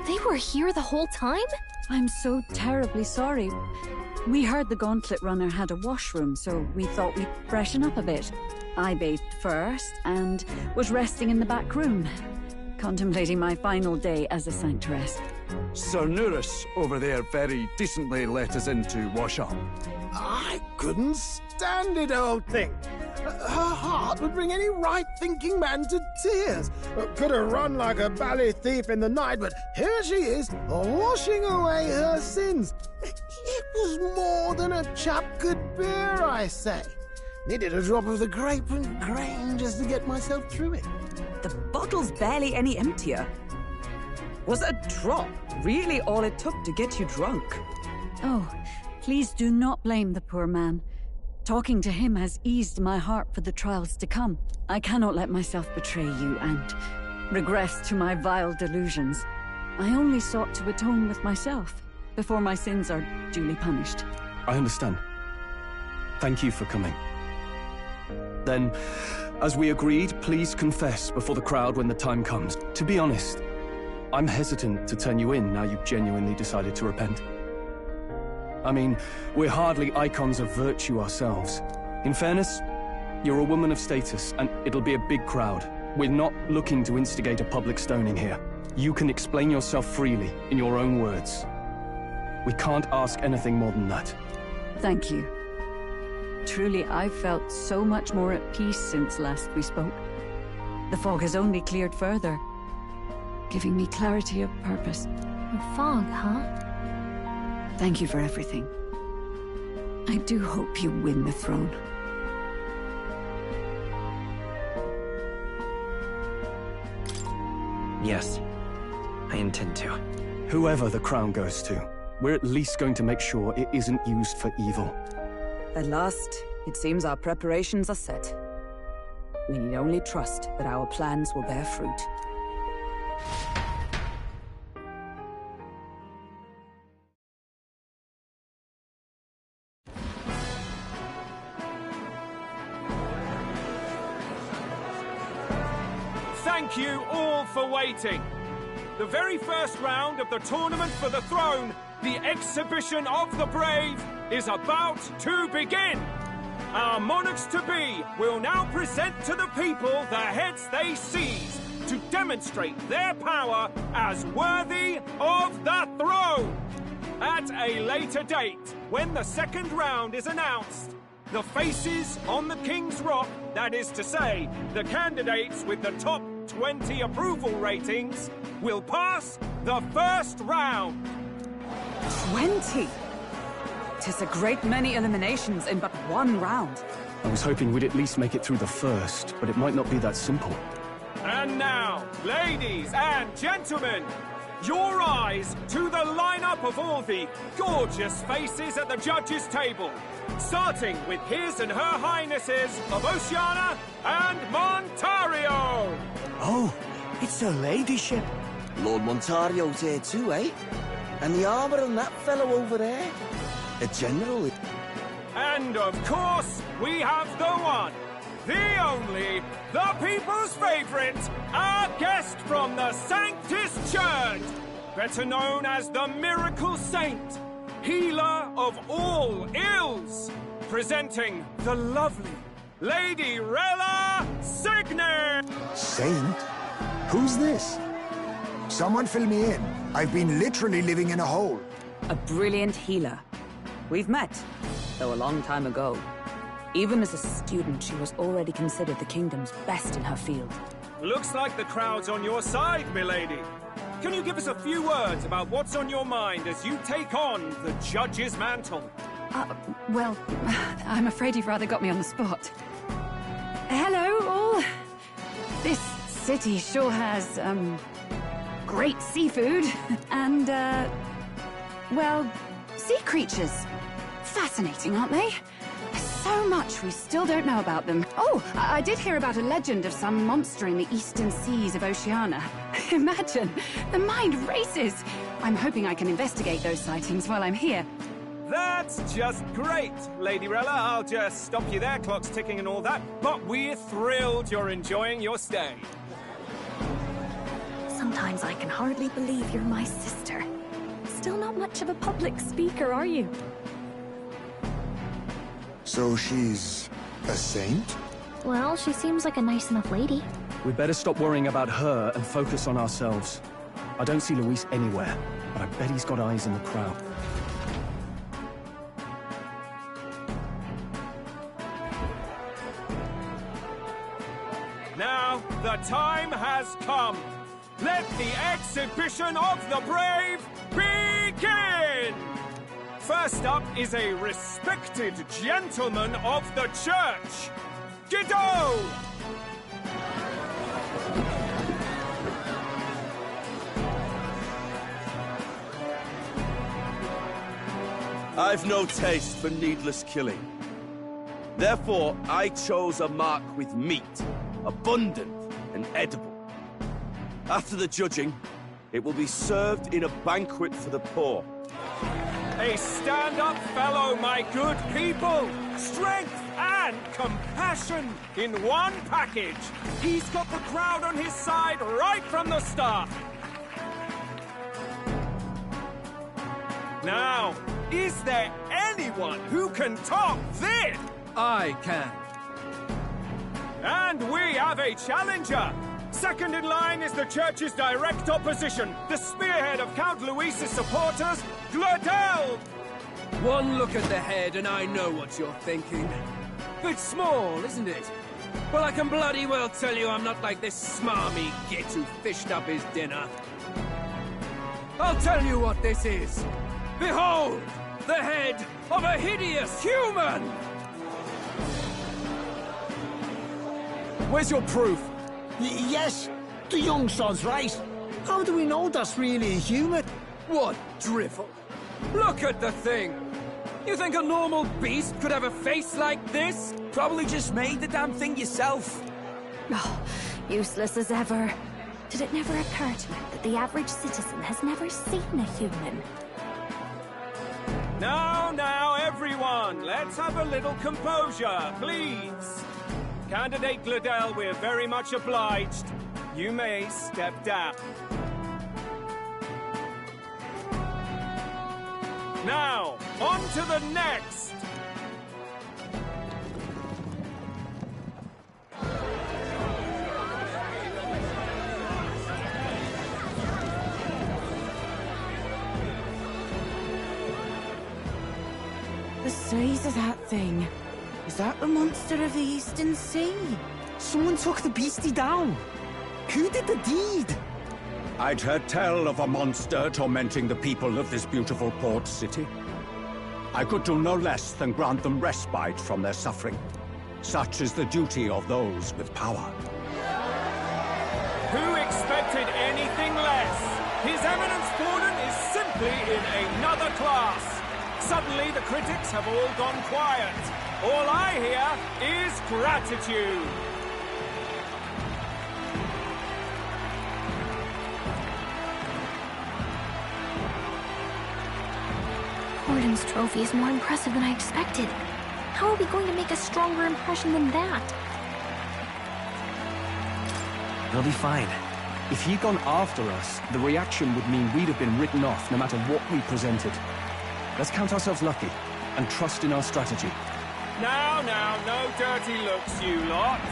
They were here the whole time? I'm so terribly sorry. We heard the Gauntlet Runner had a washroom, so we thought we'd freshen up a bit. I bathed first, and was resting in the back room, contemplating my final day as a Sanctoress. Sir Nuris over there very decently let us in to wash up. I couldn't stand it, old thing. Her heart would bring any right-thinking man to tears. Could have run like a bally thief in the night, but here she is, washing away her sins. It was more than a chap could bear, I say. Needed a drop of the grape and grain just to get myself through it. The bottle's barely any emptier. Was a drop really all it took to get you drunk? Oh, please do not blame the poor man. Talking to him has eased my heart for the trials to come. I cannot let myself betray you and regress to my vile delusions. I only sought to atone with myself before my sins are duly punished. I understand. Thank you for coming. Then, as we agreed, please confess before the crowd when the time comes. To be honest, I'm hesitant to turn you in now you've genuinely decided to repent. I mean, we're hardly icons of virtue ourselves. In fairness, you're a woman of status, and it'll be a big crowd. We're not looking to instigate a public stoning here. You can explain yourself freely, in your own words. We can't ask anything more than that. Thank you. Truly, I've felt so much more at peace since last we spoke. The fog has only cleared further, giving me clarity of purpose. The fog, huh? Thank you for everything. I do hope you win the throne. Yes, I intend to. Whoever the crown goes to, we're at least going to make sure it isn't used for evil. At last, it seems our preparations are set. We need only trust that our plans will bear fruit. Thank you all for waiting. The very first round of the Tournament for the Throne, the Exhibition of the Brave, is about to begin. Our monarchs-to-be will now present to the people the heads they seize to demonstrate their power as worthy of the throne. At a later date, when the second round is announced, the faces on the King's Rock, that is to say, the candidates with the top 20 approval ratings, will pass the first round. 20? 'Tis a great many eliminations in but one round. I was hoping we'd at least make it through the first, but it might not be that simple. And now, ladies and gentlemen, your eyes to the lineup of all the gorgeous faces at the judges' table, starting with His and Her Highnesses of Oceania and Montario! Oh, it's her ladyship. Lord Montario's here too, eh? And the armor and that fellow over there. A general. And of course, we have the one, the only, the people's favorite, our guest from the Sanctus Church, better known as the Miracle Saint, healer of all ills, presenting the lovely Lady Rella Signet! Saint? Who's this? Someone fill me in. I've been literally living in a hole. A brilliant healer. We've met, though a long time ago. Even as a student, she was already considered the kingdom's best in her field. Looks like the crowd's on your side, milady. Can you give us a few words about what's on your mind as you take on the judge's mantle? Well, I'm afraid you've rather got me on the spot. Hello, all. This city sure has, great seafood and, well, sea creatures. Fascinating, aren't they? There's so much we still don't know about them. Oh, I did hear about a legend of some monster in the eastern seas of Oceania. Imagine, the mind races. I'm hoping I can investigate those sightings while I'm here. That's just great, Lady Rella. I'll just stop you there, clock's ticking and all that. But we're thrilled you're enjoying your stay. Sometimes I can hardly believe you're my sister. Still not much of a public speaker, are you? So she's a saint? Well, she seems like a nice enough lady. We'd better stop worrying about her and focus on ourselves. I don't see Luis anywhere, but I bet he's got eyes in the crowd. Now, the time has come. Let the exhibition of the brave begin! First up is a respected gentleman of the church, Guido! I've no taste for needless killing. Therefore, I chose a mark with meat, abundant and edible. After the judging, it will be served in a banquet for the poor. A stand-up fellow, my good people! Strength and compassion in one package! He's got the crowd on his side right from the start! Now, is there anyone who can top this? I can. And we have a challenger! Second in line is the church's direct opposition, the spearhead of Count Luis's supporters, Gladel! One look at the head and I know what you're thinking. Bit small, isn't it? Well, I can bloody well tell you I'm not like this smarmy git who fished up his dinner. I'll tell you what this is. Behold, the head of a hideous human! Where's your proof? Yes, the young sod's right. How do we know that's really a human? What drivel? Look at the thing! You think a normal beast could have a face like this? Probably just made the damn thing yourself. Oh, useless as ever. Did it never occur to him that the average citizen has never seen a human? Now, everyone, let's have a little composure, please. Candidate Gladel, we're very much obliged. You may step down. Now, on to the next! The size of that thing. Is that the monster of the Eastern Sea? Someone took the beastie down. Who did the deed? I'd heard tell of a monster tormenting the people of this beautiful port city. I could do no less than grant them respite from their suffering. Such is the duty of those with power. Who expected anything less? His Eminence Forden is simply in another class. Suddenly the critics have all gone quiet. All I hear is gratitude. Forden's trophy is more impressive than I expected. How are we going to make a stronger impression than that? They'll be fine. If he'd gone after us, the reaction would mean we'd have been written off no matter what we presented. Let's count ourselves lucky and trust in our strategy. Now, no dirty looks, you lot.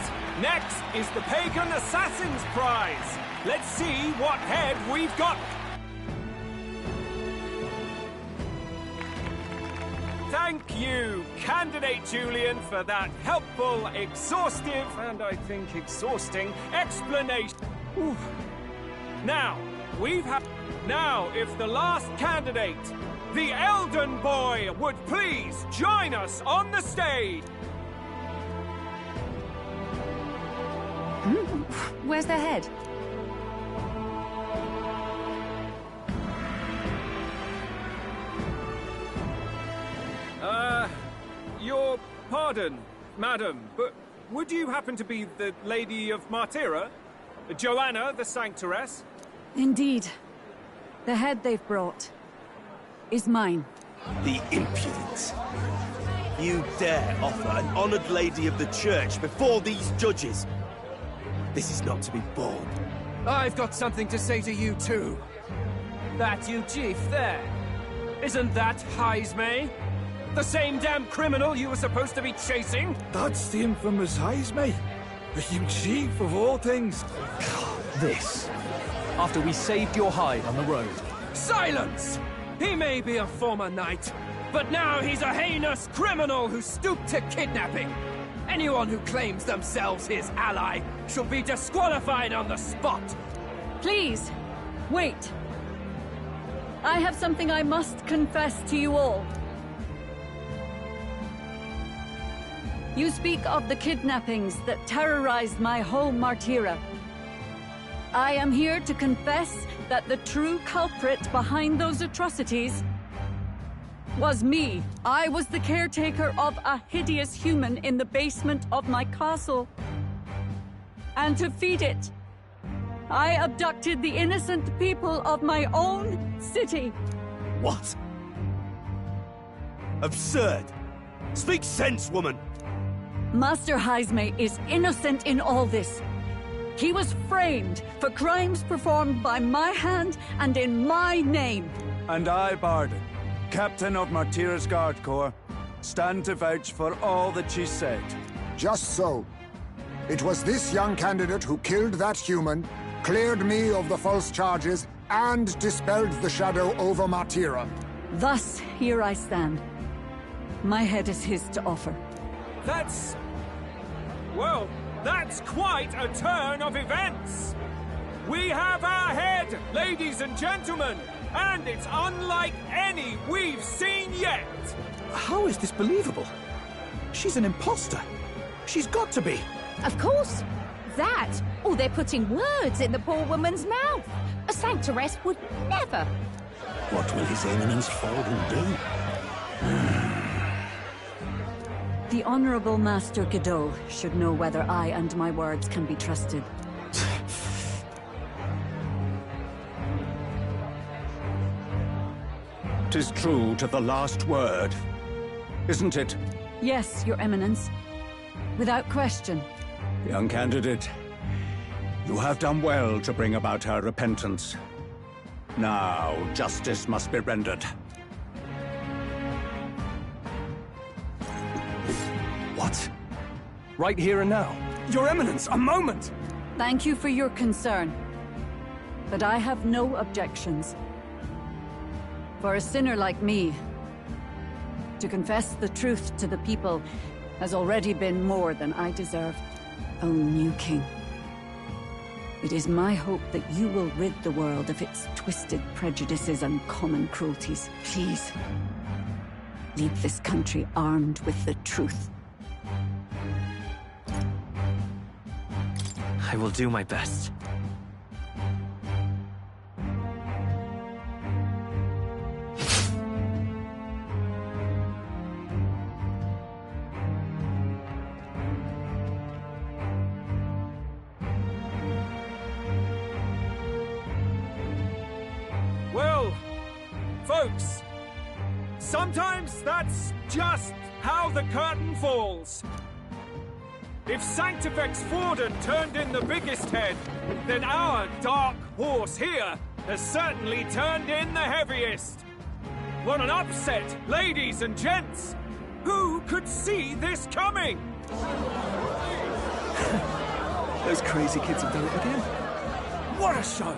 Next is the Pagan Assassin's Prize. Let's see what head we've got. Thank you, Candidate Julian, for that helpful, exhaustive, and I think exhausting explanation. Ooh. Now, if the last candidate, the Elden Boy, would please join us on the stage. Where's their head? Your pardon, madam, but would you happen to be the Lady of Martira? Joanna the Sanctoress? Indeed. The head they've brought is mine. The impudence. You dare offer an honored lady of the church before these judges? This is not to be borne. I've got something to say to you too. That you chief there. Isn't that Heismay? The same damn criminal you were supposed to be chasing? That's the infamous Heismay. The you chief of all things. This. After we saved your hide on the road. Silence! He may be a former knight, but now he's a heinous criminal who stooped to kidnapping. Anyone who claims themselves his ally shall be disqualified on the spot. Please, wait. I have something I must confess to you all. You speak of the kidnappings that terrorized my home, Martira. I am here to confess that the true culprit behind those atrocities was me. I was the caretaker of a hideous human in the basement of my castle. And to feed it, I abducted the innocent people of my own city. What? Absurd. Speak sense, woman. Master Heismay is innocent in all this. He was framed for crimes performed by my hand and in my name. And I, Bardon, Captain of Martira's Guard Corps, stand to vouch for all that she said. Just so. It was this young candidate who killed that human, cleared me of the false charges, and dispelled the shadow over Martira. Thus, here I stand. My head is his to offer. That's quite a turn of events. We have our head, ladies and gentlemen, and it's unlike any we've seen yet. How is this believable? She's an imposter. She's got to be. Of course. That, or they're putting words in the poor woman's mouth. A Sanctoress would never. What will His Eminence Forden do? The Honorable Master Godot should know whether I and my words can be trusted. 'Tis true to the last word, isn't it? Yes, Your Eminence. Without question. Young candidate, you have done well to bring about her repentance. Now, justice must be rendered. What? Right here and now? Your Eminence, a moment! Thank you for your concern. But I have no objections. For a sinner like me, to confess the truth to the people has already been more than I deserve. O new king, it is my hope that you will rid the world of its twisted prejudices and common cruelties. Please, leave this country armed with the truth. I will do my best. sometimes that's just how the curtain falls. If Sanctifex Forden turned in the biggest head, then our dark horse here has certainly turned in the heaviest. What an upset, ladies and gents! Who could see this coming? Those crazy kids have done it again. What a show!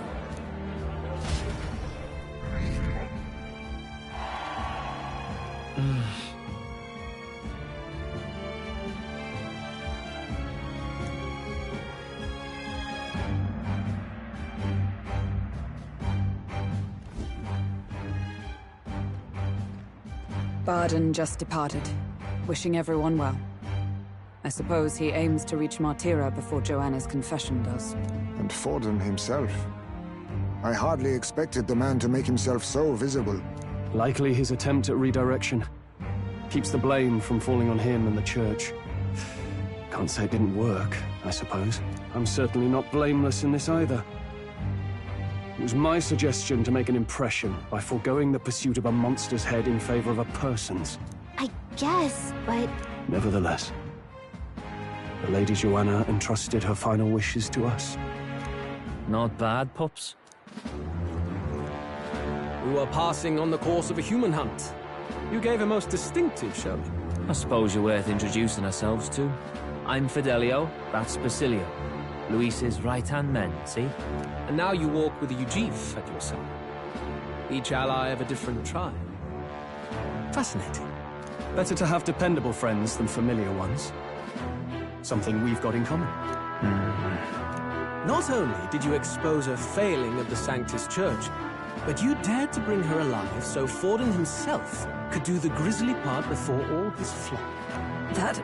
Barden just departed, wishing everyone well. I suppose he aims to reach Martira before Joanna's confession does. And Forden himself. I hardly expected the man to make himself so visible. Likely his attempt at redirection. Keeps the blame from falling on him and the church. Can't say it didn't work, I suppose. I'm certainly not blameless in this either. It was my suggestion to make an impression by foregoing the pursuit of a monster's head in favor of a person's. I guess, but... Nevertheless, the Lady Joanna entrusted her final wishes to us. Not bad, pups. We were passing on the course of a human hunt. You gave a most distinctive showing. I suppose you're worth introducing ourselves to. I'm Fidelio, that's Basilio. Luis's right-hand men, see? And now you walk with a Ujif at your side. Each ally of a different tribe. Fascinating. Better to have dependable friends than familiar ones. Something we've got in common. Not only did you expose a failing of the Sanctus Church, but you dared to bring her alive so Forden himself could do the grisly part before all his flock. That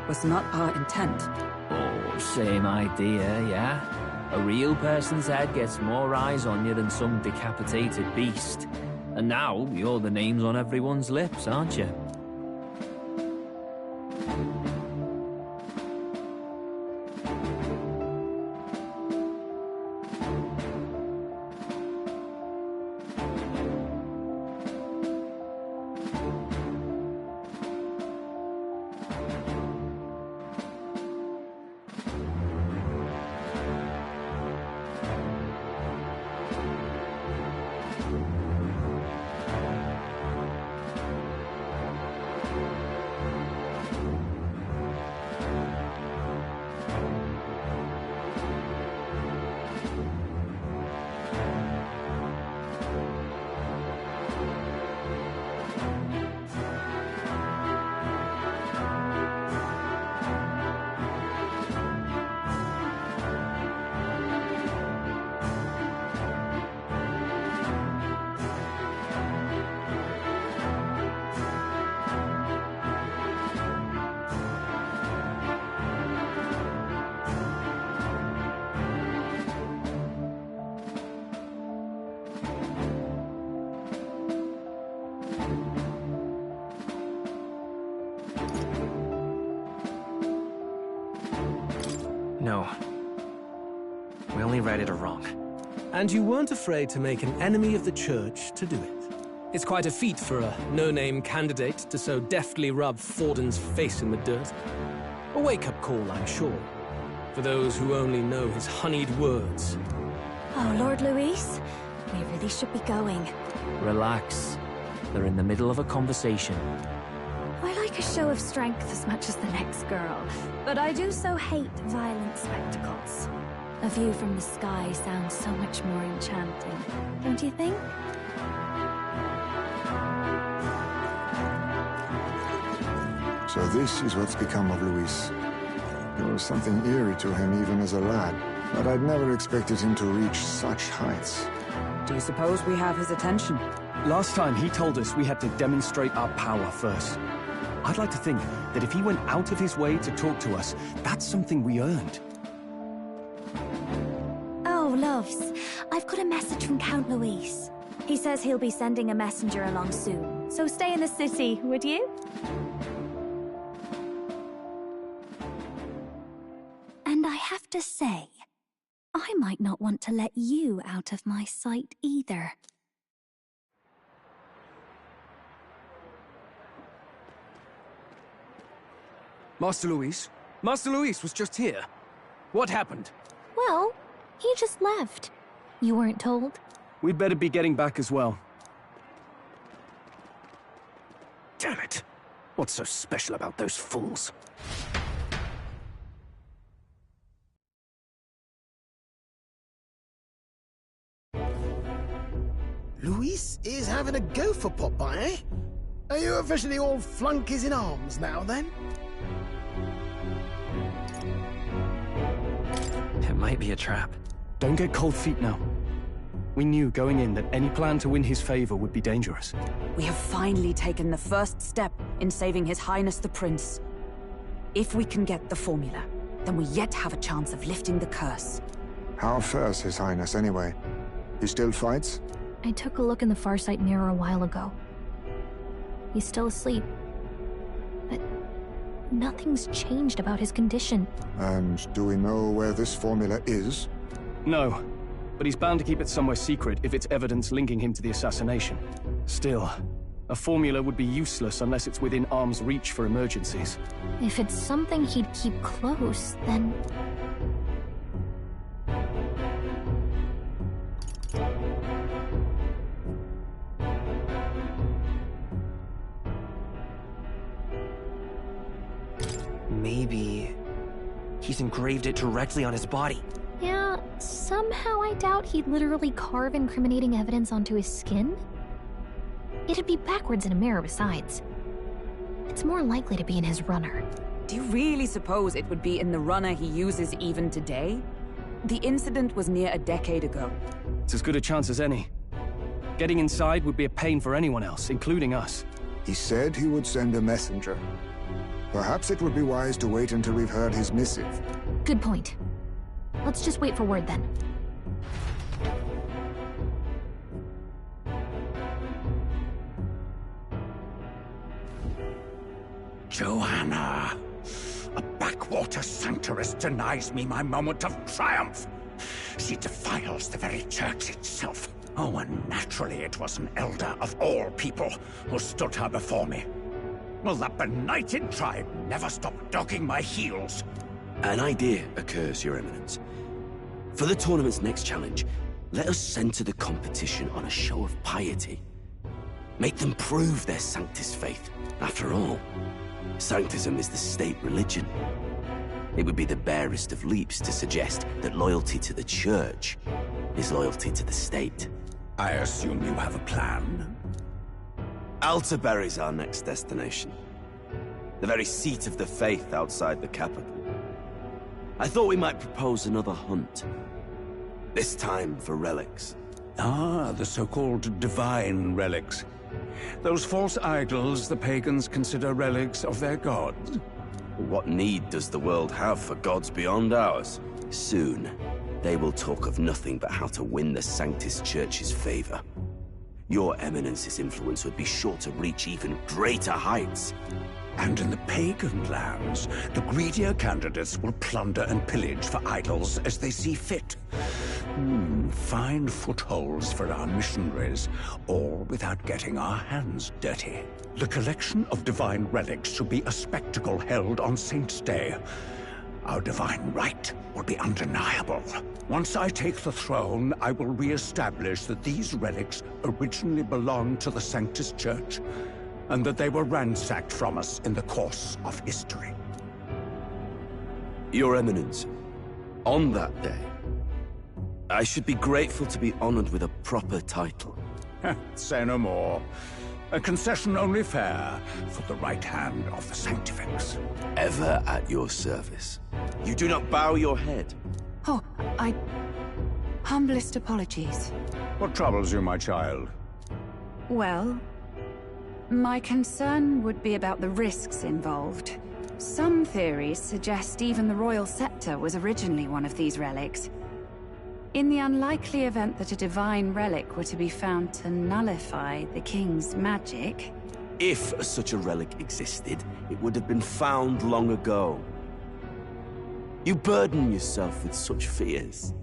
was not our intent. Oh, same idea, yeah? A real person's head gets more eyes on you than some decapitated beast. And now, you're the names on everyone's lips, aren't you? No. We only read it wrong. And you weren't afraid to make an enemy of the church to do it. It's quite a feat for a no-name candidate to so deftly rub Forden's face in the dirt. A wake-up call, I'm sure, for those who only know his honeyed words. Oh, Lord Luis, we really should be going. Relax. They're in the middle of a conversation. I like a show of strength as much as the next girl, but I do so hate violent spectacles. A view from the sky sounds so much more enchanting, don't you think? So this is what's become of Luis. There was something eerie to him even as a lad, but I'd never expected him to reach such heights. Do you suppose we have his attention? Last time he told us we had to demonstrate our power first. I'd like to think that if he went out of his way to talk to us, that's something we earned. Oh, loves, I've got a message from Count Luis. He says he'll be sending a messenger along soon, so stay in the city, would you? And I have to say, I might not want to let you out of my sight either. Master Luis? Master Luis was just here. What happened? Well, he just left. You weren't told? We'd better be getting back as well. Damn it! What's so special about those fools? Luis is having a go for Popeye, eh? Are you officially all flunkies in arms now, then? It might be a trap. Don't get cold feet now. We knew going in that any plan to win his favor would be dangerous. We have finally taken the first step in saving His Highness the Prince. If we can get the formula, then we yet have a chance of lifting the curse. How fares His Highness, anyway? He still fights? I took a look in the Farsight mirror a while ago. He's still asleep. But nothing's changed about his condition. And do we know where this formula is? No, but he's bound to keep it somewhere secret if it's evidence linking him to the assassination. Still, a formula would be useless unless it's within arm's reach for emergencies. If it's something he'd keep close, then... Maybe he's engraved it directly on his body. Yeah, somehow I doubt he'd literally carve incriminating evidence onto his skin. It'd be backwards in a mirror besides. It's more likely to be in his runner. Do you really suppose it would be in the runner he uses even today? The incident was near a decade ago. It's as good a chance as any. Getting inside would be a pain for anyone else, including us. He said he would send a messenger. Perhaps it would be wise to wait until we've heard his missive. Good point. Let's just wait for word then. Joanna! A backwater sanctuarist denies me my moment of triumph! She defiles the very church itself. Oh, and naturally it was an elder of all people who stood her before me. Will that benighted tribe never stop dogging my heels? An idea occurs, Your Eminence. For the tournament's next challenge, let us center the competition on a show of piety. Make them prove their Sanctus faith. After all, Sanctism is the state religion. It would be the barest of leaps to suggest that loyalty to the Church is loyalty to the state. I assume you have a plan? Altaberry's our next destination. The very seat of the faith outside the capital. I thought we might propose another hunt. This time for relics. Ah, the so-called divine relics. Those false idols the pagans consider relics of their gods. What need does the world have for gods beyond ours? Soon, they will talk of nothing but how to win the Sanctus Church's favor. Your Eminence's influence would be sure to reach even greater heights. And in the pagan lands, the greedier candidates will plunder and pillage for idols as they see fit. Fine footholds for our missionaries, all without getting our hands dirty. The collection of divine relics should be a spectacle held on Saint's Day. Our divine right will be undeniable. Once I take the throne, I will re-establish that these relics originally belonged to the Sanctus Church, and that they were ransacked from us in the course of history. Your Eminence, on that day, I should be grateful to be honored with a proper title. Say no more. A concession only fair for the right hand of the Sanctifex. Ever at your service. You do not bow your head. Oh, humblest apologies. What troubles you, my child? Well, my concern would be about the risks involved. Some theories suggest even the royal scepter was originally one of these relics. In the unlikely event that a divine relic were to be found to nullify the king's magic... If such a relic existed, it would have been found long ago. You burden yourself with such fears.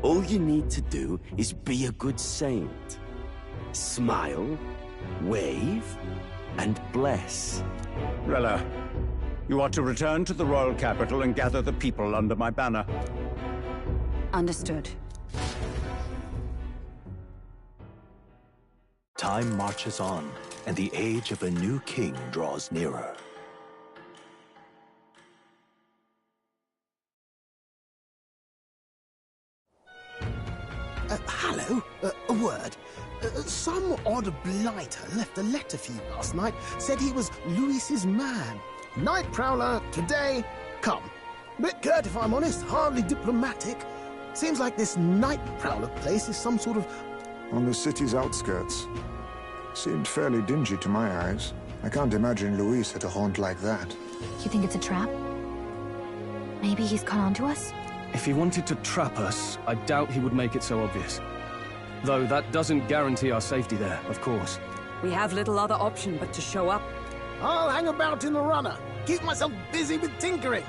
All you need to do is be a good saint. Smile, wave, and bless. Rella, You are to return to the royal capital and gather the people under my banner. Understood. Time marches on, and the age of a new king draws nearer. Hello? A word. Some odd blighter left a letter for you last night. Said he was Luis's man. Night Prowler, today, come. Bit curt if I'm honest, hardly diplomatic. Seems like this Night Prowler place is some sort of... On the city's outskirts. Seemed fairly dingy to my eyes. I can't imagine Luis at a haunt like that. You think it's a trap? Maybe he's caught on to us? If he wanted to trap us, I doubt he would make it so obvious. Though that doesn't guarantee our safety there, of course. We have little other option but to show up. I'll hang about in the runner. Keep myself busy with tinkering.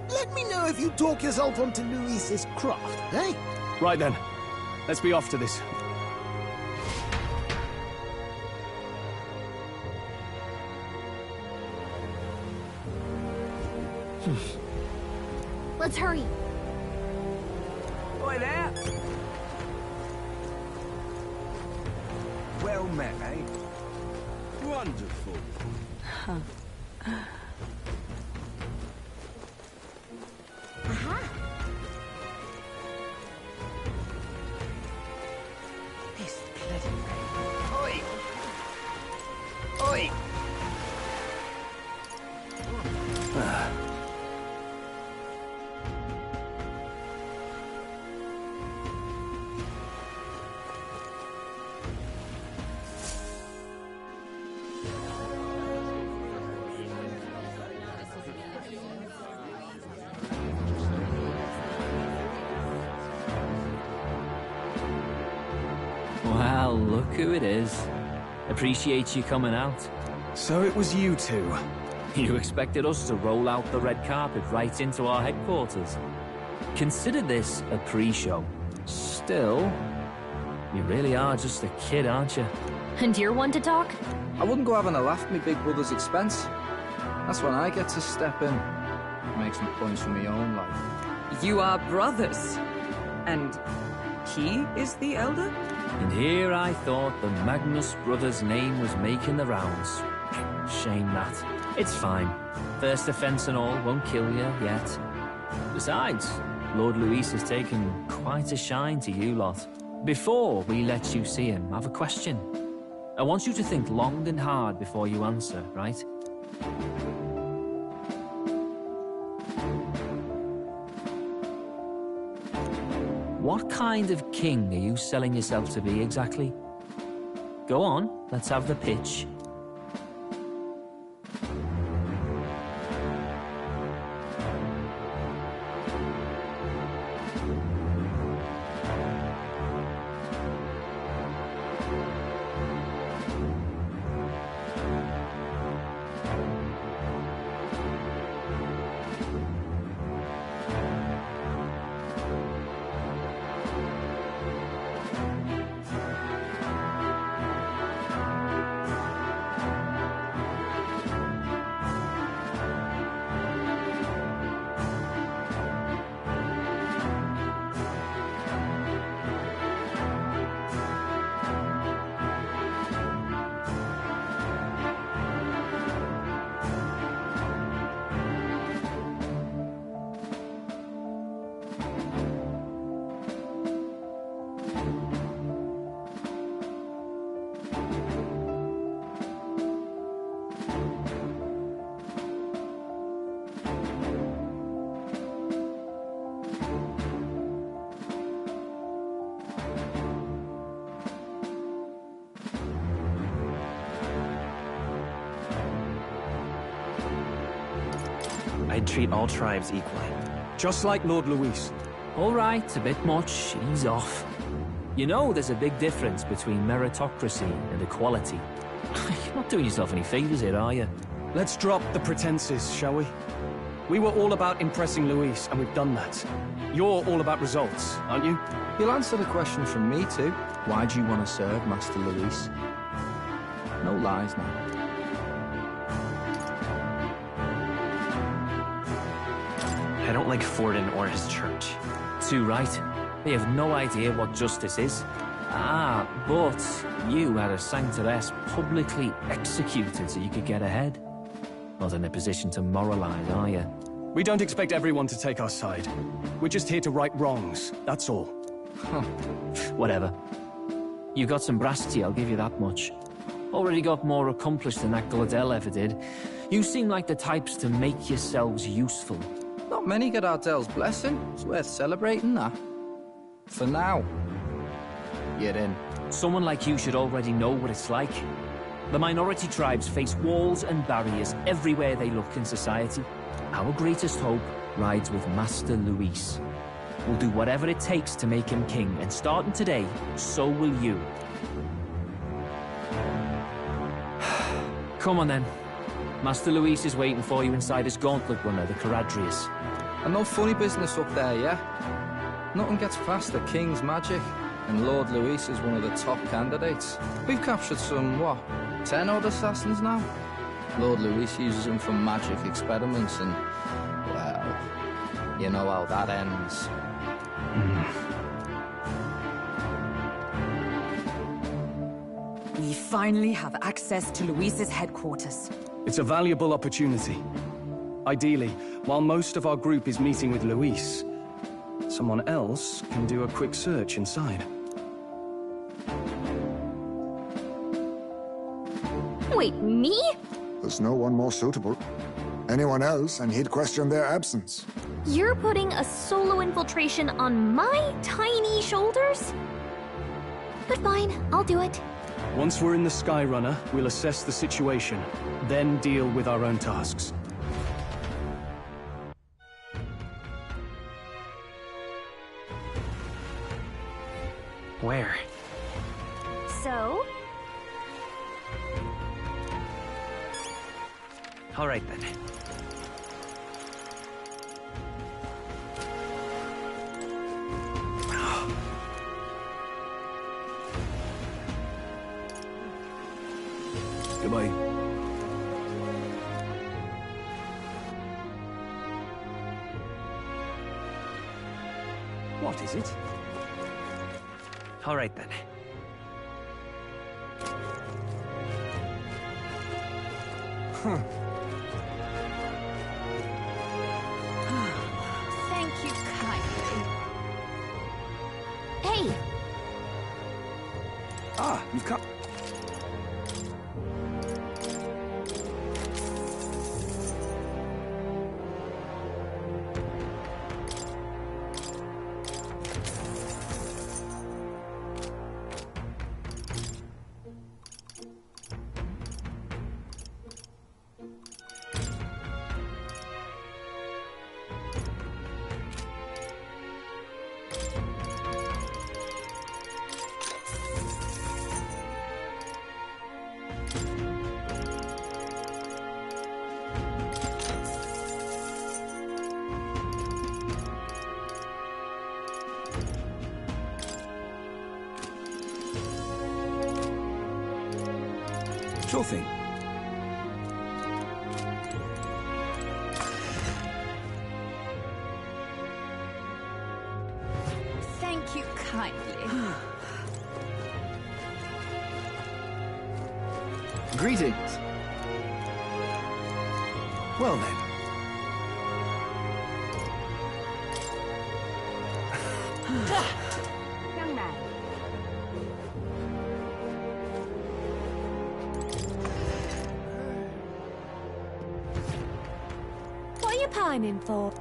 Let me know if you talk yourself onto Luis's craft, eh? Right then. Let's be off to this. Let's hurry. Oi there! Well met, eh? Wonderful. Huh. Aha! This bloody rain. Oi! Oi! Well, look who it is. Appreciate you coming out. So it was you two. You expected us to roll out the red carpet right into our headquarters. Consider this a pre-show. Still, you really are just a kid, aren't you? And you're one to talk? I wouldn't go having a laugh at my big brother's expense. That's when I get to step in. Make some points for my own life. You are brothers. And he is the elder? And here I thought the Magnus brothers' name was making the rounds. Shame that. It's fine. First offense and all won't kill you yet. Besides, Lord Luis has taken quite a shine to you lot. Before we let you see him, I have a question. I want you to think long and hard before you answer, right? What kind of king are you selling yourself to be exactly? Go on, let's have the pitch. I'd treat all tribes equally. Just like Lord Luis. All right, a bit much. Ease off. You know there's a big difference between meritocracy and equality. You're not doing yourself any favors here, are you? Let's drop the pretenses, shall we? We were all about impressing Luis, and we've done that. You're all about results, aren't you? You'll answer the question from me too. Why do you want to serve Master Luis? No lies now. I don't like Forden or his church. Too right. They have no idea what justice is. Ah, but you had a sanctoress publicly executed so you could get ahead. Not in a position to moralize, are you? We don't expect everyone to take our side. We're just here to right wrongs, that's all. Whatever. You got some brass tea, I'll give you that much. Already got more accomplished than that Gladel ever did. You seem like the types to make yourselves useful. Not many get Ardel's blessing. It's worth celebrating that. For now. You're in. Someone like you should already know what it's like. The minority tribes face walls and barriers everywhere they look in society. Our greatest hope rides with Master Luis. We'll do whatever it takes to make him king, and starting today, so will you. Come on then. Master Luis is waiting for you inside his gauntlet runner, the Caradrius. And no funny business up there, yeah? Nothing gets past the King's magic, and Lord Luis is one of the top candidates. We've captured some, what, 10 odd assassins now? Lord Luis uses them for magic experiments and, well, you know how that ends. We finally have access to Luis's headquarters. It's a valuable opportunity. Ideally, while most of our group is meeting with Luis, someone else can do a quick search inside. Wait, me? There's no one more suitable. Anyone else, and he'd question their absence. You're putting a solo infiltration on my tiny shoulders? But fine, I'll do it. Once we're in the Skyrunner, we'll assess the situation, then deal with our own tasks. Where? So? All right then. Goodbye. What is it? All right then. Thank you kindly. Hey! Ah, you've come. Sure thing. Thank you kindly. Greetings. Well then. Young man. What are you pining for?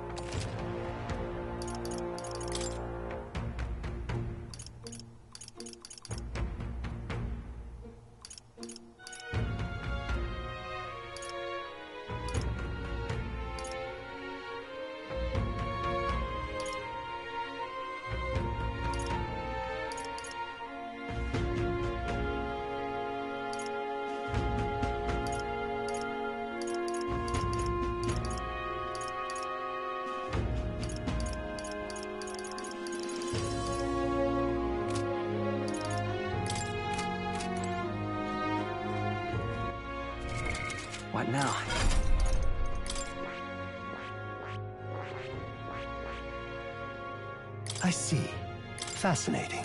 What now? I see. Fascinating.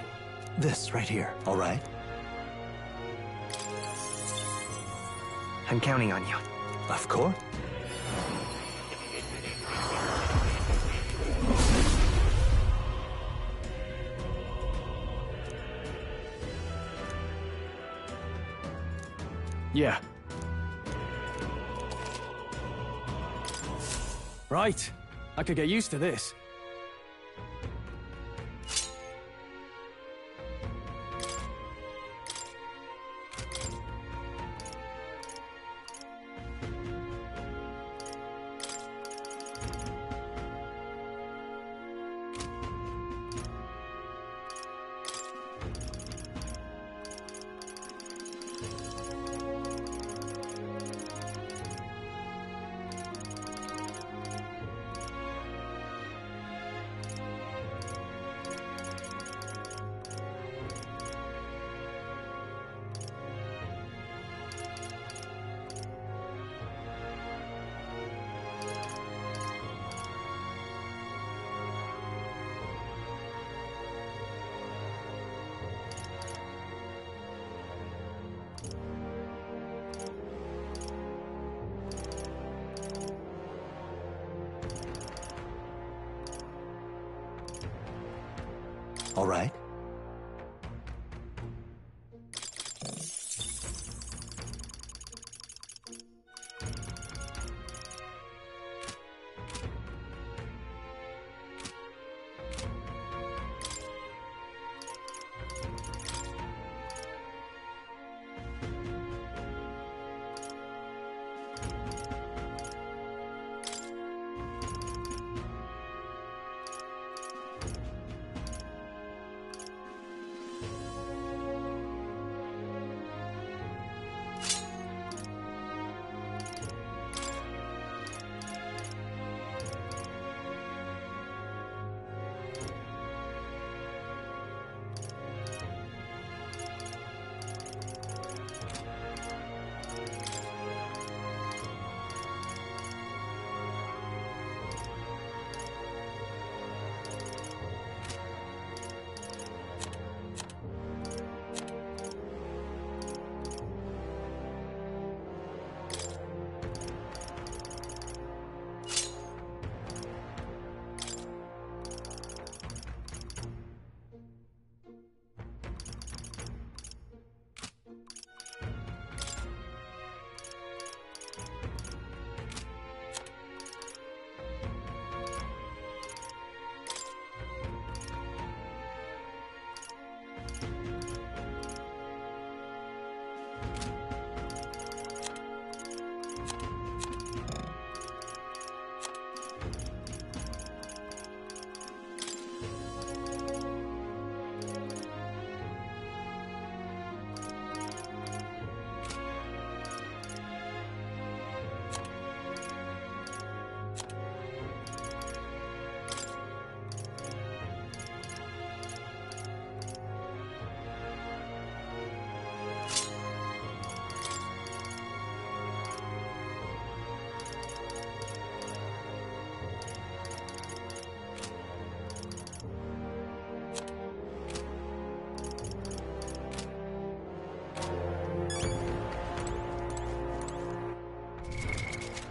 This right here, all right? I'm counting on you. Of course. Yeah. Right. I could get used to this. All right.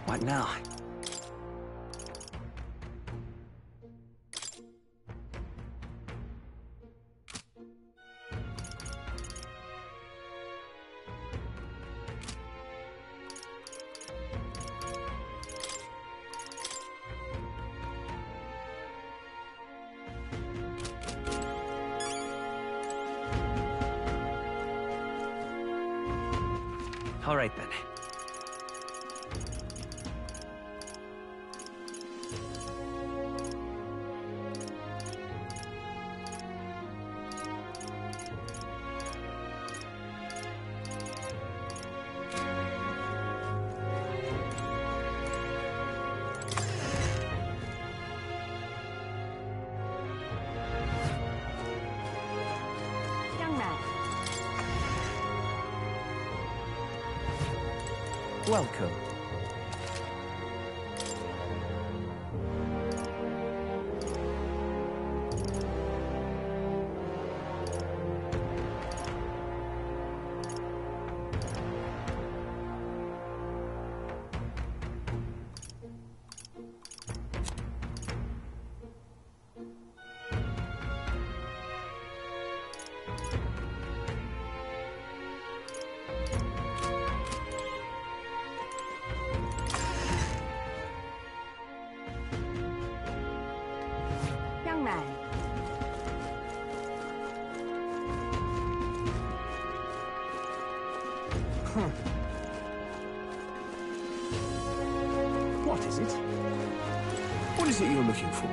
What now? All right, then. Welcome. What is it? What is it you're looking for?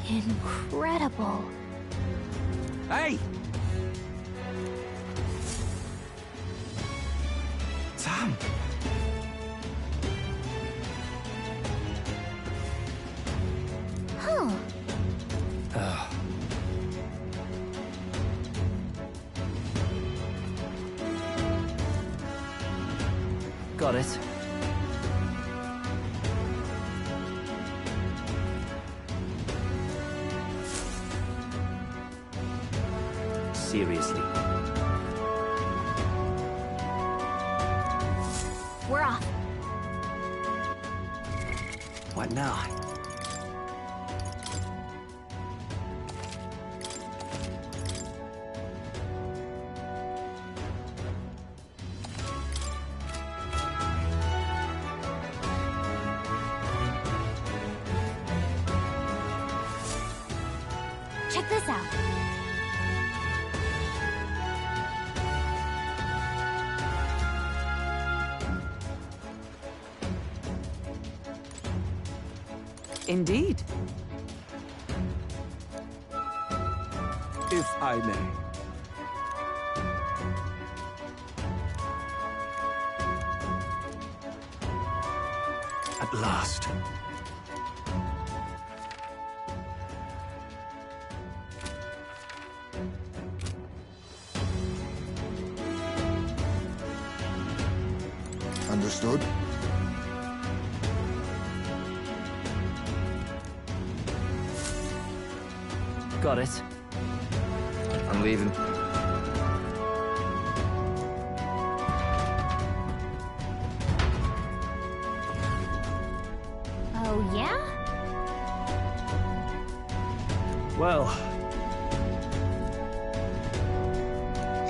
Incredible. Hey! Damn. Huh. Got it. Seriously. We're off. What now? Check this out. Indeed. If I may. At last. Understood? Got it. I'm leaving. Oh, yeah? Well,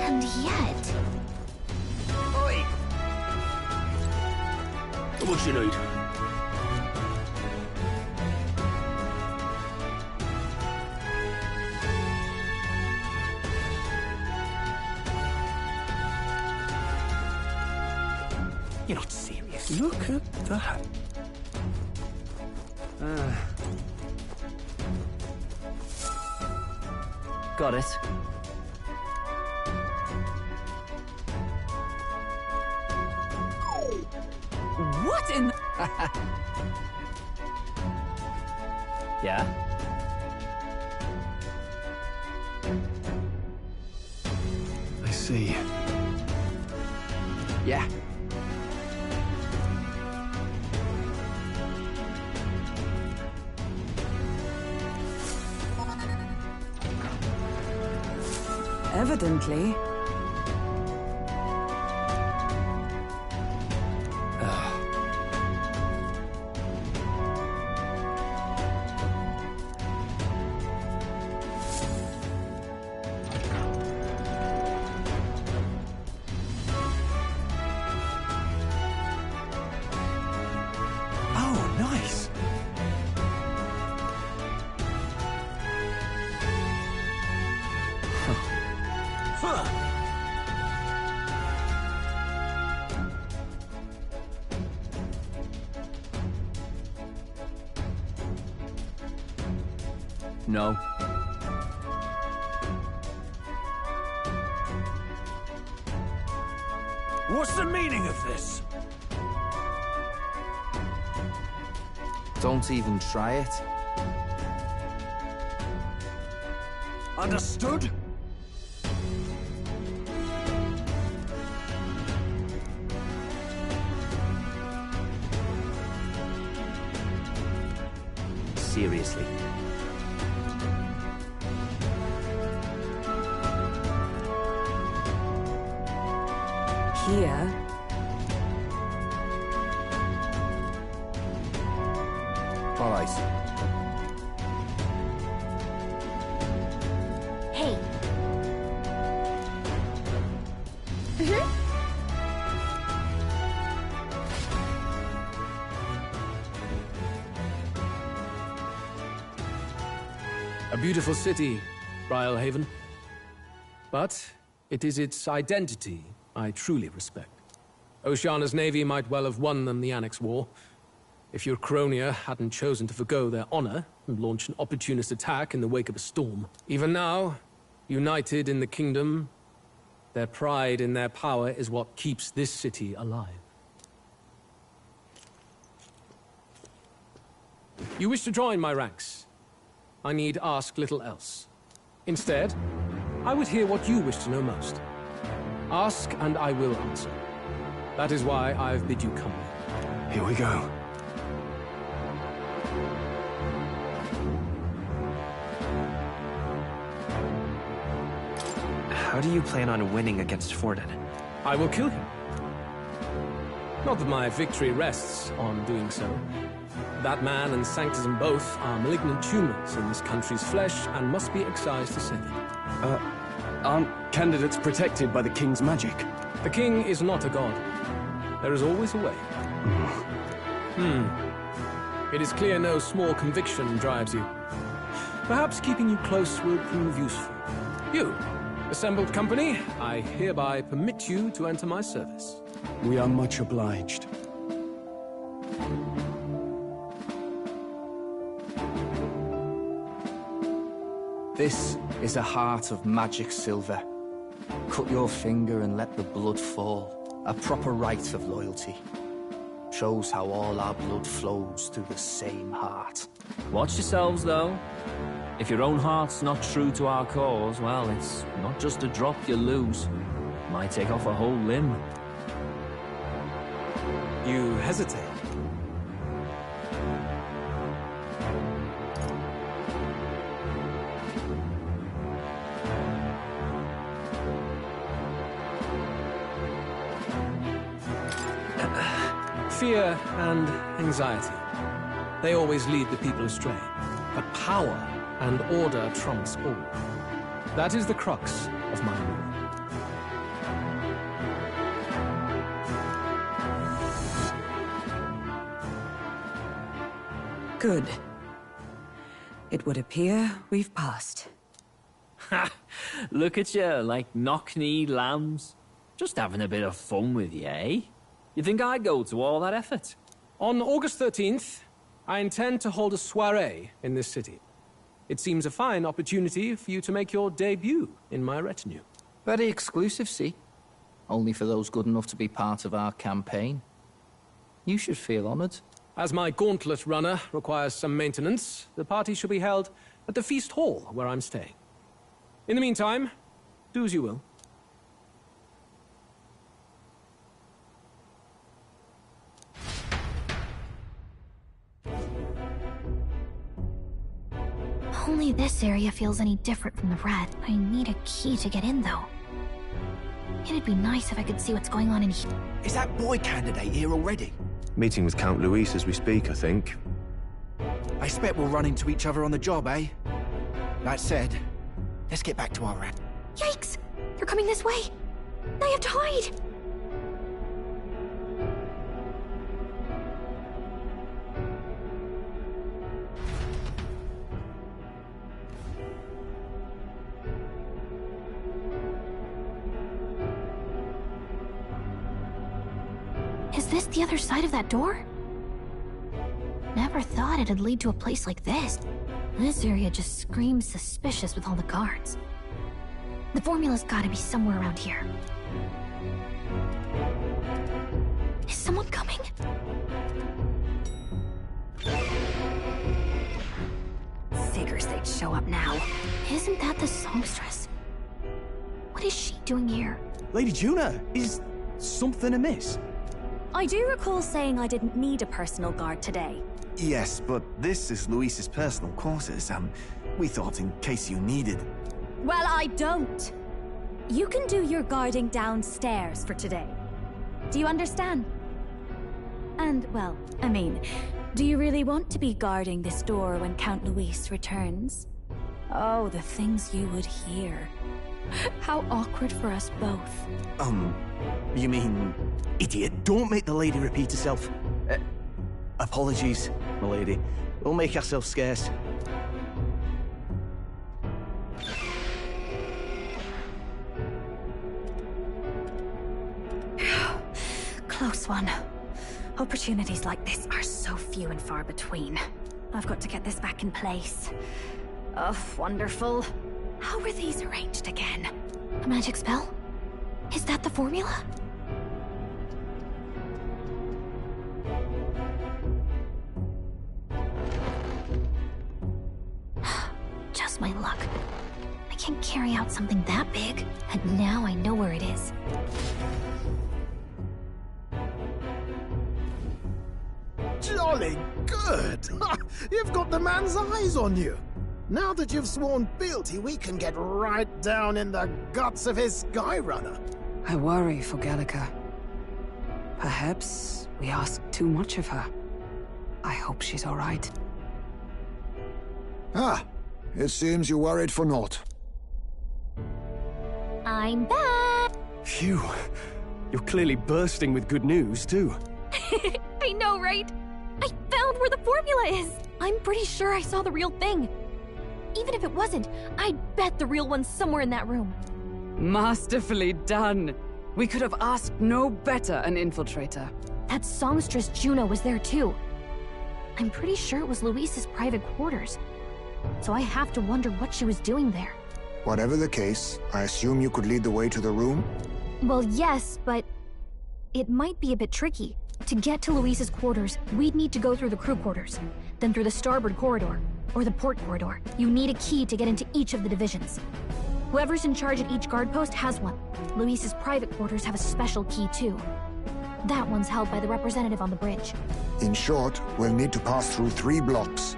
And yet... Oi! What you need? You're not serious. Look at that. Got it. What in... Yeah? I see. Yeah. Evidently. Oh, nice. Huh. No. What's the meaning of this? Don't even try it. Understood? Seriously. Here. All right. Hey. Mm-hmm. A beautiful city, Brialhaven. But it is its identity I truly respect. Oceana's navy might well have won them the Annex War, if your Cronia hadn't chosen to forgo their honor and launch an opportunist attack in the wake of a storm. Even now, united in the kingdom, their pride in their power is what keeps this city alive. You wish to join my ranks. I need ask little else. Instead, I would hear what you wish to know most. Ask and I will answer. That is why I've bid you come. Here we go. How do you plan on winning against Forden? I will kill him. Not that my victory rests on doing so. That man and Sanctism both are malignant tumors in this country's flesh and must be excised to save it. Aren't candidates protected by the King's magic? The King is not a god. There is always a way. It is clear no small conviction drives you. Perhaps keeping you close will prove useful. You, assembled company, I hereby permit you to enter my service. We are much obliged. This is a heart of magic silver. Cut your finger and let the blood fall. A proper rite of loyalty. Shows how all our blood flows through the same heart. Watch yourselves, though. If your own heart's not true to our cause, well, it's not just a drop you lose. Might take off a whole limb. You hesitate. Fear and anxiety. They always lead the people astray. But power and order trumps all. That is the crux of my rule. Good. It would appear we've passed. Ha! Look at you, like knock-kneed lambs. Just having a bit of fun with you, eh? You think I'd go to all that effort? On August 13th, I intend to hold a soiree in this city. It seems a fine opportunity for you to make your debut in my retinue. Very exclusive, see? Only for those good enough to be part of our campaign. You should feel honored. As my gauntlet runner requires some maintenance, the party shall be held at the feast hall where I'm staying. In the meantime, do as you will. Only this area feels any different from the red. I need a key to get in, though. It'd be nice if I could see what's going on in here. Is that boy candidate here already? Meeting with Count Luis as we speak, I think. I expect we'll run into each other on the job, eh? That said, let's get back to our rat. Yikes! They're coming this way! I have to hide! Is this the other side of that door? Never thought it'd lead to a place like this. This area just screams suspicious with all the guards. The formula's gotta be somewhere around here. Is someone coming? Figures they'd show up now. Isn't that the songstress? What is she doing here? Lady Juna, is something amiss? I do recall saying I didn't need a personal guard today. Yes, but this is Luis's personal quarters. We thought in case you needed. Well, I don't. You can do your guarding downstairs for today. Do you understand? And, well, I mean, do you really want to be guarding this door when Count Luis returns? Oh, the things you would hear. How awkward for us both. You mean... Idiot, don't make the lady repeat herself. Apologies, my lady. We'll make ourselves scarce. close one. Opportunities like this are so few and far between. I've got to get this back in place. Oh, wonderful. How were these arranged again? A magic spell? Is that the formula? Just my luck. I can't carry out something that big, and now I know where it is. Jolly good! You've got the man's eyes on you. Now that you've sworn fealty, we can get right down in the guts of his Skyrunner. I worry for Gallica. Perhaps we ask too much of her. I hope she's all right. Ah, it seems you worried for naught. I'm back! Phew. You're clearly bursting with good news, too. I know, right? I found where the formula is! I'm pretty sure I saw the real thing. Even if it wasn't, I'd bet the real one's somewhere in that room. Masterfully done. We could have asked no better an infiltrator. That songstress Juno was there too. I'm pretty sure it was Luis's private quarters. So I have to wonder what she was doing there. Whatever the case, I assume you could lead the way to the room? Well, yes, but it might be a bit tricky. To get to Luis's quarters, we'd need to go through the crew quarters, then through the starboard corridor, or the port corridor. You need a key to get into each of the divisions. Whoever's in charge at each guard post has one. Luis's private quarters have a special key too. That one's held by the representative on the bridge. In short, we'll need to pass through 3 blocks.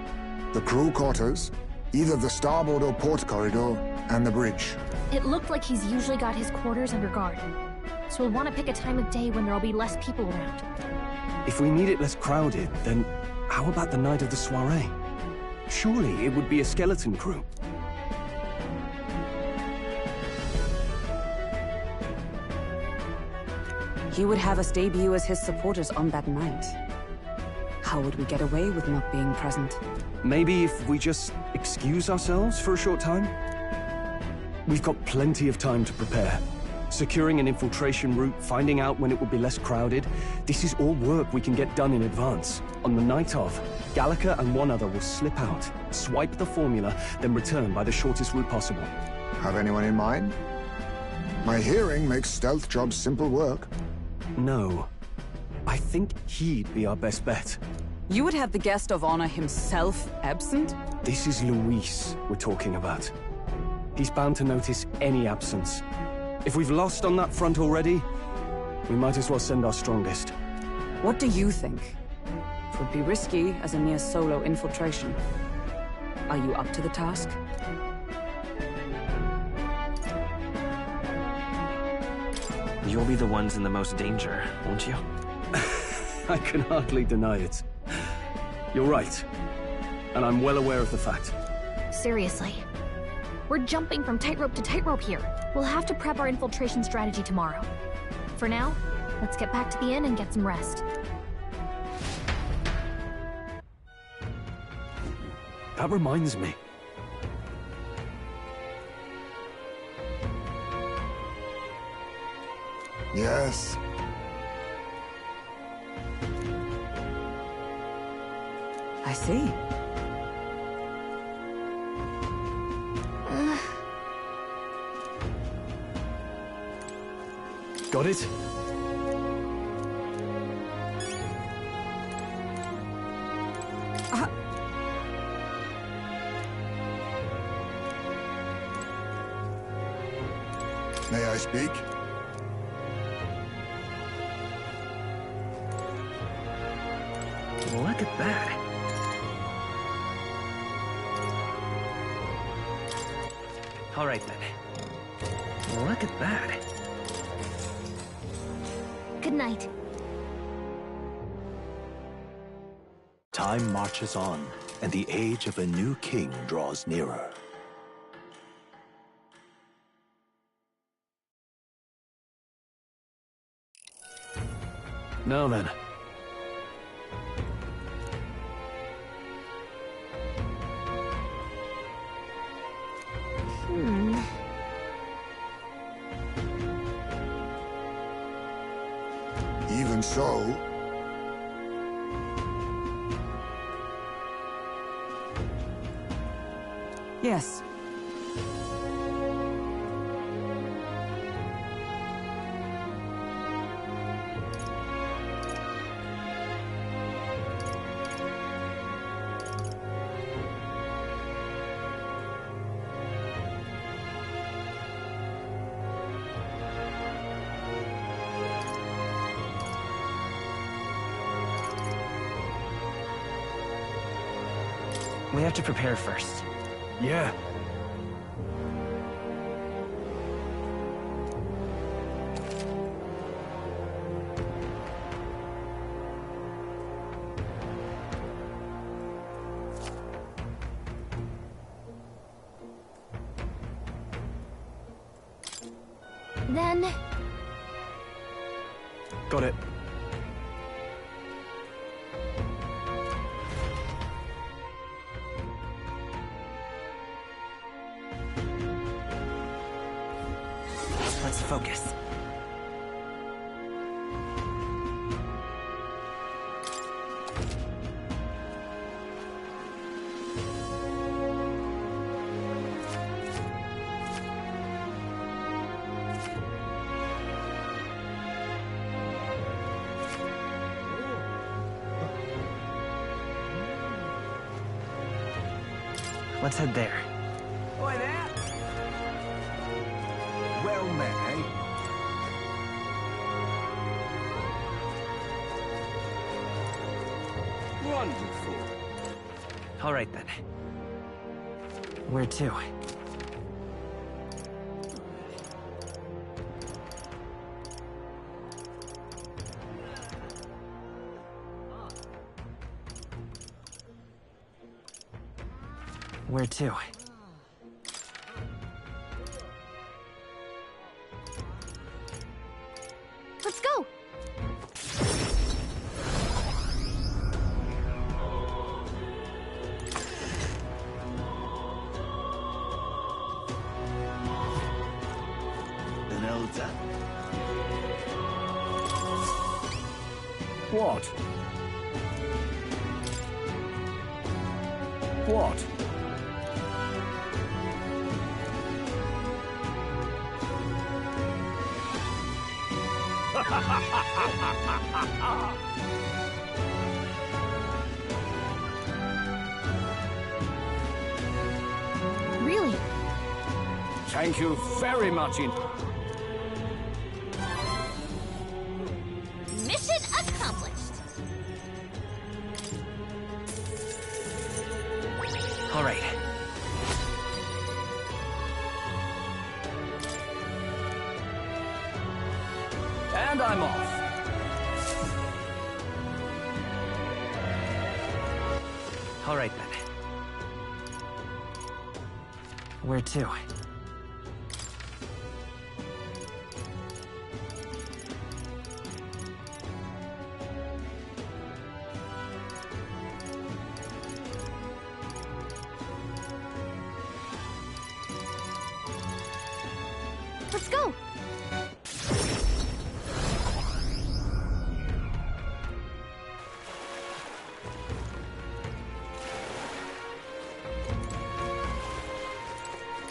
The crew quarters, either the starboard or port corridor, and the bridge. It looked like he's usually got his quarters under guard. So we'll want to pick a time of day when there'll be less people around. If we need it less crowded, then how about the night of the soiree? Surely it would be a skeleton crew. He would have us debut as his supporters on that night. How would we get away with not being present? Maybe if we just excuse ourselves for a short time? We've got plenty of time to prepare. Securing an infiltration route, finding out when it will be less crowded. This is all work we can get done in advance. On the night of, Gallica and one other will slip out, swipe the formula, then return by the shortest route possible. Have anyone in mind? My hearing makes stealth jobs simple work. No. I think he'd be our best bet. You would have the guest of honor himself absent? This is Luis we're talking about. He's bound to notice any absence. If we've lost on that front already, we might as well send our strongest. What do you think? It would be risky as a near solo infiltration. Are you up to the task? You'll be the ones in the most danger, won't you? I can hardly deny it. You're right. And I'm well aware of the fact. Seriously. We're jumping from tightrope to tightrope here. We'll have to prep our infiltration strategy tomorrow. For now, let's get back to the inn and get some rest. That reminds me. Yes. I see. Got it? May I speak? Look at that. All right, then. Look at that. Good night. Time marches on, and the age of a new king draws nearer. Now then. So? Yes. We have to prepare first. Yeah. Then... Got it. Let's focus. Let's head there. Oi there! Well met, eh? Wonderful. All right, then. Where to? Where to? Let's go! An elder. What? What? Really? Thank you very much indeed. Mission accomplished! All right. And I'm off. All right, then. Where to? Let's go!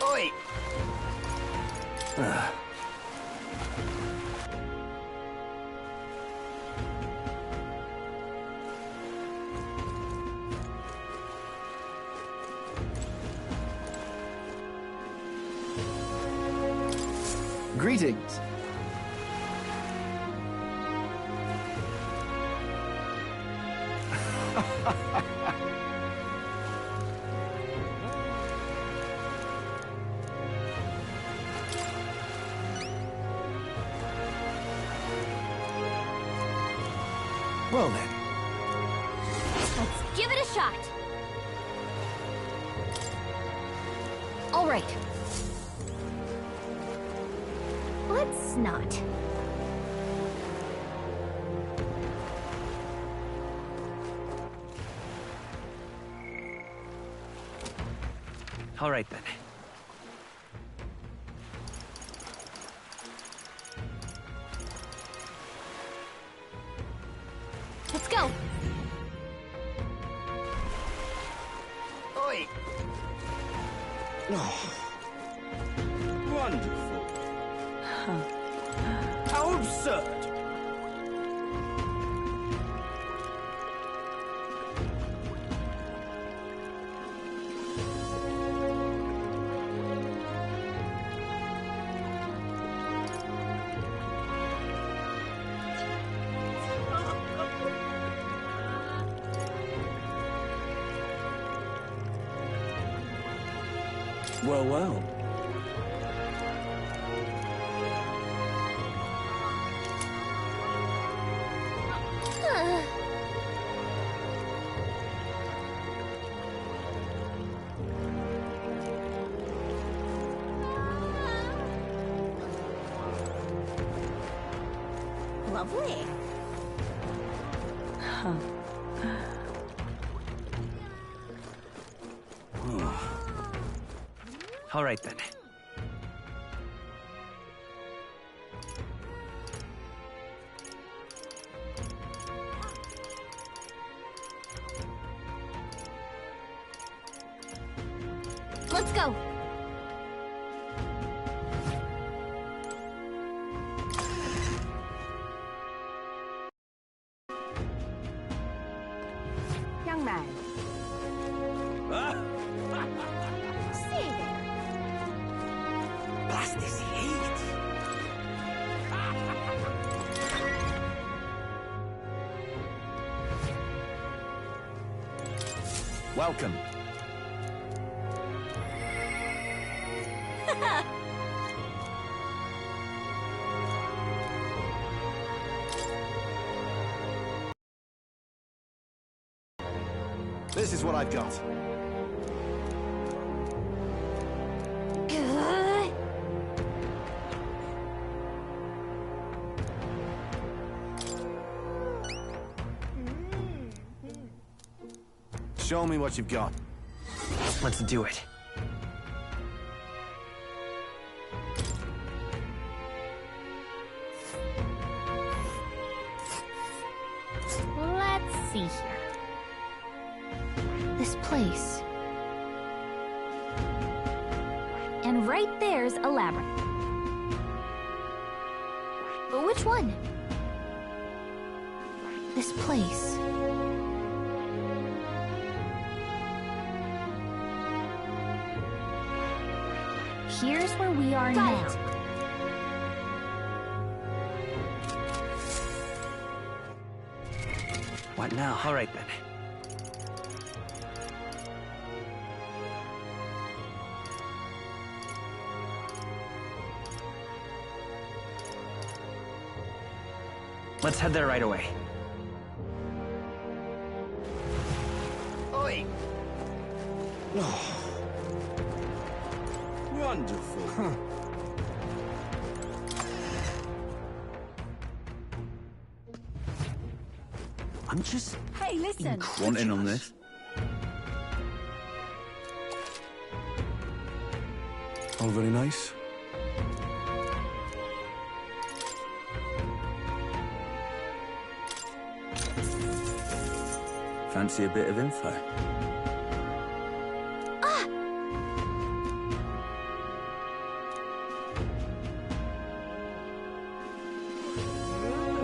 Oi! Greetings. Well then. Let's give it a shot! All right. Let's not. All right, then. go! Oi! Oh. Wonderful. How absurd! Well, well. Lovely. All right, then. Let's go. Young man. Stay there. Blast this heat! Welcome. This is what I've got. Show me what you've got. Let's do it. Let's see here. This place. And right there's a labyrinth. But which one? This place. Here's where we are now. What now? All right, then. Let's head there right away. Oi! Oh. Wonderful. I'm just... Hey, listen! Want in on this? All very nice. Fancy a bit of info?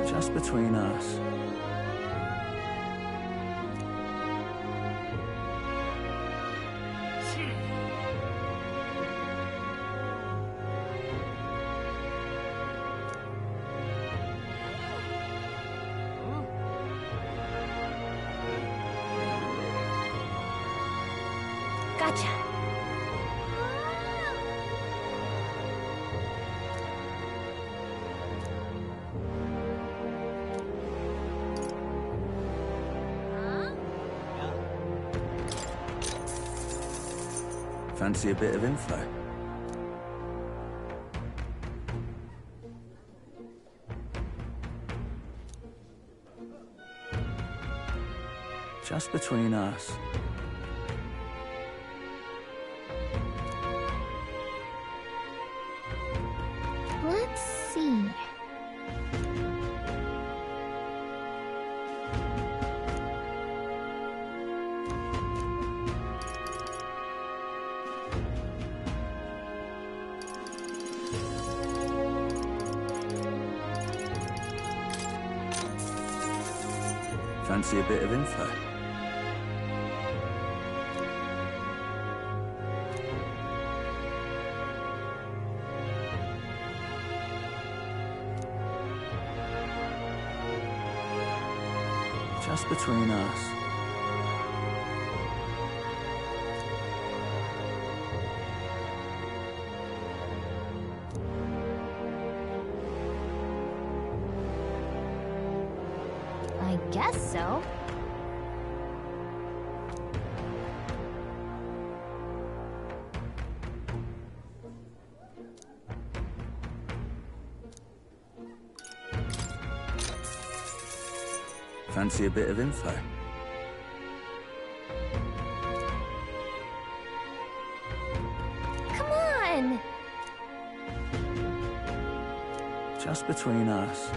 Just between us. Gotcha. Fancy a bit of info? Just between us. Let's see. Fancy a bit of info? Just between us. I guess so. Fancy a bit of info? Come on! Just between us.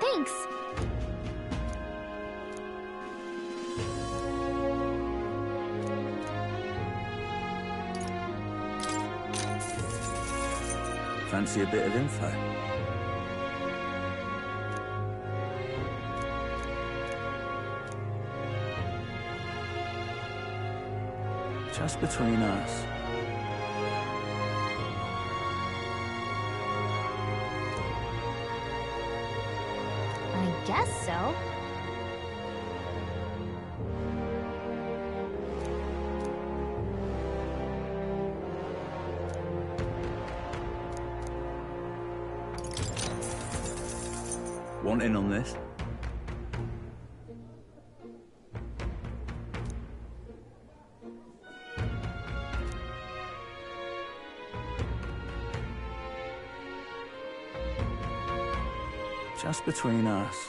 Thanks. Fancy a bit of info? Just between us. I guess so. Want in on this? Just between us.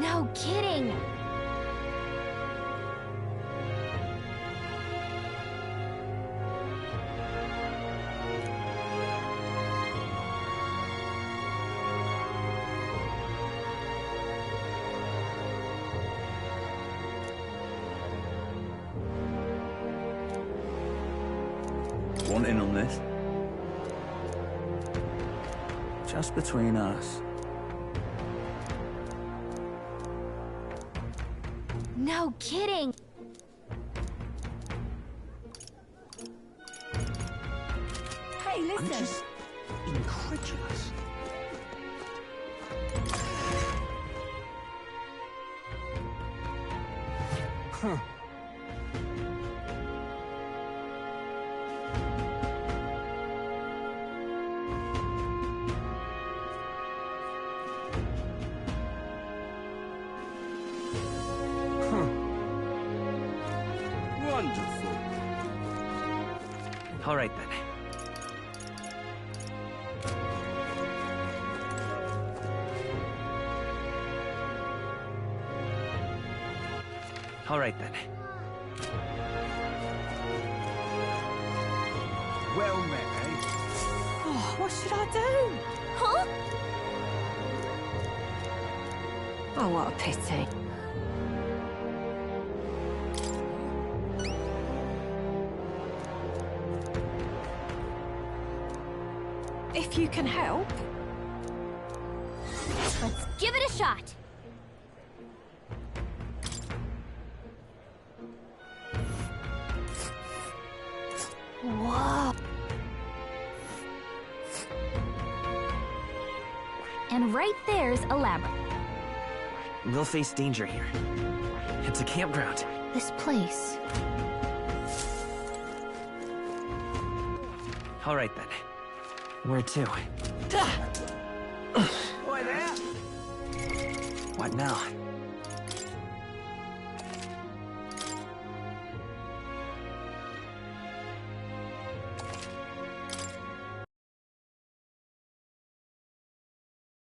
No kidding! Want in on this? Just between us. No kidding! Hey, listen. I'm just incredulous. Huh. Wonderful. All right, then. All right, then. Well met, eh? Oh, what should I do? Huh? Oh, what a pity. If you can help. Let's give it a shot. Whoa. And right there's a labyrinth. We'll face danger here. It's a campground. This place. All right, then. Where to? Boy, there! What now?